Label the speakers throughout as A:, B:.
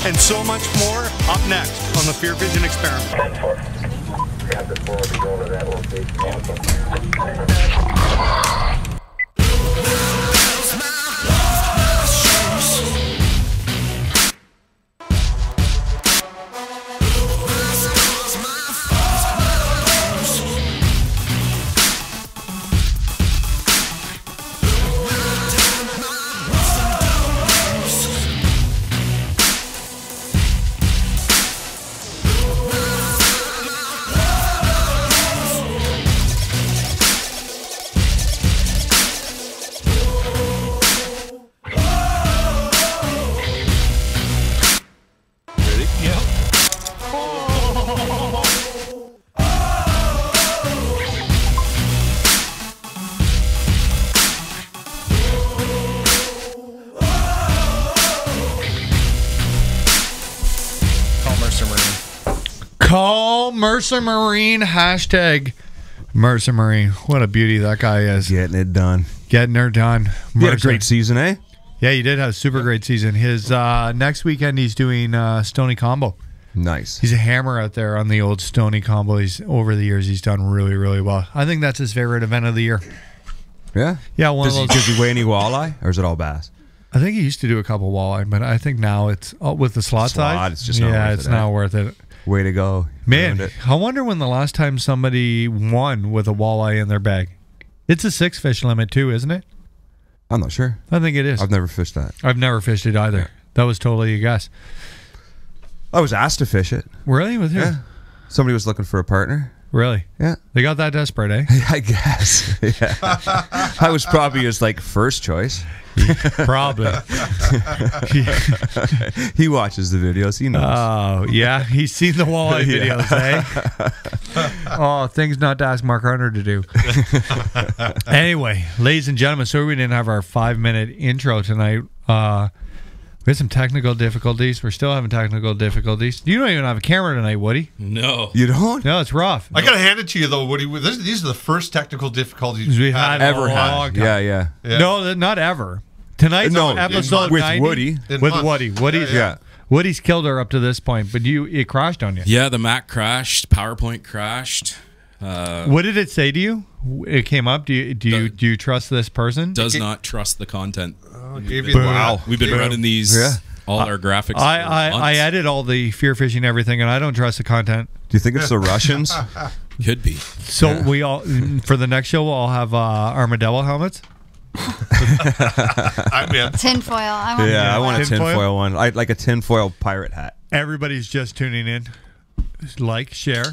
A: and so much more up next on the FearFishing Experiment. Call Mercer Marine. Hashtag Mercer Marine. What a beauty that guy is.
B: Getting it done.
A: Getting her done.
B: He had a great season, eh?
A: Yeah, he did have a super great season. His next weekend, he's doing Stony Combo.
B: Nice.
A: He's a hammer out there on the old Stony Combo. Over the years, he's done really, really well. I think that's his favorite event of the year.
B: Yeah?
A: Yeah,
B: Does he weigh any walleye, or is it all bass?
A: I think he used to do a couple walleye, but I think now it's with the slot size.
B: It's just not worth it.
A: It's not worth it.
B: Way to go.
A: Man, I wonder when the last time somebody won with a walleye in their bag. It's a 6 fish limit too, isn't it?
B: I'm not sure.
A: I think it is.
B: I've never fished that.
A: I've never fished it either. That was totally a guess.
B: I was asked to fish it.
A: Really? With who?
B: Yeah. Somebody was looking for a partner.
A: Really?
B: Yeah.
A: They got that desperate, eh?
B: I guess. Yeah. I was probably his first choice.
A: Probably.
B: He watches the videos. He knows.
A: Oh, yeah. He's seen the walleye videos, eh? Oh, things not to ask Mark Hunter to do. Anyway, ladies and gentlemen, sorry we didn't have our 5-minute intro tonight. We had some technical difficulties. We're still having technical difficulties. You don't even have a camera tonight, Woody.
C: No.
B: You don't?
A: No, it's rough.
D: I got to hand it to you, though, Woody. These are the first technical difficulties
A: we've had
B: ever had. Yeah.
A: No, not ever. Tonight's episode
B: with
A: 90,
B: Woody.
A: With Woody. Woody's killed her up to this point, but it crashed on you.
C: Yeah, the Mac crashed. PowerPoint crashed.
A: What did it say to you? It came up. Do you trust this person?
C: Does not trust the content.
D: Wow.
C: We've been running these, all our graphics.
A: I edit all the fear fishing everything, and I don't trust the content.
B: Do you think it's the Russians?
C: Could be.
A: So we all, for the next show, we'll all have armadillo helmets.
D: I'm in.
E: Tinfoil.
B: I want a tinfoil one. I'd like a tinfoil pirate hat.
A: Everybody's just tuning in. Like, share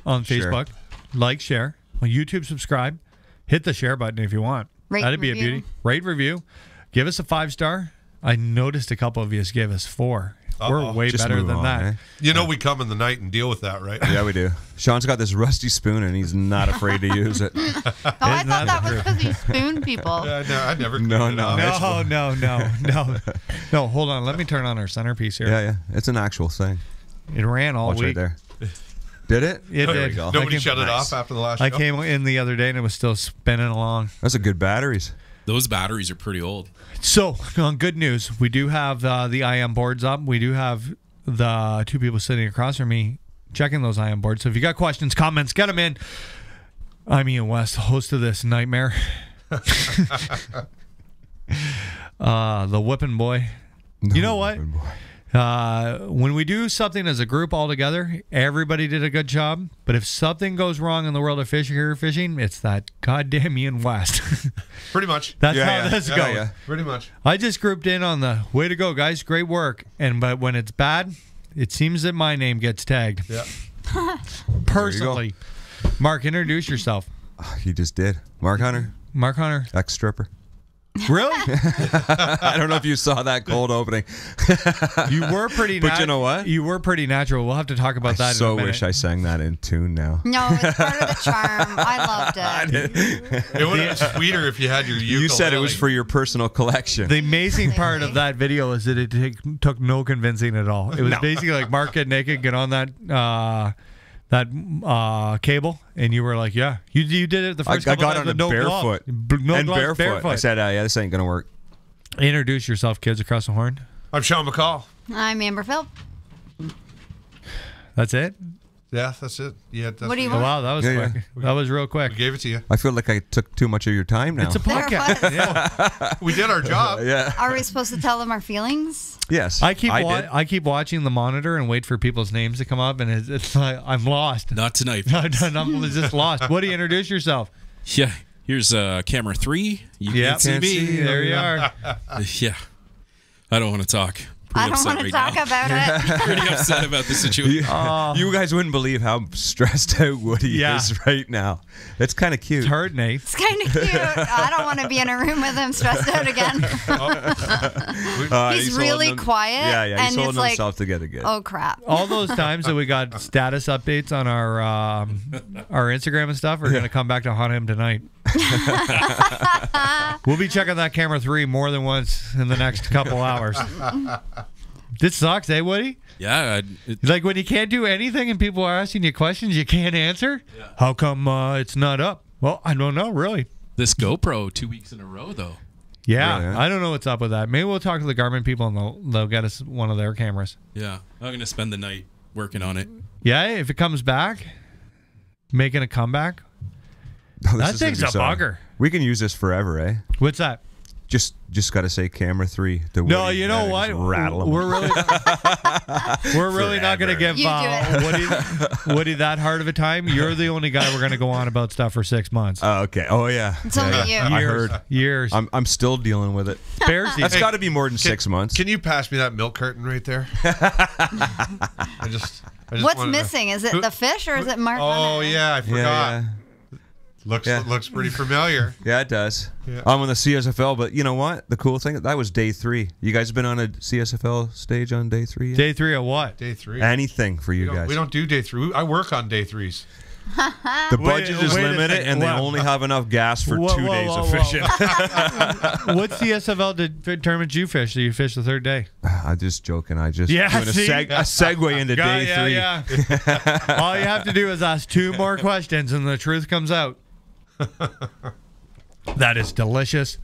A: on Facebook.
B: Sure.
A: Like, share on YouTube. Subscribe. Hit the share button if you want. That'd be a beauty. Rate, review. Give us a 5-star. I noticed a couple of you gave us 4. We're way
B: Just
A: better
B: move
A: than
B: on,
A: that.
B: eh?
D: You know we come in the night and deal with that, right?
B: Yeah, we do. Sean's got this rusty spoon, and he's not afraid to use it.
E: Oh, I thought that was because you spoon people.
D: Yeah, no, I never.
B: No.
A: No, hold on. Let me turn on our centerpiece here.
B: Yeah. It's an actual thing.
A: It ran all
B: Watch
A: week.
B: right there. Did it?
A: It
B: There
A: did.
B: we go.
D: Nobody shut it off after the last show?
A: I came in the other day and it was still spinning along.
B: Those are good batteries.
C: Those batteries are pretty old.
A: So, on good news, we do have the IM boards up. We do have the 2 people sitting across from me checking those IM boards. So if you got questions, comments, get them in. I'm Ian West, host of this nightmare. The whipping boy. You know what? When we do something as a group all together, everybody did a good job. But if something goes wrong in the world of fishing, it's that goddamn Ian West.
D: Pretty much.
A: That's how this goes.
B: Yeah.
D: Pretty much.
A: I just grouped in on the way to go, guys. Great work. But when it's bad, it seems that my name gets tagged.
D: Yeah.
A: Personally. Mark, introduce yourself.
B: You just did. Mark Hunter.
A: Mark Hunter.
B: Ex-stripper.
A: Really?
B: I don't know if you saw that cold opening.
A: You were pretty
B: But you know what?
A: You were pretty natural. We'll have to talk about that in a
B: so
A: minute.
B: wish I sang that in tune now.
E: No, it's part of the charm. I loved it.
D: It would have been sweeter if you had your ukulele.
B: You said it was for your personal collection.
A: The amazing part of that video is that it took no convincing at all. It was basically like Mark get naked, get on that cable, and you were like, "Yeah, you did it the first."
B: I
A: couple
B: got
A: times
B: on
A: with
B: it barefoot.
A: barefoot.
B: I said, "Yeah, this ain't gonna work."
A: Introduce yourself, kids across the horn.
D: I'm Sean McCall.
E: I'm Amber Phil.
A: That's it?
D: Yeah, that's it. Yeah, that's
E: What do you
A: Oh,
E: want?
A: wow, that was
B: Yeah,
A: quick. That was real quick.
D: We gave it to you.
B: I feel like I took too much of your time now.
A: It's a
E: There
A: podcast.
E: was.
A: Yeah.
D: We did our job.
B: yeah.
E: Are we supposed to tell them our feelings?
B: Yes.
A: I keep
B: did.
A: I keep watching the monitor and wait for people's names to come up, and it's like I'm lost.
C: Not tonight.
A: I'm just lost. Woody, introduce yourself.
C: Yeah. Here's camera 3. You
A: Yeah,
C: can't see me.
A: there you are.
C: Yeah. I don't want to talk.
E: I don't want to talk about it.
C: Pretty upset about the situation.
B: You guys wouldn't believe how stressed out Woody
A: Yeah.
B: is right now. It's kind of cute.
A: It's hard, Nate.
E: It's kind of cute. I don't want to be in a room with him stressed out again. He's really
B: holding
E: quiet.
B: Yeah, yeah. He's
E: and
B: holding
E: it's like,
B: himself together good.
E: oh crap.
A: All those times that we got status updates on our Instagram and stuff are going to come back to haunt him tonight. We'll be checking that camera 3 more than once in the next couple hours. This sucks, eh, Woody?
C: Yeah.
A: Like when you can't do anything and people are asking you questions you can't answer? Yeah. How come it's not up? Well, I don't know, really.
C: This GoPro 2 weeks in a row, though.
A: Yeah,
B: Really, huh?
A: I don't know what's up with that. Maybe we'll talk to the Garmin people and they'll get us one of their cameras.
C: Yeah. I'm going to spend the night working on it.
A: Yeah, if it comes back, making a comeback.
B: Oh, this
A: That
B: is gonna
A: thing's
B: be
A: a
B: so-
A: bugger.
B: We can use this forever, eh?
A: What's that?
B: Just got to say camera 3. The
A: No,
B: Woody,
A: you know
B: and
A: what?
B: just Rattle 'em.
A: We're really not going to give
E: You do
A: Woody that hard of a time. You're the only guy we're going to go on about stuff for 6 months.
B: Oh, okay. Oh, yeah.
E: It's only you.
B: I
A: Years,
B: heard.
A: years.
B: I'm still dealing with it.
A: Bear season.
B: That's got to be more than 6 months.
D: Can you pass me that milk carton right there? I just
E: What's
D: wanted to-
E: missing? Is it the fish or is it Mark?
D: Oh yeah, I forgot.
B: yeah.
D: Looks pretty familiar.
B: Yeah, it does.
D: Yeah.
B: I'm on the CSFL, but you know what? The cool thing, that was day 3. You guys have been on a CSFL stage on day 3 yet?
A: Day 3 of what?
D: Day 3.
B: Anything for you guys.
D: We don't do day 3. I work on day 3s.
B: The budget is
A: wait a
B: limited,
A: second.
B: and they
A: What?
B: only have enough gas for
A: Whoa,
B: 2
A: whoa,
B: days
A: whoa,
B: of
A: whoa.
B: fishing.
A: What CSFL tournament did you fish? So you fished the third day?
B: I'm just joking. I just
A: Yeah,
B: doing a,
A: see?
B: a segue into day 3.
A: Yeah. All you have to do is ask 2 more questions, and the truth comes out. That is delicious.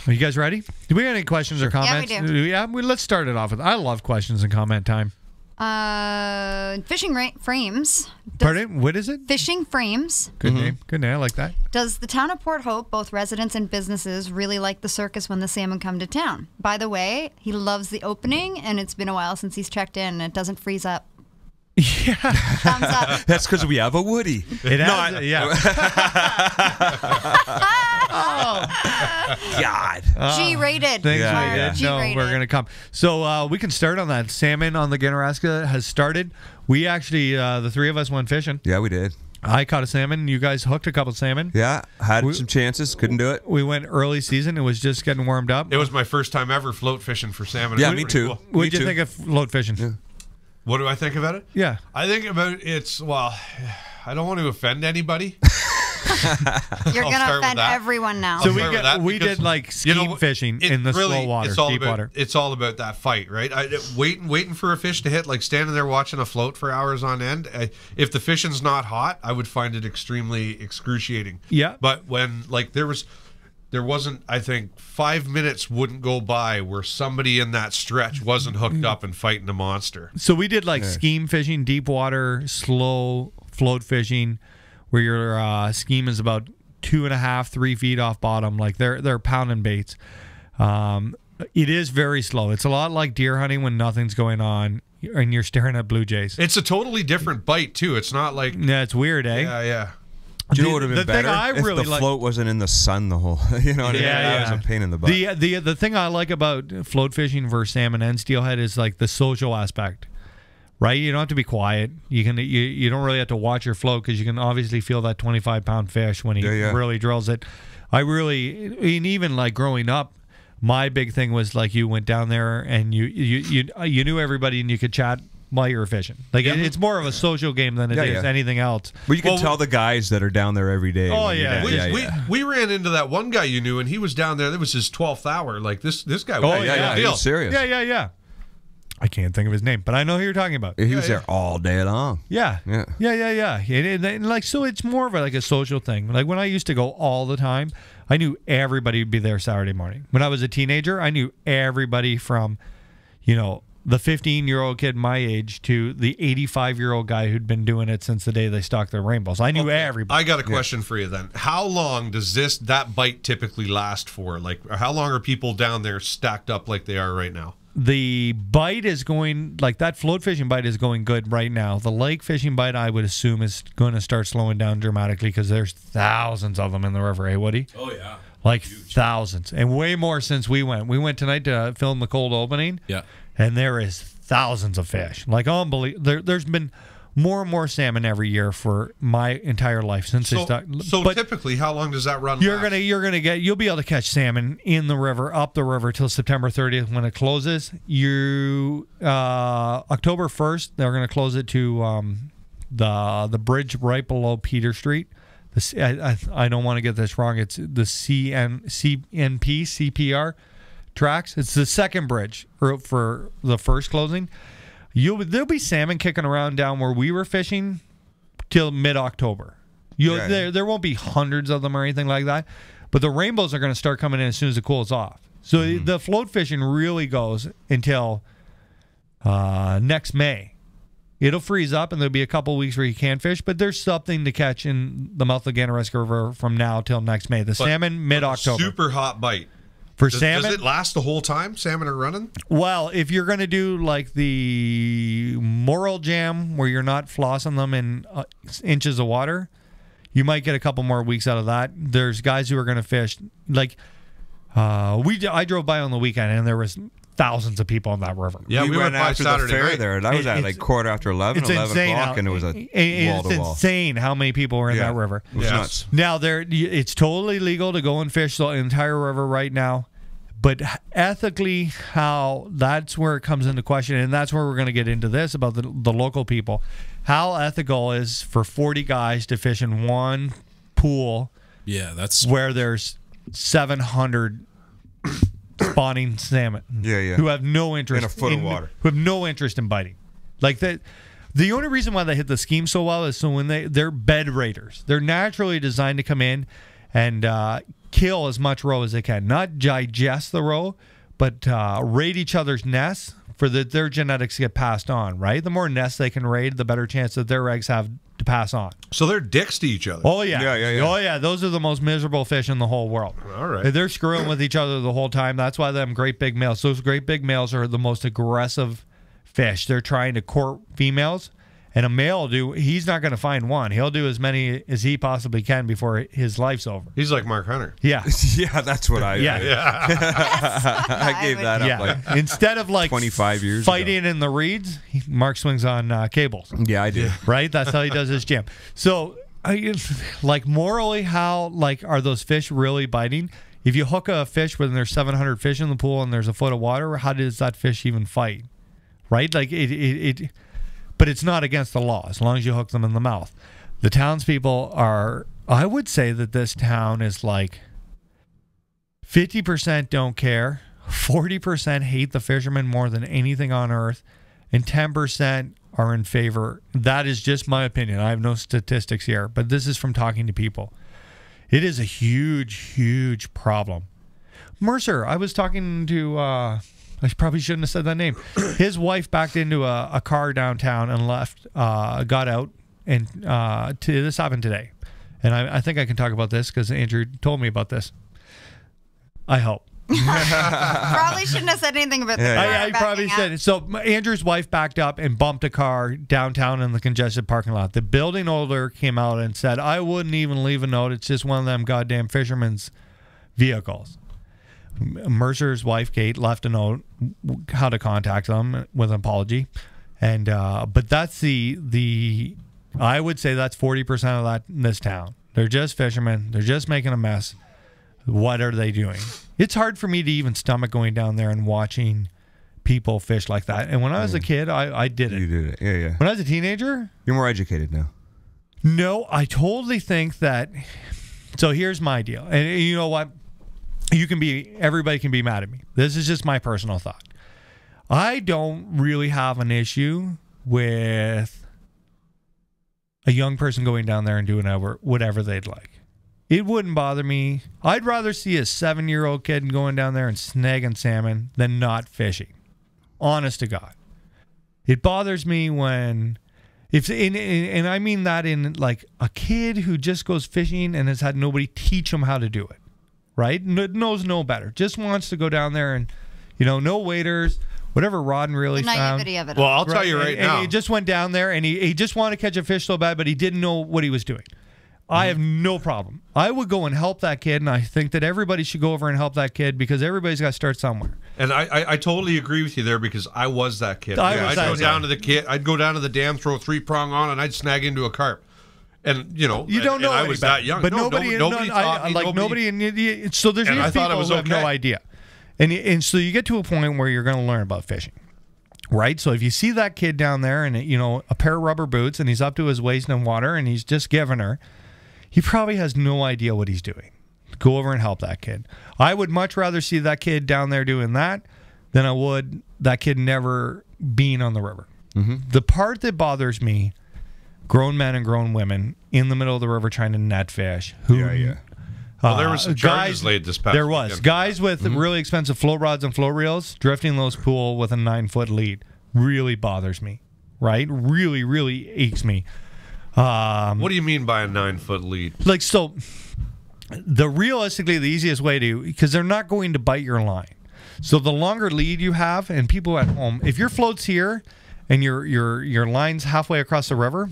A: Are you guys ready? Do we have any questions or comments?
E: Yeah, we do.
A: Yeah, let's start it off with. I love questions and comment time.
E: Fishing frames.
A: Pardon? What is it?
E: Fishing frames.
A: Good name. Good name. I like that.
E: Does the town of Port Hope, both residents and businesses, really like the circus when the salmon come to town? By the way, he loves the opening, and it's been a while since he's checked in, and it doesn't freeze up.
A: Yeah.
E: Thumbs up.
B: That's because we have a Woody.
A: It has, yeah.
B: God.
E: G-rated.
A: Things
B: Yeah,
A: we
B: yeah.
A: did know
E: G-rated.
A: we're going to come. So we can start on that. Salmon on the Ganaraska has started. We actually, the 3 of us went fishing.
B: Yeah, we did.
A: I caught a salmon. You guys hooked a couple salmon.
B: Yeah, had some chances. Couldn't do it.
A: We went early season. It was just getting warmed up.
D: It was my first time ever float fishing for salmon.
B: Yeah,
D: It was
B: me
D: pretty
B: too.
D: cool.
A: What
B: Me
A: did you
B: too.
A: think of float fishing?
D: What do I think about it?
A: Yeah.
D: I think about it's, well, I don't want to offend anybody.
E: You're
D: I'll
E: going to
D: start with
E: offend
D: that.
E: everyone now.
A: So
D: start with that
A: we
D: because,
A: did like
D: you
A: skein
D: know,
A: fishing
D: it
A: in the
D: really,
A: slow water,
D: it's all
A: deep
D: about,
A: water.
D: It's all about that fight, right? Waiting for a fish to hit, like standing there watching a float for hours on end. If the fishing's not hot, I would find it extremely excruciating.
A: Yeah.
D: But when there wasn't, I think 5 minutes wouldn't go by where somebody in that stretch wasn't hooked up and fighting a monster.
A: So we did like scheme fishing, deep water, slow float fishing, where your scheme is about 2.5, 3 feet off bottom. Like they're pounding baits. It is very slow. It's a lot like deer hunting when nothing's going on and you're staring at blue jays.
D: It's a totally different bite too. It's not like
A: Yeah, it's weird, eh?
D: yeah.
B: Do you know what would have
A: The
B: been
A: thing
B: better?
A: I
B: if
A: really
B: the
A: like-
B: float wasn't in the sun the whole. You know what I mean? That was a pain in the butt.
A: The thing I like about float fishing versus salmon and steelhead is like the social aspect, right? You don't have to be quiet. You don't really have to watch your float because you can obviously feel that 25-pound fish when he really drills it. And even like growing up, my big thing was like you went down there and you knew everybody and you could chat while you were fishing. Like it's more of a social game than it is anything else.
B: But you can tell the guys that are down there every day.
A: Oh,
B: when you're
A: yeah.
B: down.
D: We ran into that one guy you knew, and he was down there. That was his 12th hour. Like this guy.
A: Oh,
D: was
A: yeah,
B: He was serious.
A: Yeah. I can't think of his name, but I know who you're talking about.
B: He was there all day long.
A: Yeah. And like, so it's more of like a social thing. Like when I used to go all the time, I knew everybody would be there Saturday morning. When I was a teenager, I knew everybody from, the 15-year-old kid my age to the 85-year-old guy who'd been doing it since the day they stocked their rainbows. I knew everybody.
D: I got a question for you then. How long does that bite typically last for? Like, how long are people down there stacked up like they are right now?
A: The bite is going, like that float fishing bite is going good right now. The lake fishing bite, I would assume, is going to start slowing down dramatically because there's thousands of them in the river. Hey, Woody?
C: Oh, yeah.
A: Like thousands. And way more since we went. We went tonight to film the cold opening.
C: Yeah.
A: And there is thousands of fish. Like, unbelievable. There's been more and more salmon every year for my entire life since they started.
D: So typically, how long does that run?
A: You'll be able to catch salmon in the river, up the river till September 30th when it closes. October 1st, they're going to close it to the bridge right below Peter Street. I don't want to get this wrong. It's the CPR tracks. It's the second bridge for the first closing. There'll be salmon kicking around down where we were fishing till mid-October. There won't be hundreds of them or anything like that, but the rainbows are going to start coming in as soon as it cools off. So the float fishing really goes until next May. It'll freeze up, and there'll be a couple weeks where you can't fish, but there's something to catch in the mouth of the Ganaraska River from now till next May. Salmon, mid-October.
D: Super hot bite.
A: Salmon?
D: Does it last the whole time salmon are running?
A: Well, if you're going to do like the moral jam where you're not flossing them in inches of water, you might get a couple more weeks out of that. There's guys who are going to fish. Like, I drove by on the weekend, and there was thousands of people in that river.
D: Yeah, we went
B: after
D: by Saturday
B: the fair
D: night.
B: there, and I was at like quarter after 11 o'clock, and it was a wall-to-wall.
A: It's insane how many people were in that river.
B: It was nuts.
A: Now, it's totally legal to go and fish the entire river right now. But ethically, that's where it comes into question, and that's where we're going to get into this about the local people. How ethical is for 40 guys to fish in one pool?
C: Yeah, that's
A: where there's 700 spawning salmon. Who have no interest
B: in a foot of water.
A: Who have no interest in biting. Like that. The only reason why they hit the scheme so well is so when they're bed raiders. They're naturally designed to come in and kill as much roe as they can. Not digest the roe, but raid each other's nests for their genetics get passed on, right? The more nests they can raid, the better chance that their eggs have to pass on.
D: So they're dicks to each other.
A: Oh, yeah.
B: Yeah.
A: Oh, yeah. Those are the most miserable fish in the whole world.
D: All right.
A: They're screwing with each other the whole time. That's why them great big males. Those great big males are the most aggressive fish. They're trying to court females. And a male he's not going to find one. He'll do as many as he possibly can before his life's over.
D: He's like Mark Hunter.
A: Yeah.
B: Yeah, that's what I gave that up like
A: instead of like
B: 25 years
A: fighting
B: ago.
A: in the reeds, Mark swings on cables.
B: Yeah, I did.
A: Right? That's how he does his jam. So, like morally, how are those fish really biting? If you hook a fish when there's 700 fish in the pool and there's a foot of water, how does that fish even fight? Right? Like it but it's not against the law as long as you hook them in the mouth. The townspeople I would say that this town is like 50% don't care, 40% hate the fishermen more than anything on earth, and 10% are in favor. That is just my opinion. I have no statistics here, but this is from talking to people. It is a huge, huge problem. Mercer, I was talking to... I probably shouldn't have said that name. His wife backed into a car downtown and left, got out, and this happened today. And I think I can talk about this because Andrew told me about this. I hope.
E: Probably shouldn't have said anything about that.
A: I probably said. So Andrew's wife backed up and bumped a car downtown in the congested parking lot. The building owner came out and said, I wouldn't even leave a note. It's just one of them goddamn fishermen's vehicles. Mercer's wife, Kate, left a note how to contact them with an apology. And but that's the I would say that's 40% of that in this town. They're just fishermen. They're just making a mess. What are they doing? It's hard for me to even stomach going down there and watching people fish like that. And when I was a kid, I did it.
B: You did it. Yeah.
A: When I was a teenager?
B: You're more educated now.
A: No, I totally think that. So here's my deal. And you know what? Everybody can be mad at me. This is just my personal thought. I don't really have an issue with a young person going down there and doing whatever they'd like. It wouldn't bother me. I'd rather see a 7-year-old kid going down there and snagging salmon than not fishing. honest to God. It bothers me when, and I mean that in like a kid who just goes fishing and has had nobody teach him how to do it, right? Knows no better. Just wants to go down there and, no waders, whatever rod and reel he found.
E: Naivety of it.
D: Well,
E: all.
D: I'll tell you right now.
A: And he just went down there and he just wanted to catch a fish so bad, but he didn't know what he was doing. I have no problem. I would go and help that kid, and I think that everybody should go over and help that kid because everybody's got to start somewhere.
D: And I totally agree with you there because I was that kid. I'd go down to the dam, throw a 3-prong on, and I'd snag into a carp. And
A: you don't know.
D: I was that young,
A: but nobody taught me. So there's these people who have no idea, and so you get to a point where you're going to learn about fishing, right? So if you see that kid down there and a pair of rubber boots and he's up to his waist in water and he's just giving her. He probably has no idea what he's doing. Go over and help that kid. I would much rather see that kid down there doing that than I would that kid never being on the river. Mm-hmm. The part that bothers me, grown men and grown women in the middle of the river trying to net fish.
D: Well, there was some charges laid this past
A: There was.
D: weekend.
A: Guys with really expensive float rods and float reels drifting those pool with a 9-foot lead really bothers me, right? Really, really aches me.
D: What do you mean by a 9-foot lead?
A: Like, so realistically the easiest way to, because they're not going to bite your line. So the longer lead you have, and people at home, if your float's here and your line's halfway across the river,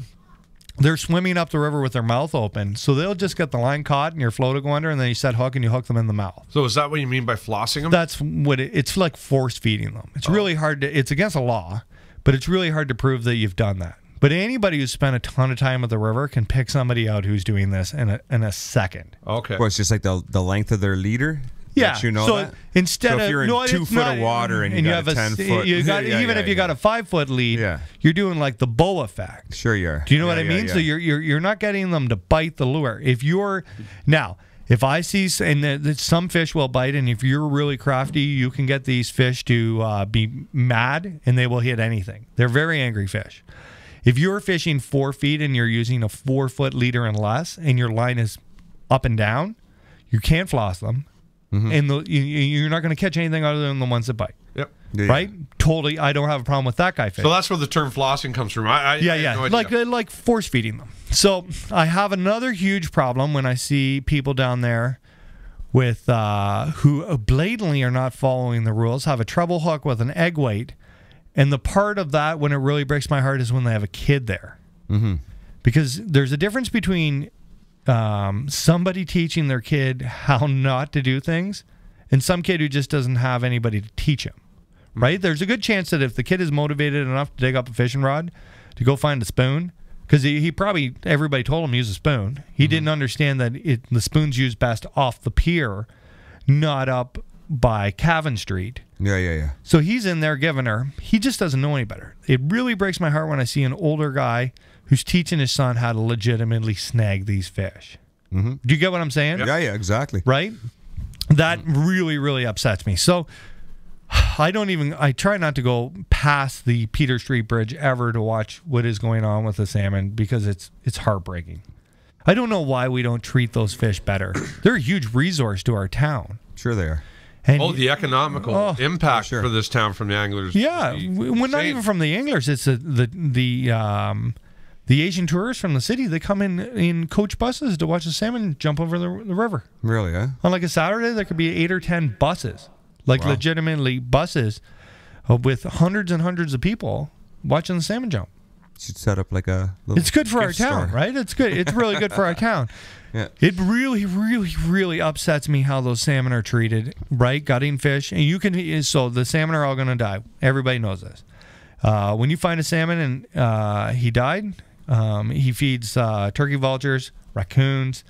A: they're swimming up the river with their mouth open. So they'll just get the line caught and your float will go under, and then you set hook and you hook them in the mouth.
D: So is that what you mean by flossing them?
A: That's what it's like, force feeding them. It's really hard to, it's against the law, but it's really hard to prove that you've done that. But anybody who's spent a ton of time at the river can pick somebody out who's doing this in a second.
B: Okay. Well, it's just like the length of their leader.
A: Yeah.
B: That you know
A: so
B: that?
A: instead
B: so if you're in 2 foot of water and you got a 10 foot,
A: if you got a 5-foot lead, you're doing like the bow effect.
B: Sure, you are.
A: Do you know what I mean? So you're not getting them to bite the lure. If I see, and some fish will bite, and if you're really crafty, you can get these fish to be mad, and they will hit anything. They're very angry fish. If you're fishing 4 feet and you're using a 4-foot leader and less, and your line is up and down, you can't floss them, and you're not going to catch anything other than the ones that bite.
D: Yep.
A: Right? Totally. I don't have a problem with that guy fish.
D: So that's where the term flossing comes from. I had no idea.
A: Like force feeding them. So I have another huge problem when I see people down there with who blatantly are not following the rules, have a treble hook with an egg weight. And the part of that when it really breaks my heart is when they have a kid there. Mm-hmm. Because there's a difference between somebody teaching their kid how not to do things and some kid who just doesn't have anybody to teach him. Right? There's a good chance that if the kid is motivated enough to dig up a fishing rod, to go find a spoon, because he probably, everybody told him to use a spoon. He didn't understand that the spoon's used best off the pier, not up by Cavan Street.
B: Yeah.
A: So he's in there giving her. He just doesn't know any better. It really breaks my heart when I see an older guy who's teaching his son how to legitimately snag these fish. Mm-hmm. Do you get what I'm saying?
B: Yeah, exactly.
A: Right? That really, really upsets me. So I try not to go past the Peter Street Bridge ever to watch what is going on with the salmon because it's heartbreaking. I don't know why we don't treat those fish better. They're a huge resource to our town.
B: Sure they are.
A: And
D: the economical impact for this town from the anglers.
A: Yeah, not even from the anglers. It's the Asian tourists from the city. They come in coach buses to watch the salmon jump over the river.
B: Really, huh?
A: On like a Saturday, there could be 8 or 10 buses, legitimately buses, with hundreds and hundreds of people watching the salmon jump.
B: Should set up like a little
A: It's good for our town,
B: store.
A: right? It's good. It's really good for our town.
B: Yeah.
A: It really, really, really upsets me how those salmon are treated, right? Gutting fish. And so the salmon are all going to die. Everybody knows this. When you find a salmon and he died, he feeds turkey vultures, raccoons,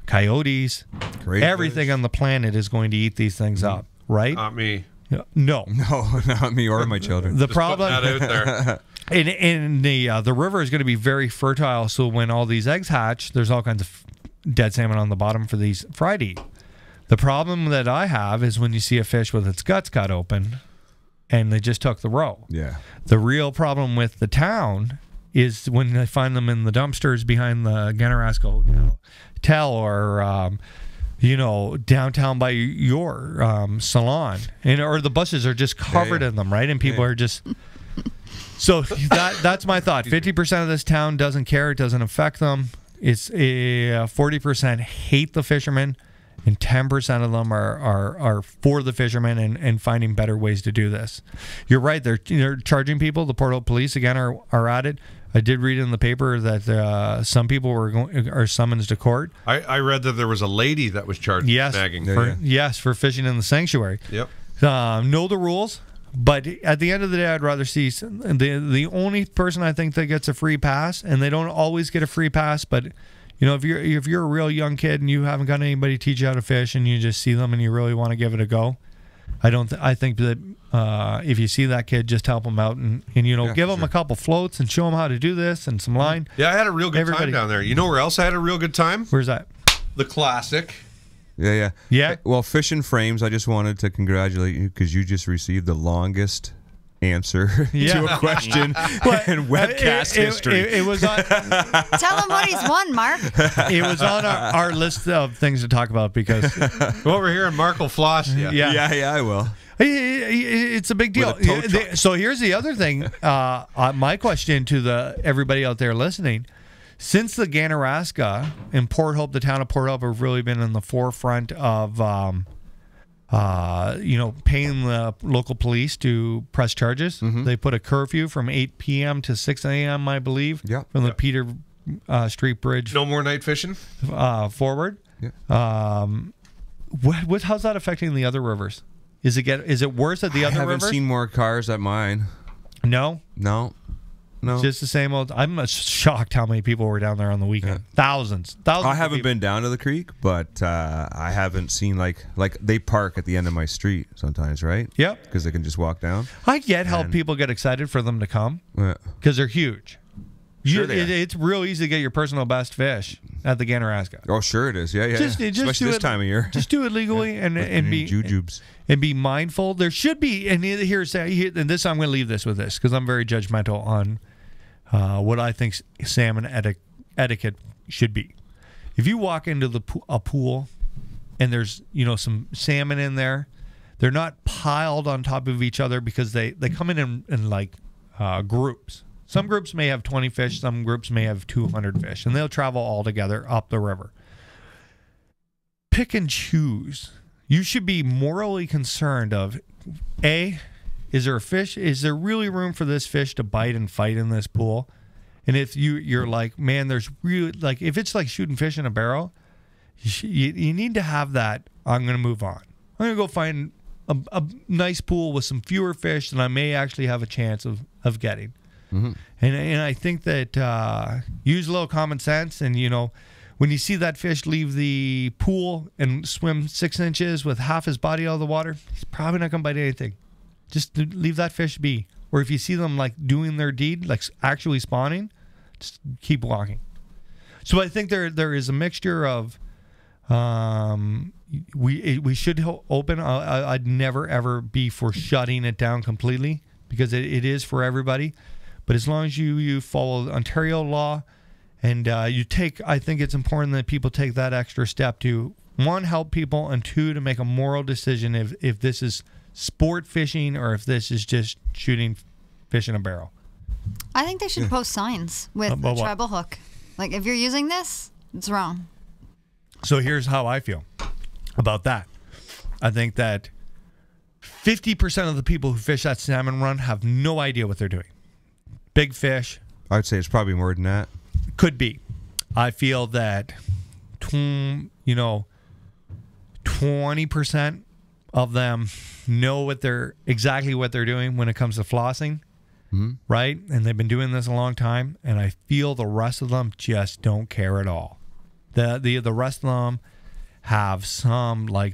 A: coyotes. Everything on the planet is going to eat these things up, right?
D: Not me.
A: No,
B: not me or my children.
A: The
D: Just
A: problem
D: putting that out there.
A: And the river is going to be very fertile. So when all these eggs hatch, there's all kinds of dead salmon on the bottom for these fried eat. The problem that I have is when you see a fish with its guts cut open and they just took the roe.
B: Yeah.
A: The real problem with the town is when they find them in the dumpsters behind the Ganaraska Hotel or downtown by your salon, or the buses are just covered in them, right? And people are just. So that's my thought. 50% of this town doesn't care; it doesn't affect them. It's 40% hate the fishermen, and 10% of them are for the fishermen and finding better ways to do this. You're right; they're charging people. The Port Hope Police again are at it. I did read in the paper that some people are summoned to court.
D: I read that there was a lady that was charged with snagging.
A: For fishing in the sanctuary.
D: Yep.
A: Know the rules, but at the end of the day, I'd rather see the only person I think that gets a free pass, and they don't always get a free pass, but if you're a real young kid and you haven't got anybody teach you how to fish, and you just see them and you really want to give it a go, I think that if you see that kid, just help them out and give them a couple floats and show them how to do this and some line.
D: Yeah, I had a real good time down there. You know where else I had a real good time?
A: Where's that?
D: The Classic.
B: Yeah. Well, Fishing Frames, I just wanted to congratulate you because you just received the longest answer to a question in webcast history.
A: It was on.
E: Tell him what he's won, Mark.
A: It was on our list of things to talk about because
D: go over here and Mark will floss you.
B: Yeah, I will.
A: It's a big deal. So here's the other thing. My question to everybody out there listening: since the Ganaraska and Port Hope, the town of Port Hope, have really been in the forefront of paying the local police to press charges. They put a curfew from 8 p.m. to 6 a.m., I believe, from the Peter Street Bridge.
D: No more night fishing?
A: Forward.
B: Yeah.
A: How's that affecting the other rivers? Is it worse at the other rivers?
B: I haven't seen more cars at mine.
A: No?
B: No.
A: Just the same old. I'm shocked how many people were down there on the weekend. Yeah. Thousands.
B: I haven't been down to the creek, but I haven't seen like they park at the end of my street sometimes, right?
A: Yep.
B: Because they can just walk down.
A: I get how people get excited for them to come because they're huge. It's real easy to get your personal best fish at the Ganaraska.
B: Oh, sure it is. Yeah.
A: Especially this time of year. Just do it legally and be
B: jujubes.
A: And be mindful. There should be, and this I'm going to leave this with this because I'm very judgmental on what I think salmon etiquette should be. If you walk into a pool and there's some salmon in there, they're not piled on top of each other because they come in groups. Some groups may have 20 fish, some groups may have 200 fish, and they'll travel all together up the river. Pick and choose. You should be morally concerned of, A, is there a fish? Is there really room for this fish to bite and fight in this pool? And if you're like, man, there's really, if it's like shooting fish in a barrel, you need to have that, I'm going to move on. I'm going to go find a nice pool with some fewer fish that I may actually have a chance of getting. Mm-hmm. And I think that use a little common sense, and when you see that fish leave the pool and swim 6 inches with half his body out of the water, he's probably not going to bite anything. Just leave that fish be. Or if you see them doing their deed, actually spawning, just keep walking. So I think there is a mixture of we should open. I'd never ever be for shutting it down completely because it is for everybody. But as long as you follow Ontario law and I think it's important that people take that extra step to, 1, help people, and 2, to make a moral decision if this is sport fishing or if this is just shooting fish in a barrel.
E: I think they should post signs with a treble hook. If you're using this, it's wrong.
A: So here's how I feel about that. I think that 50% of the people who fish that salmon run have no idea what they're doing. Big fish.
B: I'd say it's probably more than that.
A: Could be. I feel that 20% of them know exactly what they're doing when it comes to flossing, right? And they've been doing this a long time, and I feel the rest of them just don't care at all. The rest of them have some they'll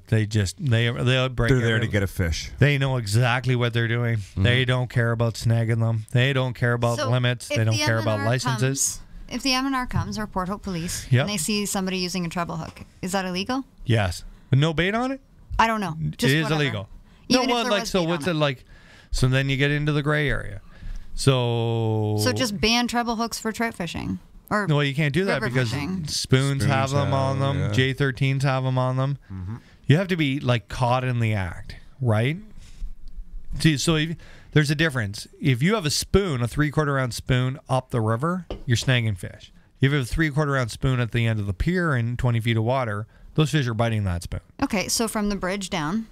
A: break.
B: They're there to get a fish.
A: They know exactly what they're doing. They don't care about snagging them. They don't care about limits. They don't care about licenses.
E: If the M&R comes, or Port Hope Police, and they see somebody using a treble hook, is that illegal?
A: Yes. But no bait on it?
E: I don't know.
A: It is illegal.
E: Even if there was bait
A: what's it like? So then you get into the gray area. So
E: just ban treble hooks for trout fishing. Or
A: No, you can't do that
E: river
A: because
E: fishing.
A: spoons have them on them.
B: yeah.
A: J13s have them on them. You have to be like caught in the act, right? See, so there's a difference. If you have a spoon, a 3/4 ounce spoon up the river, you're snagging fish. If you have a 3/4 ounce spoon at the end of the pier in 20 feet of water, those fish are biting that spoon.
E: Okay, so from the bridge down.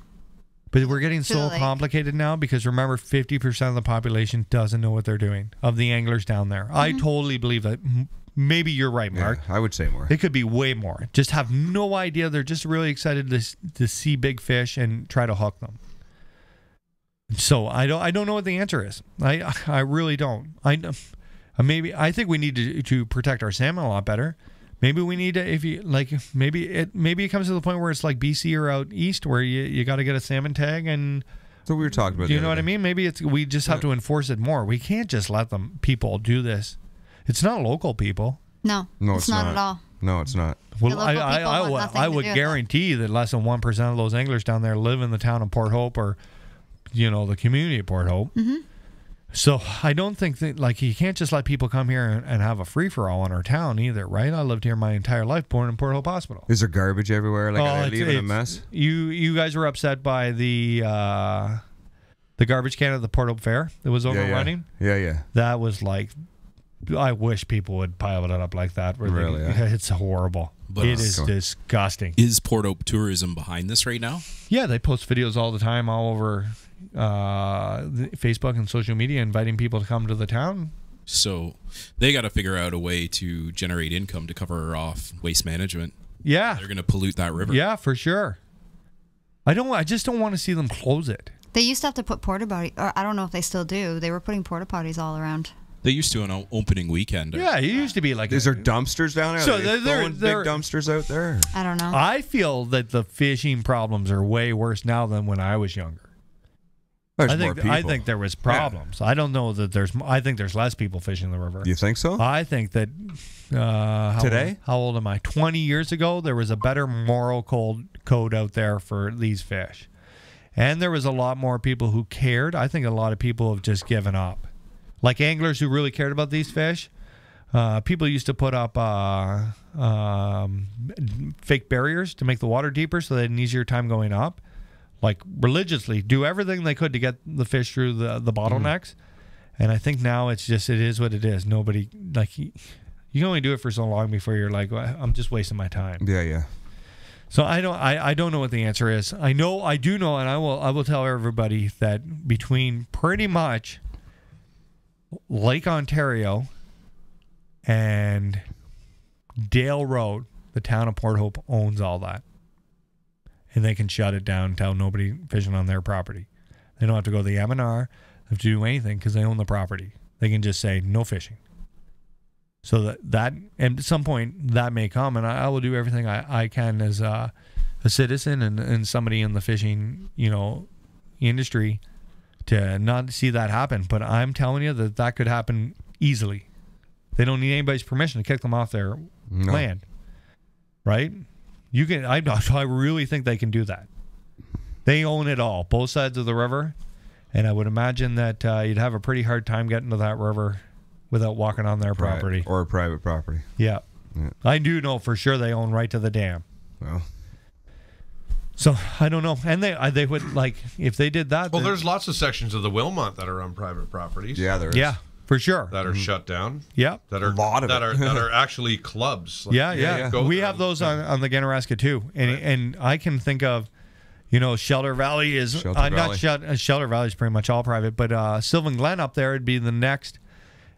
A: But we're getting
E: the
A: so
E: lake.
A: complicated now because remember, 50% of the population doesn't know what they're doing, of the anglers down there. I totally believe that. Maybe you're right, Mark.
B: Yeah, I would say more.
A: It could be way more. Just have no idea. They're just really excited to see big fish and try to hook them. So I don't know what the answer is. I really don't. I think we need to protect our salmon a lot better. Maybe we need to, maybe it comes to the point where it's like BC or out east where you got to get a salmon tag and.
B: So we were talking about.
A: Do you know what I mean? Maybe we just have to enforce it more. We can't just let people do this. It's not local people.
E: No, it's not at all.
B: No, it's not.
A: Well,
E: The local people want nothing
A: I
E: to
A: would
E: do with
A: guarantee that less than 1% of those anglers down there live in the town of Port Hope or, the community of Port Hope. So I don't think that, you can't just let people come here and have a free-for-all in our town either, right? I lived here my entire life, born in Port Hope Hospital.
B: Is there garbage everywhere? Are they leaving a mess?
A: You guys were upset by the garbage can at the Port Hope Fair that was overrunning?
B: Yeah.
A: That was I wish people would pile it up like that.
B: Really?
A: It's horrible.
C: But
A: it is disgusting.
C: Is Port Hope Tourism behind this right now?
A: Yeah, they post videos all the time all over Facebook and social media inviting people to come to the town.
C: So they got to figure out a way to generate income to cover off waste management.
A: Yeah.
C: They're going to pollute that river.
A: Yeah, for sure. I just don't want to see them close it.
E: They used to have to put porta potties, or I don't know if they still do. They were putting porta potties all around.
C: They used to on opening weekend.
A: Yeah, it used to be like.
B: Is there dumpsters down there?
A: So
B: Are they
A: they're
B: throwing big dumpsters out there?
E: I don't know.
A: I feel that the fishing problems are way worse now than when I was younger.
B: There's
A: I
B: more people.
A: think there was problems. I don't know that I think there's less people fishing the river.
B: You think so?
A: I think that
B: Today?
A: How old am I? 20 years ago, there was a better moral code out there for these fish. And there was a lot more people who cared. I think a lot of people have just given up. Like anglers who really cared about these fish. People used to put up fake barriers to make the water deeper so they had an easier time going up. Like religiously, do everything they could to get the fish through the bottlenecks. And I think now it is what it is. Nobody, you can only do it for so long before you're like, well, I'm just wasting my time.
B: Yeah.
A: So I don't know what the answer is. I do know, and I will tell everybody that between pretty much Lake Ontario and Dale Road, the town of Port Hope owns all that. And they can shut it down and tell nobody fishing on their property. They don't have to go to the M&R, have to do anything because they own the property. They can just say no fishing. So that and at some point that may come, and I will do everything I can as a citizen and somebody in the fishing industry to not see that happen. But I'm telling you that could happen easily. They don't need anybody's permission to kick them off their land, right? You can. I really think they can do that. They own it all, both sides of the river, and I would imagine that you'd have a pretty hard time getting to that river without walking on their property
B: or private property.
A: Yeah. I do know for sure they own right to the dam.
B: Well,
A: so I don't know, and they would if they did that.
D: Well, there's lots of sections of the Wilmot that are on private properties.
B: Yeah, there is.
A: Yeah, for sure.
D: That are shut down.
A: Yeah,
D: that are
B: a lot of
D: that are actually clubs.
A: Yeah. We have those on the Ganaraska too, and I can think of, Shelter Valley is not Shelter Valley is pretty much all private, but Sylvan Glen up there would be the next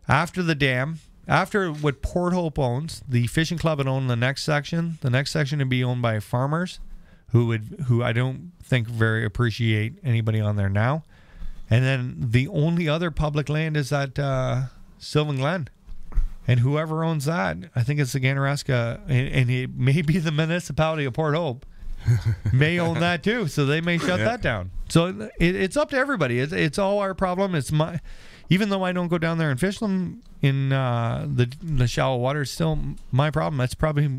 A: after the dam. After what Port Hope owns, the fishing club would own the next section. The next section would be owned by farmers who I don't think very appreciate anybody on there now. And then the only other public land is at Sylvan Glen. And whoever owns that, I think it's the Ganaraska, and it may be the municipality of Port Hope, may own that too. So they may shut that down. So it's up to everybody. It's all our problem. It's even though I don't go down there and fish them in the shallow water, it's still my problem. That's probably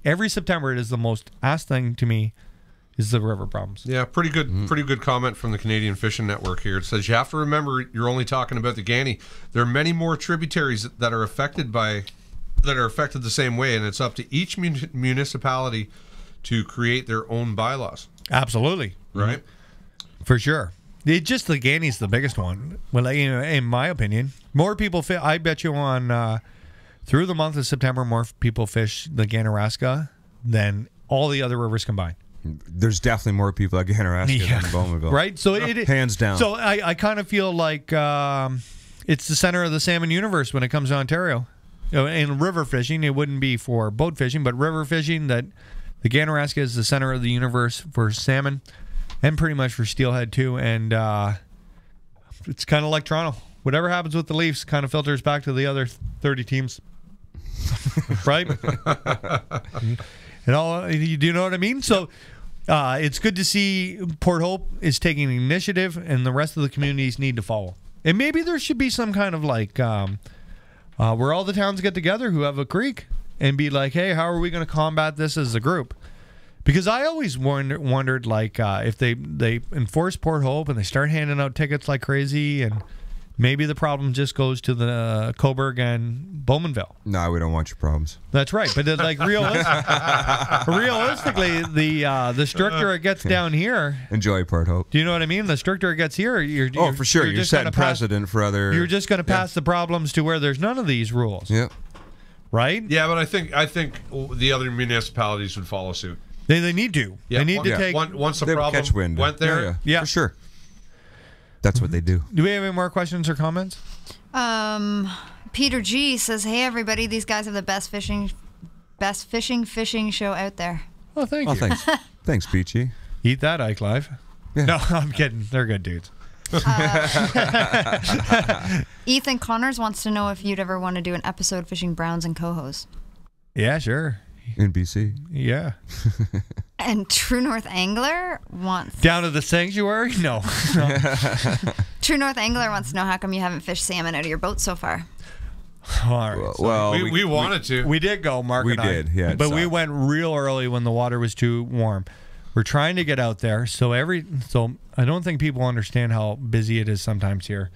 A: every September. It is the most asked thing to me is the river problems.
D: Yeah, pretty good comment from the Canadian Fishing Network here. It says you have to remember you're only talking about the Ganny. There are many more tributaries that are affected by that are affected the same way, and it's up to each municipality to create their own bylaws.
A: Absolutely.
D: Right?
A: For sure. Just the Ganny's the biggest one. Well, in my opinion, more people fish. I bet you on through the month of September, more people fish the Ganaraska than all the other rivers combined.
B: There's definitely more people at Ganaraska than Bowmanville.
A: Right? So
B: hands down.
A: So I kind of feel like it's the center of the salmon universe when it comes to Ontario. In river fishing, it wouldn't be for boat fishing, but river fishing, that the Ganaraska is the center of the universe for salmon and pretty much for steelhead too. And it's kind of like Toronto. Whatever happens with the Leafs kind of filters back to the other 30 teams. Right? And all, do you know what I mean? So it's good to see Port Hope is taking initiative and the rest of the communities need to follow. And maybe there should be some kind of like where all the towns get together who have a creek and be like, hey, how are we going to combat this as a group? Because I always wondered like if they enforce Port Hope and they start handing out tickets like crazy, and maybe the problem just goes to the Cobourg and Bowmanville.
B: No, we don't want your problems.
A: That's right. But like realistically, the stricter it gets down here.
B: Enjoy Port Hope.
A: Do you know what I mean? The stricter it gets here,
B: for sure. You're setting precedent for other.
A: You're just going to pass the problems to where there's none of these rules.
B: Yep.
A: Right?
D: Yeah, but I think the other municipalities would follow suit.
A: They need to.
D: Yeah,
A: they need to take.
D: Once the
B: they
D: problem
B: catch wind.
D: went there.
A: Yeah,
B: for sure. That's what they do.
A: Do we have any more questions or comments?
E: Peter G says, "Hey everybody, these guys have the best fishing show out there."
A: Oh, thank you.
B: Thanks. Thanks, Peachy.
A: Eat that, Ike Live. Yeah. No, I'm kidding. They're good dudes.
E: Ethan Connors wants to know if you'd ever want to do an episode fishing browns and cohos.
A: Yeah, sure.
B: In BC.
A: Yeah.
E: And True North Angler wants...
A: Down to the sanctuary? No.
E: True North Angler wants to know how come you haven't fished salmon out of your boat so far.
A: All right.
B: Well,
D: we wanted to.
A: We did go, Mark and I.
B: We did, yeah.
A: But we went real early when the water was too warm. We're trying to get out there. So I don't think people understand how busy it is sometimes here.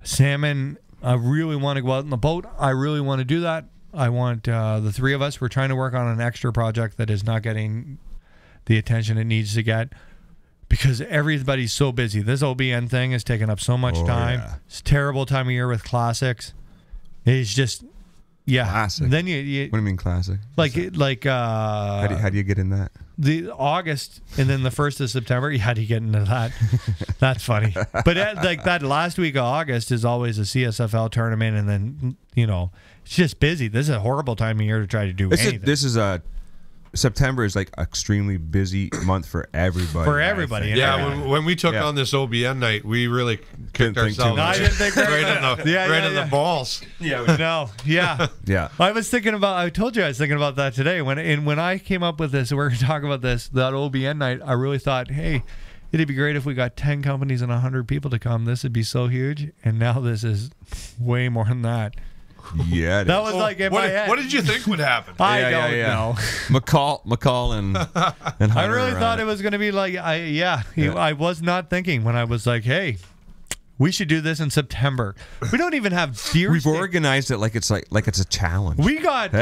A: Salmon, I really want to go out in the boat. I really want to do that. I want the three of us. We're trying to work on an extra project that is not getting the attention it needs to get because everybody's so busy. This OBN thing is taking up so much time. Yeah. It's a terrible time of year with classics. It's just, yeah.
B: Classic.
A: Then you
B: what do you mean classic?
A: Like
B: how do you get in that?
A: The August and then the 1st of September. How do you get into that? That's funny. But like that last week of August is always a CSFL tournament, and then it's just busy. This is a horrible time of year to try to do anything.
B: September is like extremely busy month for everybody.
A: For everybody.
D: Yeah, when we took on this OBN night, we really kicked ourselves
A: I didn't think
D: right in the balls.
A: Yeah. No. Yeah.
B: Yeah.
A: I told you I was thinking about that today. When I came up with this, we're going to talk about this, that OBN night, I really thought, hey, it'd be great if we got 10 companies and 100 people to come. This would be so huge. And now this is way more than that.
B: Yeah,
A: that was like in my head.
D: What did you think would happen?
A: I don't know.
B: McCall and Hunter
A: I really thought it was going to be like I was not thinking when I was like, hey, we should do this in September. We don't even have deer.
B: We've organized it like it's a challenge.
A: We got
D: it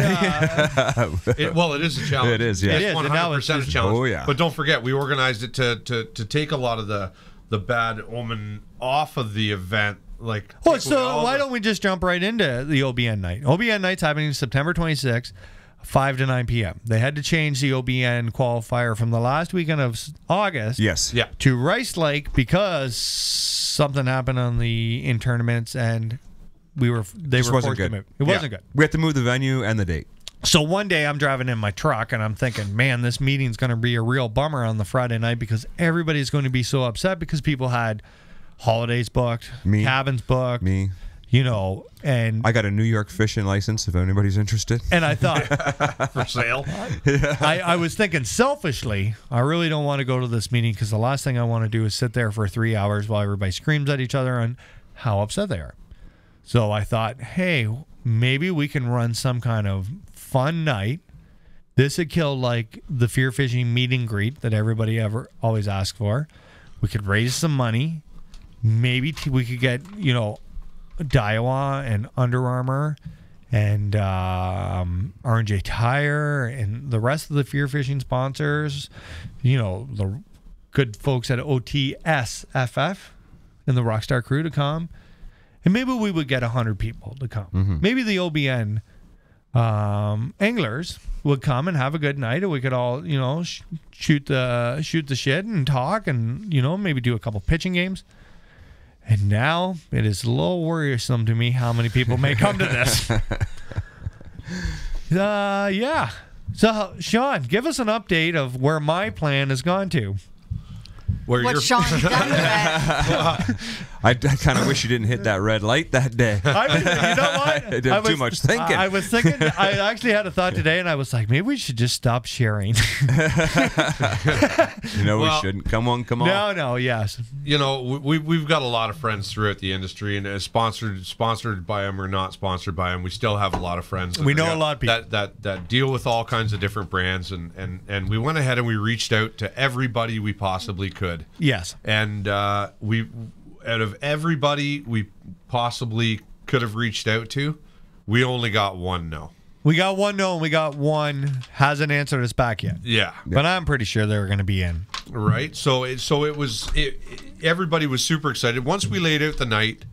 D: is a challenge.
B: It is, yeah.
D: It's 100% a challenge.
B: Oh yeah.
D: But don't forget, we organized it to take a lot of the bad omen off of the event.
A: So why don't we just jump right into the OBN night? OBN night's happening September 26th, 5 to 9 p.m. They had to change the OBN qualifier from the last weekend of August to Rice Lake because something happened in tournaments and they were forced to move. It wasn't good.
B: We had to move the venue and the date.
A: So one day I'm driving in my truck and I'm thinking, man, this meeting's going to be a real bummer on the Friday night because everybody's going to be so upset because people had holidays booked, cabins booked, and
B: I got a New York fishing license if anybody's interested.
A: And I thought
D: for sale.
A: I was thinking selfishly, I really don't want to go to this meeting because the last thing I want to do is sit there for 3 hours while everybody screams at each other and how upset they are. So I thought, hey, maybe we can run some kind of fun night. This would kill like the FearFishing meet and greet that everybody always asks for. We could raise some money. Maybe we could get, Daiwa and Under Armour and R&J Tire and the rest of the Fear Fishing sponsors, the good folks at OTSFF and the Rockstar crew to come. And maybe we would get 100 people to come.
B: Mm-hmm.
A: Maybe the OBN anglers would come and have a good night, or we could all, shoot the shit and talk and, maybe do a couple pitching games. And now it is a little worrisome to me how many people may come to this. Yeah. So, Sean, give us an update of where my plan has gone to.
E: What Sean's done with it.
B: I kind of wish you didn't hit that red light that day.
A: You know what?
B: I did too much thinking.
A: I was thinking, I actually had a thought today, and I was like, maybe we should just stop sharing.
B: We shouldn't. Come on.
A: No, yes.
D: We've got a lot of friends throughout the industry, and sponsored by them or not sponsored by them, we still have a lot of friends.
A: We know a lot of people
D: that deal with all kinds of different brands, and we went ahead and we reached out to everybody we possibly could.
A: Yes.
D: And we, out of everybody we possibly could have reached out to, we only got one no.
A: We got one no, and we got one hasn't answered us back yet.
D: Yeah.
A: But I'm pretty sure they were going to be in.
D: Right. So everybody was super excited. Once we laid out the night,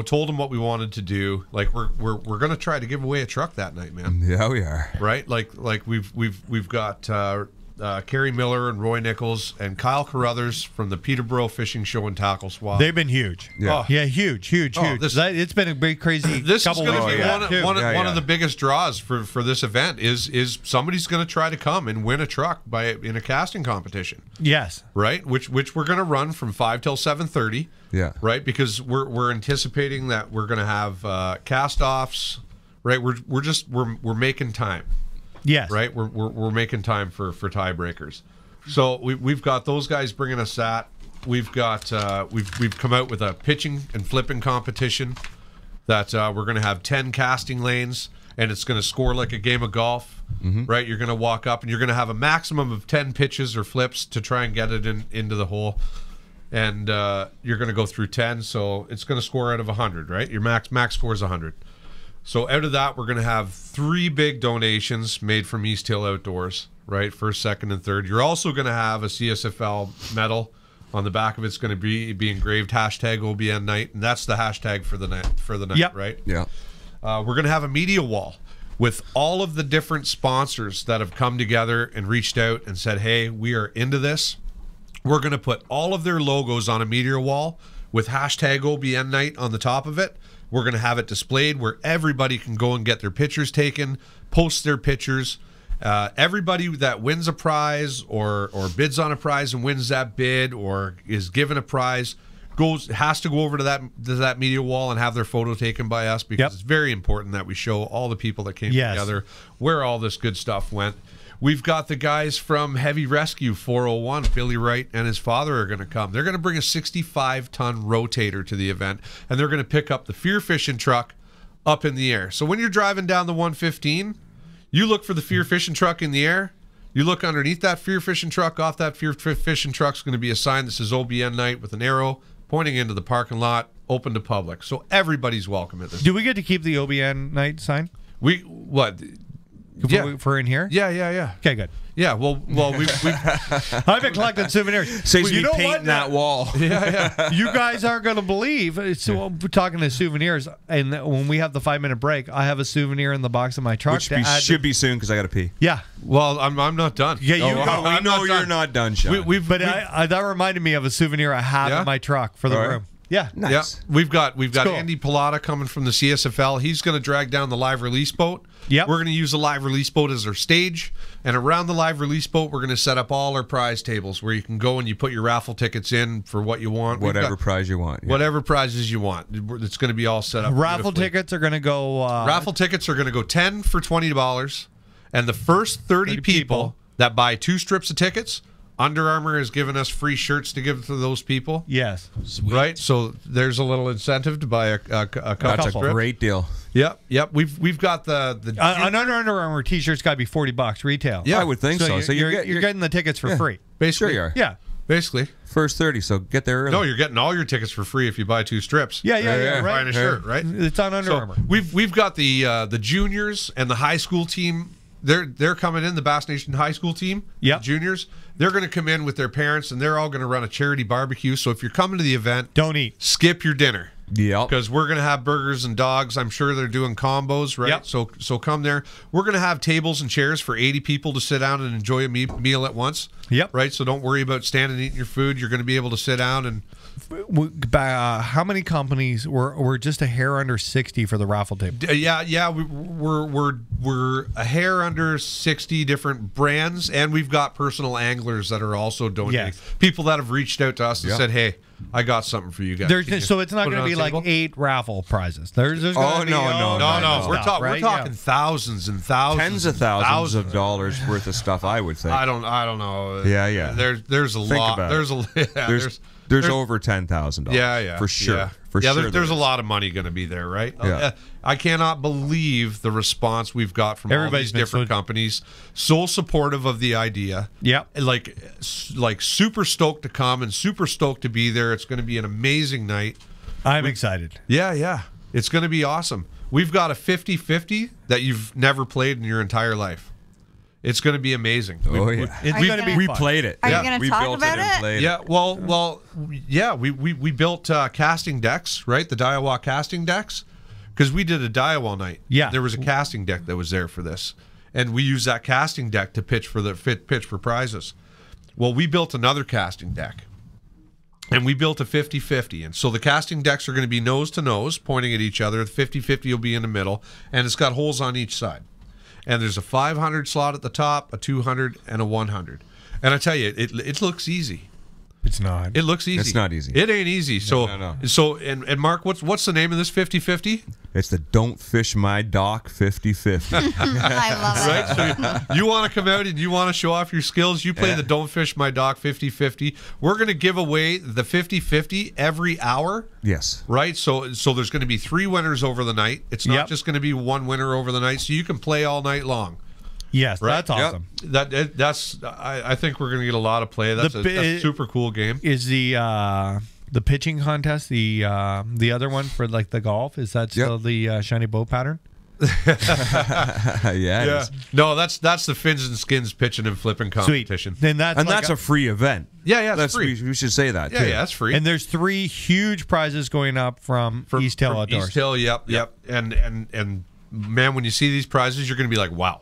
D: told them what we wanted to do. Like we're going to try to give away a truck that night, man.
B: Yeah, we are.
D: Right. Like we've got Kerry Miller and Roy Nichols and Kyle Carruthers from the Peterborough Fishing Show and Tackle Swap.
A: They've been huge.
B: Yeah,
A: huge. It's been a big, crazy
D: this
A: couple
D: is going to
A: weeks.
D: be one of the biggest draws for this event is somebody's going to try to come and win a truck in a casting competition.
A: Yes.
D: Right? Which we're going to run from 5 till 7:30.
B: Yeah.
D: Right? Because we're anticipating that we're going to have cast-offs. Right? We're making time.
A: Yes.
D: Right. We're making time for tiebreakers. So we've got those guys bringing us that. We've got we've come out with a pitching and flipping competition that we're going to have 10 casting lanes, and it's going to score like a game of golf. Mm-hmm. Right. You're going to walk up and you're going to have a maximum of 10 pitches or flips to try and get it into the hole. And you're going to go through 10, so it's going to score out of 100. Right. Your max score is 100. So out of that, we're going to have 3 big donations made from East Hill Outdoors, right? First, second, and third. You're also going to have a CSFL medal. On the back of it's going to be engraved #OBN night, and that's the hashtag for the night,
A: yep.
D: Right?
B: Yeah.
D: We're going to have a media wall with all of the different sponsors that have come together and reached out and said, hey, we are into this. We're going to put all of their logos on a media wall with #OBN night on the top of it. We're going to have it displayed where everybody can go and get their pictures taken, post their pictures. Everybody that wins a prize or bids on a prize and wins that bid or is given a prize has to go over to that media wall and have their photo taken by us, because it's very important that we show all the people that came together where all this good stuff went. We've got the guys from Heavy Rescue 401, Billy Wright and his father are going to come. They're going to bring a 65-ton rotator to the event, and they're going to pick up the Fear Fishing truck up in the air. So when you're driving down the 115, you look for the Fear Fishing truck in the air. You look underneath that Fear Fishing truck. Off that Fear Fishing truck's going to be a sign that says OBN night with an arrow pointing into the parking lot, open to public. So everybody's welcome at this.
A: Do we get to keep the OBN night sign? For in here?
D: Yeah.
A: Okay, good.
D: Yeah, well,
A: I've been collecting souvenirs.
B: Saves me painting that wall.
D: Yeah.
A: You guys aren't going to believe. So we're talking to souvenirs, and when we have the 5-minute break, I have a souvenir in the box of my truck.
B: Which should be soon because I got to pee.
A: Yeah.
D: Well, I'm not done.
A: Yeah,
B: we know you're not done, Sean.
A: That reminded me of a souvenir I have in my truck for the room. Yeah,
B: nice.
D: Yeah, we've got
A: cool.
D: Andy Pilata coming from the CSFL. He's going to drag down the live release boat.
A: Yep.
D: We're going to use the live release boat as our stage, and around the live release boat, we're going to set up all our prize tables where you can go and you put your raffle tickets in for what you want.
B: Whatever prize you want. Yeah.
D: Whatever prizes you want. It's going to be all set up.
A: Raffle tickets are going to go.
D: Raffle tickets are going to go 10 for $20, and the first 30 people that buy 2 strips of tickets, Under Armour has given us free shirts to give to those people.
A: Yes.
C: Sweet.
D: Right? So there's a little incentive to buy a couple.
B: That's a great deal.
D: Yep. We've got the
A: an Under Armour t-shirt's got to be $40 retail.
B: Yeah, I would think so.
A: So you're getting the tickets for free.
D: Basically,
B: sure you are.
A: Yeah.
D: basically.
B: First 30, so get there early.
D: No, you're getting all your tickets for free if you buy 2 strips.
A: Yeah,
B: Yeah.
A: right.
D: Buying a shirt, right?
A: It's on Under Armour.
D: We've got the juniors and the high school team. They're coming in, the Bass Nation high school team.
A: Yep.
D: The juniors. They're going to come in with their parents, and they're all going to run a charity barbecue. So if you're coming to the event,
A: Don't eat.
D: skip your dinner.
B: Yep.
D: Because we're going to have burgers and dogs. I'm sure they're doing combos, right?
A: Yep.
D: So come there. We're going to have tables and chairs for 80 people to sit down and enjoy a meal at once.
A: Yep.
D: Right? So don't worry about standing and eating your food. You're going to be able to sit down and...
A: How many companies were just a hair under 60 for the raffle table?
D: Yeah. We're a hair under 60 different brands, and we've got personal anglers that are also donating.
A: Yes.
D: People that have reached out to us and said, "Hey, I got something for you guys."
A: So it's not going to be like 8 raffle prizes. There's gonna be
B: no.
D: We're
A: stuff,
D: we're
A: right?
D: talking thousands and thousands,
B: Tens of thousands of dollars worth of stuff, I would think.
D: I don't know.
B: Yeah.
D: There's a
B: Think
D: lot.
B: about
D: There's
B: it.
D: a
B: There's over $10,000.
D: Yeah.
B: For sure.
D: Yeah.
B: For sure.
D: There's a lot of money going to be there, right?
B: Yeah.
D: I cannot believe the response we've got from all
A: Everybody's
D: these
A: been
D: different companies. So supportive of the idea.
A: Yep.
D: Like super stoked to come and super stoked to be there. It's going to be an amazing night.
A: I'm excited.
D: Yeah. It's going to be awesome. We've got a 50-50 that you've never played in your entire life. It's going to be amazing.
B: Oh, yeah.
A: It's
E: Are you
A: going to
E: gonna-
A: be
B: We
A: fun.
B: played it.
E: Are you
D: Yeah.
E: going
B: We
E: to talk
B: built
E: about
B: it and
E: it?
B: played
D: Yeah, we built casting decks, right? The Daiwa casting decks, because we did a Daiwa night.
A: Yeah.
D: There was a casting deck that was there for this, and we used that casting deck to pitch for prizes. Well, we built another casting deck, and we built a 50-50, and so the casting decks are going to be nose to nose, pointing at each other. The 50-50 will be in the middle, and it's got holes on each side. And there's a 500 slot at the top, a 200, and a 100. And I tell you, it looks easy.
A: It's not.
D: It looks easy.
B: It's not easy.
D: It ain't easy. So,
B: no.
D: So, and Mark, what's the name of this 50-50?
B: It's the Don't Fish My Dock 50-50.
E: I love it.
D: Right? So you want to come out and you want to show off your skills, you play the Don't Fish My Dock 50-50. We're going to give away the 50-50 every hour.
B: Yes.
D: Right? So there's going to be 3 winners over the night. It's not
A: Yep.
D: just going to be 1 winner over the night. So you can play all night long.
A: Yes,
D: Right?
A: that's awesome.
D: I think we're going to get a lot of play. That's a super cool game.
A: Is the pitching contest the other one for like the golf? Is that still the shiny bow pattern?
B: Yeah.
D: No, that's the fins and skins pitching and flipping competition.
A: Sweet. Then that's
B: A free event.
D: Yeah,
B: That's
D: free.
B: We should say that,
D: Yeah,
B: too.
D: yeah, that's free.
A: And there's 3 huge prizes going up from East Hill
D: from
A: Outdoors.
D: East Hill, yep. And man, when you see these prizes, you're going to be like, wow.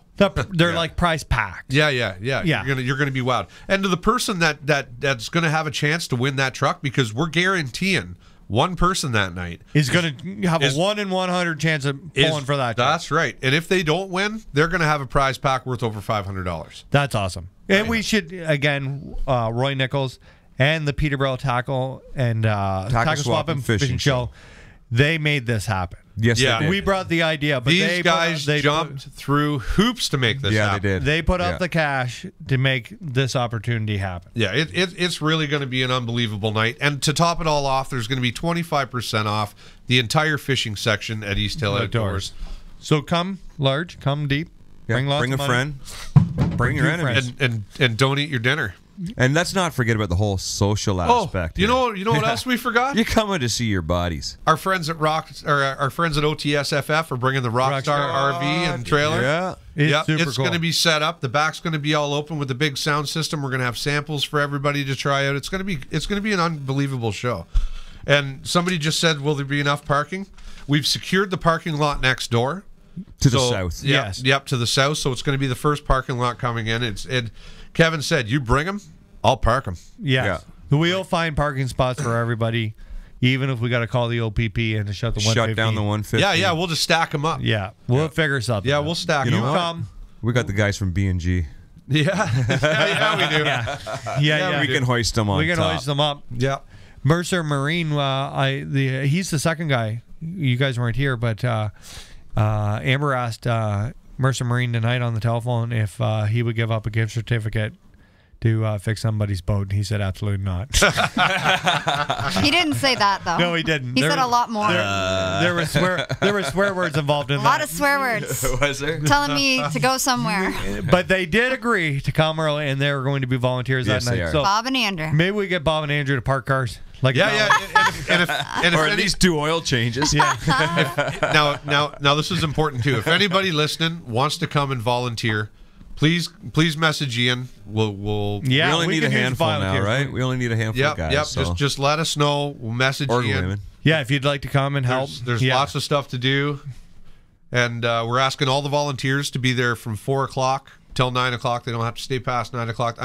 A: They're like prize packed.
D: Yeah.
A: Yeah.
D: You're gonna be wowed. And to the person that's gonna have a chance to win that truck, because we're guaranteeing one person that night
A: Is going to have a 1 in 100 chance of pulling for that.
D: That's right. And if they don't win, they're gonna have a prize pack worth over $500.
A: That's awesome. And we should, again, Roy Nichols and the Peterborough Tackle and Tackle Swap and Fishing Show, they made this happen.
B: Yes,
D: Yeah.
B: they did.
A: We brought the idea, but
D: These guys jumped through hoops to make this
B: Yeah,
D: happen.
B: they did.
A: They put up
B: Yeah.
A: the cash to make this opportunity happen.
D: Yeah, it's really going to be an unbelievable night. And to top it all off, there's going to be 25% off the entire fishing section at East Hill Outdoors.
A: So come large, come deep.
B: Yeah,
A: Bring lots
B: bring a
A: of money.
B: friend. Bring your
A: 2
B: enemies.
A: friends.
D: And don't eat your dinner.
B: And let's not forget about the whole social aspect.
D: You
B: here.
D: know what else we forgot?
B: You're coming to see your buddies.
D: Our friends at our friends at OTSFF are bringing the Rockstar RV and trailer.
B: Yeah.
A: It's super
D: it's
A: cool.
D: going to be set up. The back's going to be all open with the big sound system. We're going to have samples for everybody to try out. It's going to be an unbelievable show. And somebody just said, "Will there be enough parking?" We've secured the parking lot next door
B: To the south.
A: Yes.
D: Yep, to the south. So it's going to be the first parking lot coming in. Kevin said, "You bring them, I'll park them."
A: Yes.
B: Yeah.
A: We'll find parking spots for everybody, even if we got to call the OPP and to shut the 150.
B: Shut down the 150.
D: Yeah, we'll just stack them up.
A: Yeah, we'll figure something.
D: Yeah,
A: out.
D: we'll stack
B: You
D: them
B: know
D: up.
B: what?
A: Come.
B: We got the guys from B&G.
D: Yeah, we do.
A: Yeah.
B: We can hoist them on
A: We can
B: top.
A: hoist them up.
D: Yeah.
A: Mercer Marine, he's the second guy. You guys weren't here, but Amber asked Mercer Marine tonight on the telephone if he would give up a gift certificate to fix somebody's boat. And he said, absolutely not.
E: He didn't say that, though.
A: No, he didn't.
E: He said a lot more.
A: There were swear words involved in
E: A
A: that.
E: lot of swear words.
B: Was there?
E: Telling me to go somewhere.
A: But they did agree to come early, and they were going to be volunteers
B: Yes,
A: that
B: they
A: night.
B: are.
A: So
E: Bob and Andrew.
A: maybe we get Bob and Andrew to park cars. Like
D: Yeah. And if
B: Or at
D: any-
B: least 2 oil changes.
D: now this is important too. If anybody listening wants to come and volunteer, please message Ian. We'll
A: Yeah,
B: we only need a
A: can use
B: handful now,
A: volunteers.
B: right? We only need a handful of guys.
D: Yep.
B: So.
D: Just let us know. We'll message
B: or
D: Ian.
B: women.
A: Yeah, if you'd like to come and help.
D: There's lots of stuff to do, and we're asking all the volunteers to be there from 4 o'clock till 9 o'clock. They don't have to stay past 9 o'clock.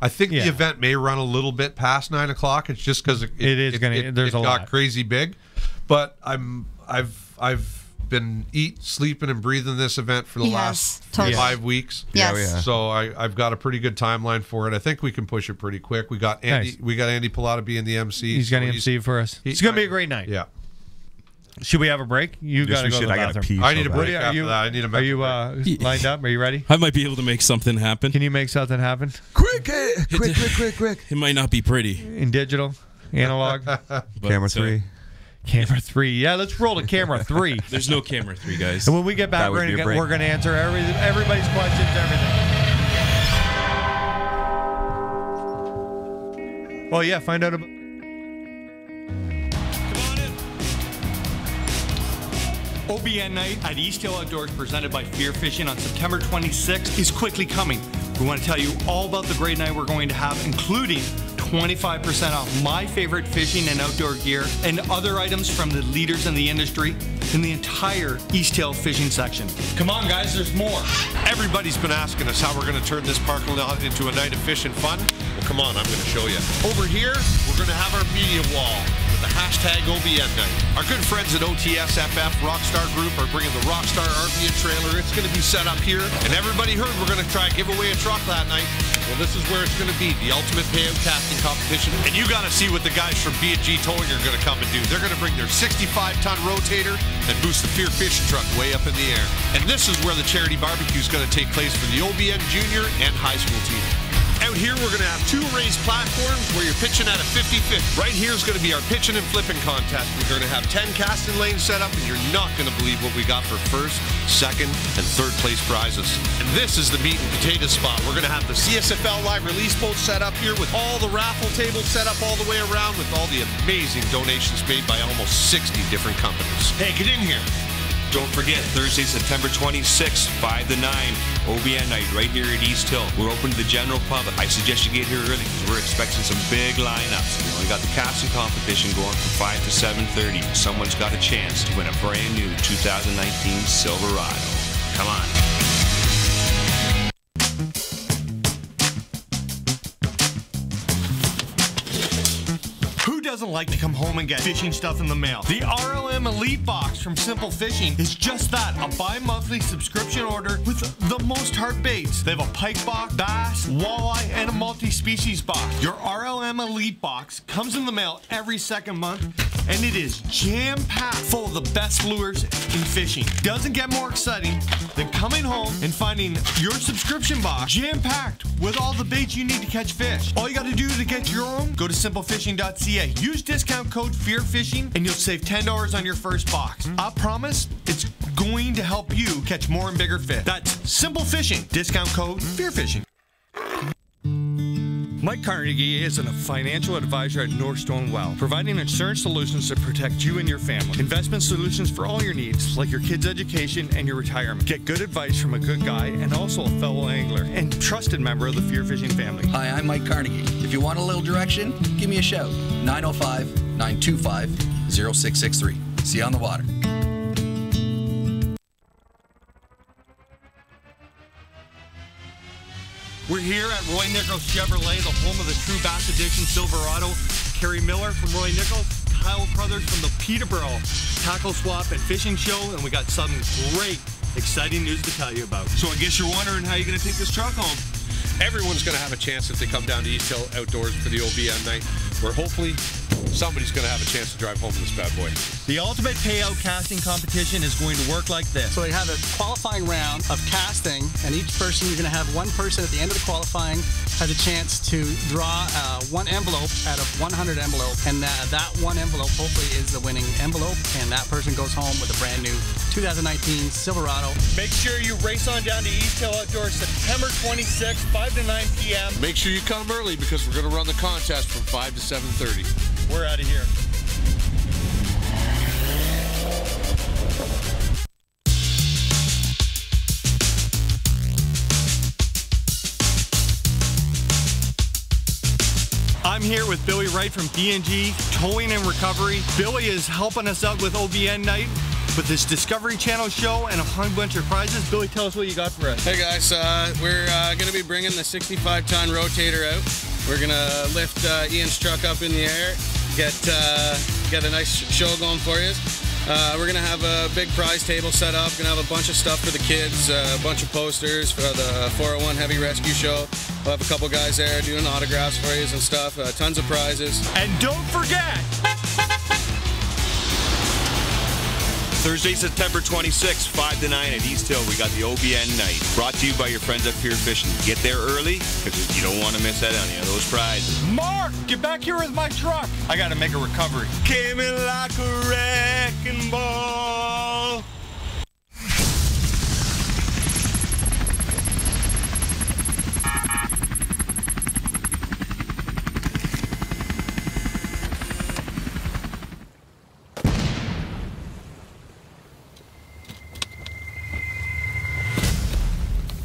D: I think the event may run a little bit past 9 o'clock. It's just because it got crazy big, but I've been sleeping and breathing this event for the last 5 weeks.
E: Yes.
B: Yeah, we have.
D: So I've got a pretty good timeline for it. I think we can push it pretty quick. We got Andy.
A: Nice.
D: We got Andy Pilata being the MC.
A: He's going to MC for us. It's going to be a great night.
D: Yeah.
A: Should we have a break? You got to go to the
B: I got to
A: bathroom.
B: pee.
D: I need
B: so
D: a
B: bad.
D: break after that. I need a
A: Are you lined up? Are you ready?
C: I might be able to make something happen.
A: Can you make something happen
B: Quick.
C: It might not be pretty.
A: in digital, analog?
C: but,
B: Camera 3.
A: Camera 3. Yeah, let's roll to camera 3.
C: There's no camera 3, guys.
A: And when we get back,
B: That would be a break.
A: we're going to answer everybody's questions, everything. Well, yeah, find out about...
F: OBN night at East Hill Outdoors presented by FearFishing on September 26th is quickly coming. We want to tell you all about the great night we're going to have, including 25% off my favorite fishing and outdoor gear and other items from the leaders in the industry in the entire East Hill fishing section. Come on, guys, there's more.
D: Everybody's been asking us how we're going to turn this parking lot into a night of fishing fun. Well, come on, I'm going to show you. Over here, we're going to have our media wall with the hashtag OBN night. Our good friends at OTSFF Rockstar Group are bringing the Rockstar RV and trailer. It's going to be set up here, and everybody heard we're going to try and give away a truck that night. Well, this is where it's going to be, the ultimate payout casting competition. And you got to see what the guys from B&G Towing are going to come and do. They're going to bring their 65-ton rotator and boost the Fear Fishing truck way up in the air. And this is where the charity barbecue is going to take place for the OBN junior and high school team. Out here, we're going to have 2 raised platforms where you're pitching at a 50-50. Right here is going to be our pitching and flipping contest. We're going to have 10 casting lanes set up, and you're not going to believe what we got for first, second, and third place prizes. And this is the meat and potato spot. We're going to have the CSFL live release boat set up here with all the raffle tables set up all the way around with all the amazing donations made by almost 60 different companies.
F: Hey, get in here.
G: Don't forget, Thursday, September 26th, 5 to 9, OBN night right here at East Hill. We're open to the general public. I suggest you get here early because we're expecting some big lineups. We only got the casting competition going from 5 to 7:30. Someone's got a chance to win a brand new 2019 Silverado. Come on.
F: Who doesn't like to come home and get fishing stuff in the mail? The RLM Elite Box from Simple Fishing is just that, a bi-monthly subscription order with the most hard baits. They have a pike box, bass, walleye, and a multi-species box. Your RLM Elite Box comes in the mail every second month, and it is jam-packed full of the best lures in fishing. Doesn't get more exciting than coming home and finding your subscription box jam-packed with all the baits you need to catch fish. All you got to do to get your own, go to simplefishing.ca. Use discount code FearFishing and you'll save $10 on your first box. I promise it's going to help you catch more and bigger fish. That's Simple Fishing. Discount code FearFishing. Mike Carnegie is a financial advisor at Northstone Wealth, providing insurance solutions to protect you and your family. Investment solutions for all your needs, like your kids' education and your retirement. Get good advice from a good guy and also a fellow angler and trusted member of the FearFishing family.
H: Hi, I'm Mike Carnegie. If you want a little direction, give me a shout. 905-925-0663. See you on the water.
F: We're here at Roy Nichols Chevrolet, the home of the True Bass Edition Silverado. Kerry Miller from Roy Nichols, Kyle Crothers from the Peterborough Tackle Swap and Fishing Show, and we got some great, exciting news to tell you about.
G: So I guess you're wondering how you're going to take this truck home.
D: Everyone's going to have a chance if they come down to East Hill Outdoors for the OBN night, where hopefully somebody's going to have a chance to drive home in this bad boy.
F: The ultimate payout casting competition is going to work like this.
I: So they have a qualifying round of casting, and each person, you're going to have one person at the end of the qualifying has a chance to draw one envelope out of 100 envelopes, and that one envelope hopefully is the winning envelope, and that person goes home with a brand new 2019 Silverado.
F: Make sure you race on down to East Hill Outdoors September 26th, 5 to 9 p.m.
D: Make sure you come early because we're going to run the contest from 5 to 7:30.
F: We're out of here. I'm here with Billy Wright from B&G Towing and Recovery. Billy is helping us out with OBN night with this Discovery Channel show and a whole bunch of prizes. Billy, tell us what you got for us.
J: Hey guys, we're going to be bringing the 65-ton rotator out. We're going to lift Ian's truck up in the air, get a nice show going for you. We're going to have a big prize table set up. We're going to have a bunch of stuff for the kids, a bunch of posters for the 401 Heavy Rescue Show. We'll have a couple guys there doing autographs for you and stuff. Tons of prizes.
F: And don't forget,
G: Thursday, September 26th, 5 to 9 at East Hill, we got the OBN night. Brought to you by your friends at FearFishing. Get there early because you don't want to miss out on any of those prizes.
F: Mark, get back here with my truck. I got to make a recovery. Came in like a wrecking ball.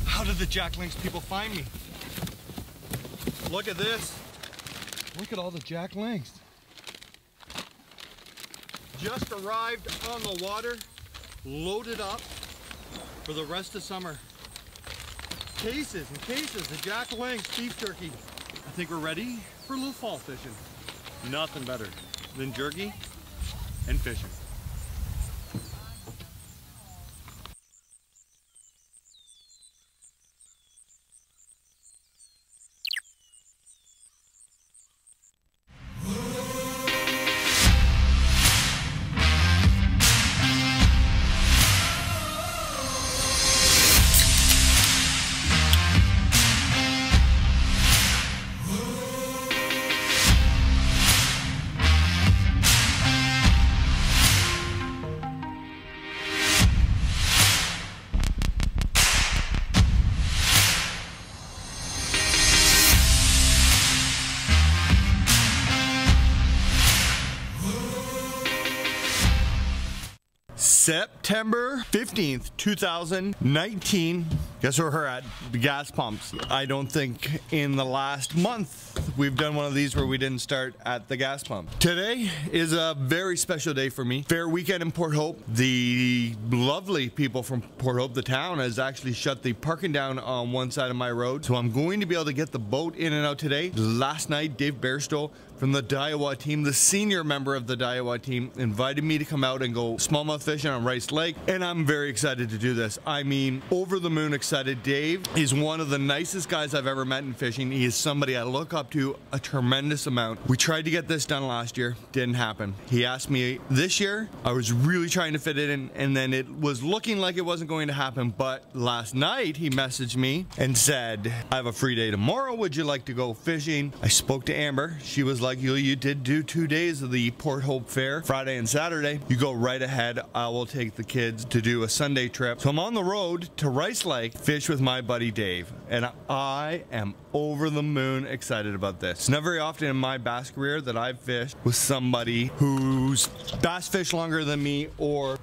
F: How did the Jack Links people find me? Look at this. Look at all the Jack Links. Just arrived on the water, loaded up for the rest of summer. Cases and cases of Jack Links beef jerky. I think we're ready for a little fall fishing. Nothing better than jerky and fishing. September 15th, 2019. Guess where we're at? The gas pumps. I don't think in the last month we've done one of these where we didn't start at the gas pump. Today is a very special day for me. Fair weekend in Port Hope. The lovely people from Port Hope, the town, has actually shut the parking down on one side of my road. So I'm going to be able to get the boat in and out today. Last night, Dave Bairstow from the Daiwa team, the senior member of the Daiwa team, invited me to come out and go smallmouth fishing on Rice Lake, and I'm very excited to do this. I mean, over the moon excited. Dave is one of the nicest guys I've ever met in fishing. He is somebody I look up to a tremendous amount. We tried to get this done last year, didn't happen. He asked me this year. I was really trying to fit it in, and then it was looking like it wasn't going to happen, but last night he messaged me and said, I have a free day tomorrow, would you like to go fishing? I spoke to Amber. She was like, you did do 2 days of the Port Hope Fair, Friday and Saturday. You go right ahead. I will take the kids to do a Sunday trip. So I'm on the road to Rice Lake, fish with my buddy Dave, and I am over the moon excited about this. It's not very often in my bass career that I've fished with somebody who's bass fished longer than me or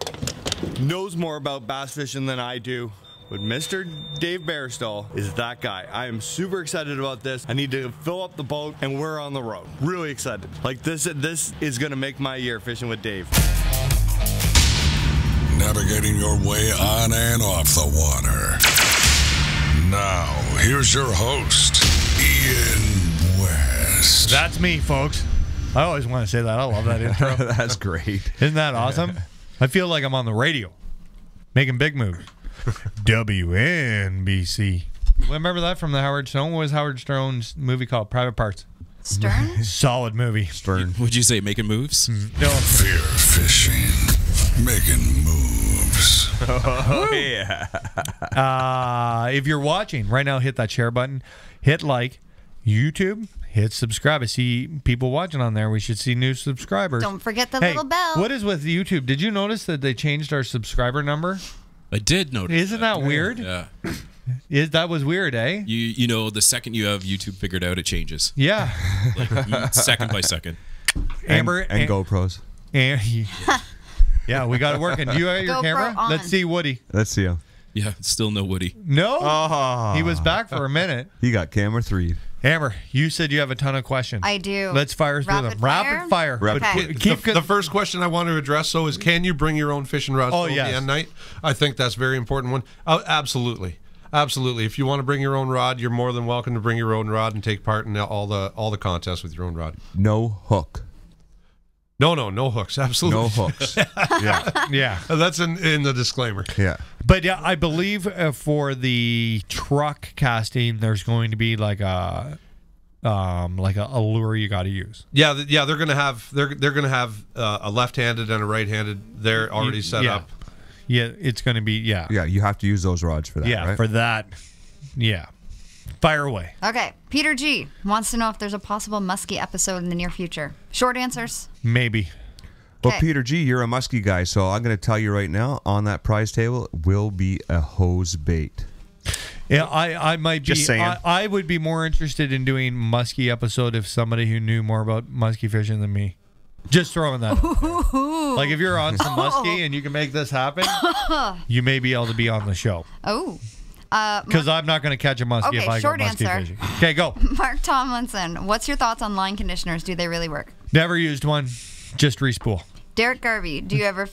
F: knows more about bass fishing than I do. But Mr. Dave Bairstow is that guy. I am super excited about this. I need to fill up the boat, and we're on the road. Really excited. Like this is gonna make my year fishing with Dave.
K: Navigating your way on and off the water. Now, here's your host, Ian West.
A: That's me, folks. I always want to say that. I love that intro.
B: That's great.
A: Isn't that awesome? I feel like I'm on the radio, making big moves. WNBC. Remember that from the Howard Stone? What was Howard Stone's movie called? Private Parts.
E: Stern?
A: Solid movie.
B: Stern.
C: Would you say making moves?
A: No.
K: Fear fishing. Making moves.
B: Oh, yeah.
A: If you're watching right now, hit that share button. Hit like. YouTube, hit subscribe. I see people watching on there. We should see new subscribers.
E: Don't forget the little bell.
A: What is with YouTube? Did you notice that they changed our subscriber number?
C: I did notice.
A: Isn't that weird?
C: Yeah.
A: That was weird, eh?
C: You know, the second you have YouTube figured out, it changes.
A: Yeah.
C: Like second by second.
A: Amber
B: and GoPros.
A: And yeah, we got it working. Do you have your
E: GoPro
A: camera?
E: on.
A: Let's see Woody.
B: Let's see him.
C: Yeah, still no Woody.
A: No?
B: Oh.
A: He was back for a minute.
B: He got camera 3.
A: Amber, you said you have a ton of questions.
E: I do.
A: Let's fire through them. Rapid fire.
E: Okay.
D: The first question I want to address, though, is can you bring your own fishing rods to OBN night? I think that's a very important one. Oh, absolutely. Absolutely. If you want to bring your own rod, you're more than welcome to bring your own rod and take part in all the contests with your own rod.
B: No hook.
D: No hooks. Absolutely.
B: No hooks.
A: Yeah.
D: That's in the disclaimer.
B: Yeah.
A: But yeah, I believe for the truck casting, there's going to be like a lure you got to use.
D: Yeah. They're gonna have a left-handed and a right-handed. They're already set up.
A: Yeah, it's going to be
B: Yeah, you have to use those rods for that.
A: Yeah,
B: right?
A: for that. Yeah. Fire away.
E: Okay. Peter G wants to know if there's a possible muskie episode in the near future. Short answers.
A: Maybe.
B: Well,
E: Okay.
B: Peter G, you're a muskie guy, so I'm going to tell you right now, on that prize table will be a hose bait.
A: Yeah, I might be.
B: Just saying.
A: I would be more interested in doing muskie episode if somebody who knew more about muskie fishing than me. Just throwing that out. Like if you're on some muskie and you can make this happen, you may be able to be on the show.
E: Oh.
A: Because I'm not going to catch a muskie
E: Okay,
A: if I go
E: short
A: muskie
E: answer.
A: fishing. Okay, go.
E: Mark Tomlinson, what's your thoughts on line conditioners? Do they really work?
A: Never used one. Just respool.
E: Derek Garvey, do you ever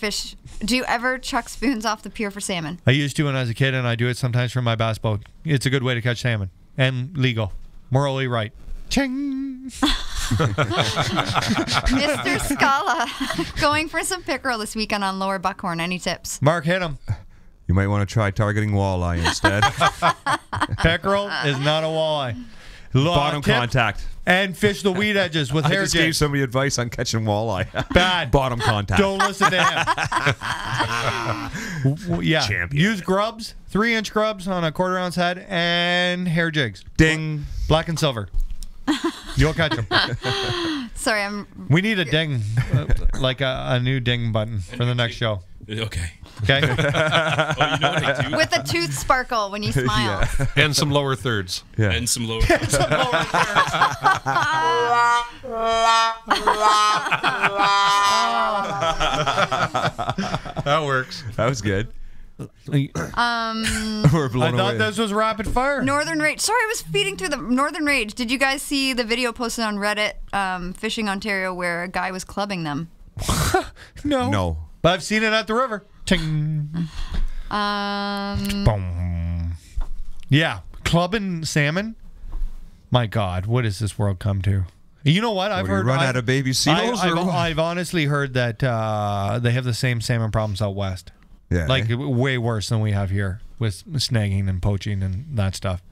E: chuck spoons off the pier for salmon?
A: I used to when I was a kid, and I do it sometimes for my bass boat. It's a good way to catch salmon. And legal. Morally right. Ching!
E: Mr. Scala, going for some pickerel this weekend on Lower Buckhorn. Any tips?
A: Mark, hit him.
B: You might want to try targeting walleye instead.
A: Peckerel is not a walleye.
B: Bottom
A: Tip,
B: contact.
A: And fish the weed edges with hair
B: I just gave
A: jigs.
B: somebody advice on catching walleye.
A: Bad.
B: Bottom contact.
A: Don't listen to him. Yeah.
B: Champion.
A: Use grubs, 3-inch grubs on a 1/4 ounce head, and hair jigs.
B: Ding.
A: Black and silver. You'll catch them.
E: Sorry,
A: We need a ding, like a new ding button for the next show.
C: Okay.
A: Okay.
C: Oh, you know what I do?
E: with a tooth sparkle when he smiles.
D: And some lower thirds.
B: Yeah.
C: And some lower.
D: That works.
B: That was good. We're blown
A: I thought
B: away.
A: this was rapid fire.
E: Northern Rage. Sorry, I was feeding through the Northern Rage. Did you guys see the video posted on Reddit, Fishing Ontario, where a guy was clubbing them?
A: No.
B: No.
A: But I've seen it at the river. Ting. Boom. Yeah. Clubbing salmon. My God, what has this world come to? You know what? I've
B: What, you
A: heard.
B: run out of baby seals?
A: I've honestly heard that they have the same salmon problems out west.
B: Yeah.
A: Like way worse than we have here with snagging and poaching and that stuff.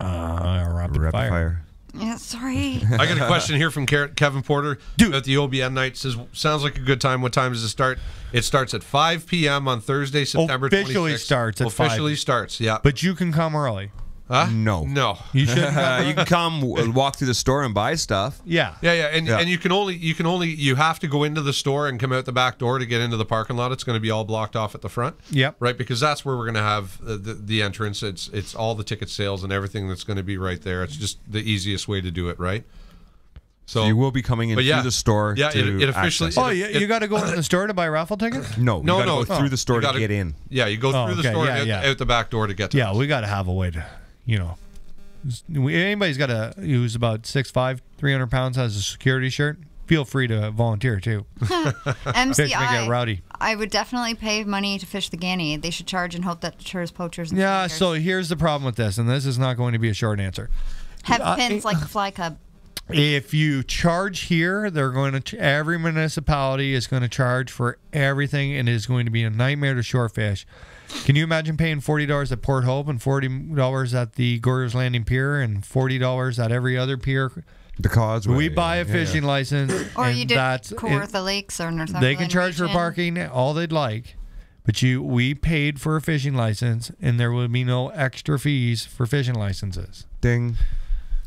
A: Rapid fire.
E: Yeah, sorry.
D: I got a question here from Kevin Porter. At the OBN night, says, sounds like a good time. What time does it start? It starts at 5 p.m. on Thursday, September 26th.
A: Officially starts at 5.
D: Officially starts, yeah.
A: But you can come early.
D: Huh?
B: No.
A: You should.
B: You can come walk through the store and buy stuff.
A: Yeah.
D: And you have to go into the store and come out the back door to get into the parking lot. It's going to be all blocked off at the front.
A: Yep.
D: Right, because that's where we're going to have the entrance. It's all the ticket sales and everything that's going to be right there. It's just the easiest way to do it, right?
B: So you will be coming in through the store.
D: Yeah,
B: to
D: it officially.
B: access
A: You got to go in the store to buy raffle tickets?
B: No, you gotta go through the store to get in.
D: Yeah, you go through the store and out the back door to get to.
A: Yeah, we got to have a way to, anybody's got who's about 6'5", 300 pounds, has a security shirt. Feel free to volunteer too.
E: MCI.
A: Fish may get rowdy.
E: I would definitely pay money to fish the Ganny. They should charge and hope that deters poachers. And
A: Yeah. So here's the problem with this, and this is not going to be a short answer.
E: have pins like the fly cub.
A: If you charge here, they're going to every municipality is going to charge for everything, and it is going to be a nightmare to shore fish. Can you imagine paying $40 at Port Hope and $40 at the Gorgers Landing Pier and $40 at every other pier?
B: The Causeway.
A: We buy a fishing license,
E: Or
A: and
E: you did
A: that's
E: Kawartha Lakes or Northumberland.
A: they can charge for
E: region.
A: parking all they'd like, but we paid for a fishing license, and there will be no extra fees for fishing licenses.
B: Ding.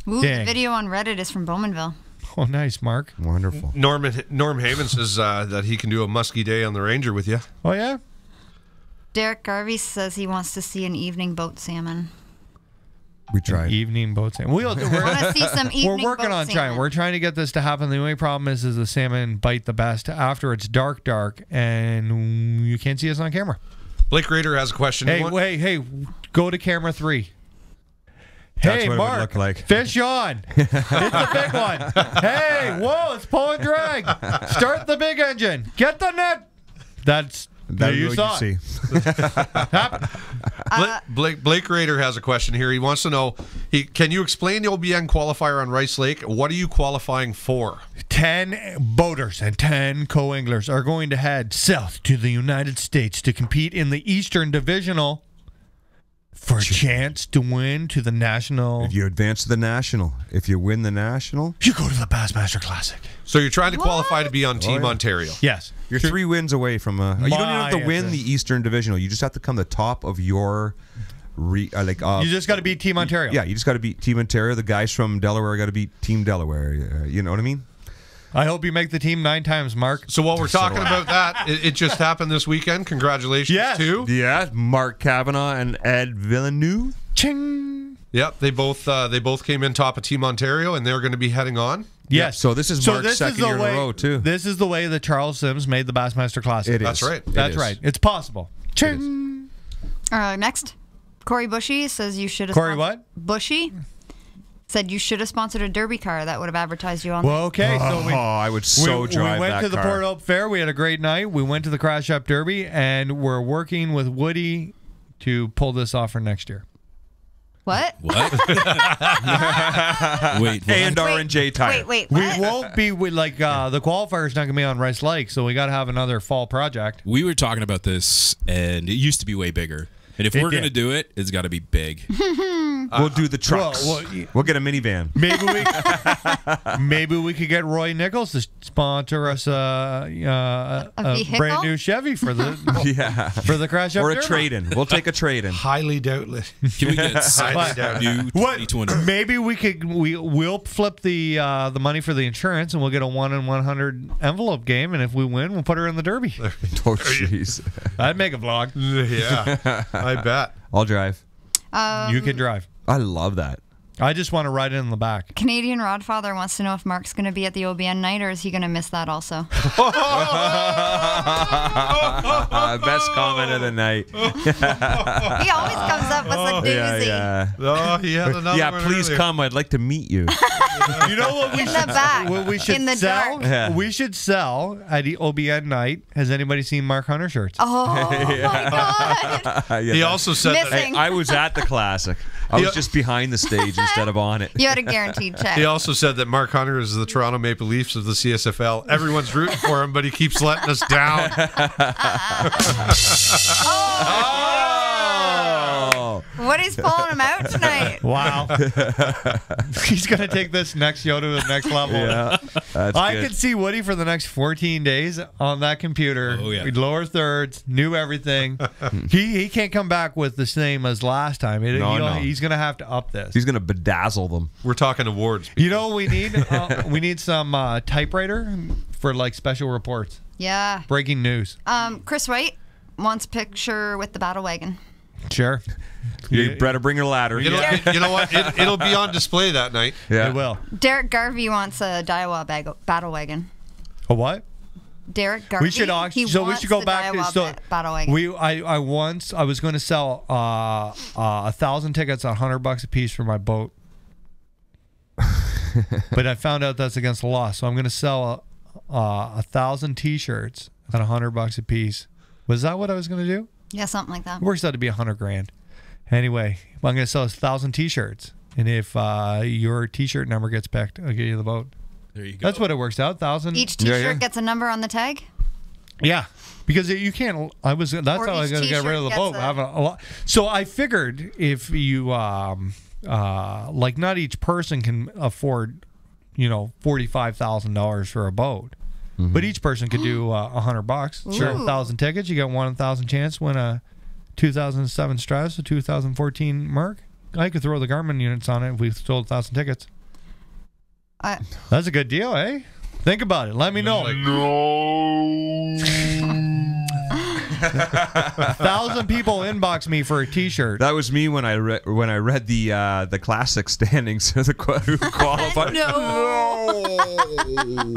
E: Ooh,
A: Dang.
E: the video on Reddit is from Bowmanville.
A: Oh, nice, Mark.
B: Wonderful.
D: Norm Heyman says that he can do a musky day on the Ranger with you.
A: Oh, yeah?
E: Derek Garvey says he wants to see an evening boat salmon.
B: We tried.
A: Evening boat salmon.
E: Want to see some evening
A: We're working
E: boat
A: on
E: salmon.
A: trying. We're trying to get this to happen. The only problem is the salmon bite the best after it's dark, and you can't see us on camera.
D: Blake Rader has a question.
A: Hey, go to camera 3.
B: That's
A: Hey,
B: what it would
A: Mark,
B: look like.
A: fish on. It's the big one. Hey, whoa, it's pull and drag. Start the big engine. Get the net. That's
B: That's
A: you
B: what
A: saw
B: you
A: it.
B: see.
D: Blake Rader has a question here. He wants to know, can you explain the OBN qualifier on Rice Lake? What are you qualifying for?
A: 10 boaters and 10 co-anglers are going to head south to the United States to compete in the Eastern Divisional for a chance to win to the national.
B: If you advance to the national, if you win the national,
A: you go to the Bassmaster Classic.
D: So you're trying to qualify to be on Team Ontario?
A: Yes.
B: You're 3 wins away from you don't even have to win
A: answer.
B: the Eastern Divisional. You just have to come the top of your
A: You just got to beat Team Ontario.
B: Yeah, you just got to beat Team Ontario. The guys from Delaware got to beat Team Delaware. You know what I mean?
A: I hope you make the team 9 times, Mark.
D: So while we're talking about that, it just happened this weekend. Congratulations to
B: Mark Kavanaugh and Ed Villeneuve.
A: Ching.
D: Yep, they both came in top of Team Ontario, and they're going to be heading on.
A: Yes.
B: So this is Mark's second year in a row too.
A: This is the way that Charles Sims made the Bassmaster Classic.
B: It is.
D: That's right.
A: That's right. It's possible. Ching.
E: Next, Corey Bushy says you should have.
A: Corey what?
E: Bushy said you should have sponsored a derby car that would have advertised you on.
A: Well, okay. So
B: I would so drive
A: We went
B: that
A: to the
B: car.
A: Port Hope Fair. We had a great night. We went to the Crash Up Derby, and we're working with Woody to pull this off for next year.
E: What?
C: What? Wait.
B: And R&J tire.
E: Wait.
A: We
E: What?
A: won't be the qualifier's not going to be on Rice Lake, so we got to have another fall project.
C: We were talking about this, and it used to be way bigger. And if
A: It
C: we're going to
A: did.
C: do it, it's got to be big.
B: We'll do the trucks. We'll get a minivan.
A: Maybe we could get Roy Nichols to sponsor us a
E: vehicle?
A: brand new Chevy for the for the Crash Up
B: Or a
A: Derby.
B: trade-in. We'll take a trade-in.
D: Highly doubtless.
C: Can we get
D: Highly doubted.
C: new
A: What?
C: 2020?
A: Maybe we'll flip the money for the insurance, and we'll get a 1 in 100 envelope game, and if we win, we'll put her in the Derby.
B: Oh, jeez.
A: I'd make a vlog.
D: Yeah, I bet.
B: I'll drive.
A: You can drive.
B: I love that.
A: I just want to ride in the back.
E: Canadian Rodfather wants to know if Mark's going to be at the OBN night, or is he going to miss that also?
B: Best comment of the night.
E: He always comes up with a doozy.
D: Oh, he had another
B: Yeah,
D: one
B: please
D: earlier.
B: come. I'd like to meet you.
A: You know what
E: In the back,
A: what we should
E: in the
A: sell?
E: dark.
B: Yeah.
A: We should sell at the OBN night. Has anybody seen Mark Hunter shirts?
E: Oh my God!
D: He also said that
E: Missing.
B: I was at the classic. I was just behind the stage instead of on it.
E: You had a guaranteed check.
D: he also said that Mark Hunter is the Toronto Maple Leafs of the CSFL. Everyone's rooting for him, but he keeps letting us down.
E: Woody's pulling him out tonight.
A: Wow. He's going to take this next show to the next level.
B: Yeah, that's
A: I
B: good.
A: could see Woody for the next 14 days on that computer.
C: Oh, yeah.
A: Lower thirds, knew everything. he can't come back with the same as last time.
B: No.
A: He's going to have to up this.
B: He's going to bedazzle them.
D: We're talking awards.
A: You know what we need? We need some typewriter for like special reports.
E: Yeah.
A: Breaking news.
E: Chris White wants a picture with the battle wagon.
A: Sure.
B: You better bring your ladder.
D: You know what? It'll be on display that night.
B: Yeah.
A: It will.
E: Derek Garvey wants a Daiwa battle wagon.
A: A what?
E: Derek Garvey.
A: We should
E: he
A: so we
E: wants
A: should go
E: the
A: back to
E: Daiwa battle wagon.
A: I was going to sell 1,000 tickets at $100 a piece for my boat. But I found out that's against the law, so I'm going to sell 1,000 T-shirts at $100 a piece. Was that what I was going to do?
E: Yeah, something like that.
A: It works out to be $100,000. Anyway, I'm going to sell 1,000 T-shirts And if your T-shirt number gets picked, I'll get you the boat.
C: There you go.
A: That's what it works out. 1,000.
E: Each T-shirt gets a number on the tag.
A: Yeah, because you can't. That's how I got to get rid of the boat. Having a lot. So I figured if you like, not each person can afford, $45,000 for a boat, but each person could do $100. Sure, 1,000 tickets. You got 1,000 chance to win a 2007 Stratus, a 2014 Merc. I could throw the Garmin units on it if we sold 1,000 tickets. That's a good deal, eh? Think about it. Let me know. 1,000 people inbox me for a T-shirt.
B: That was me when I read the classic standings who qualified.
E: No.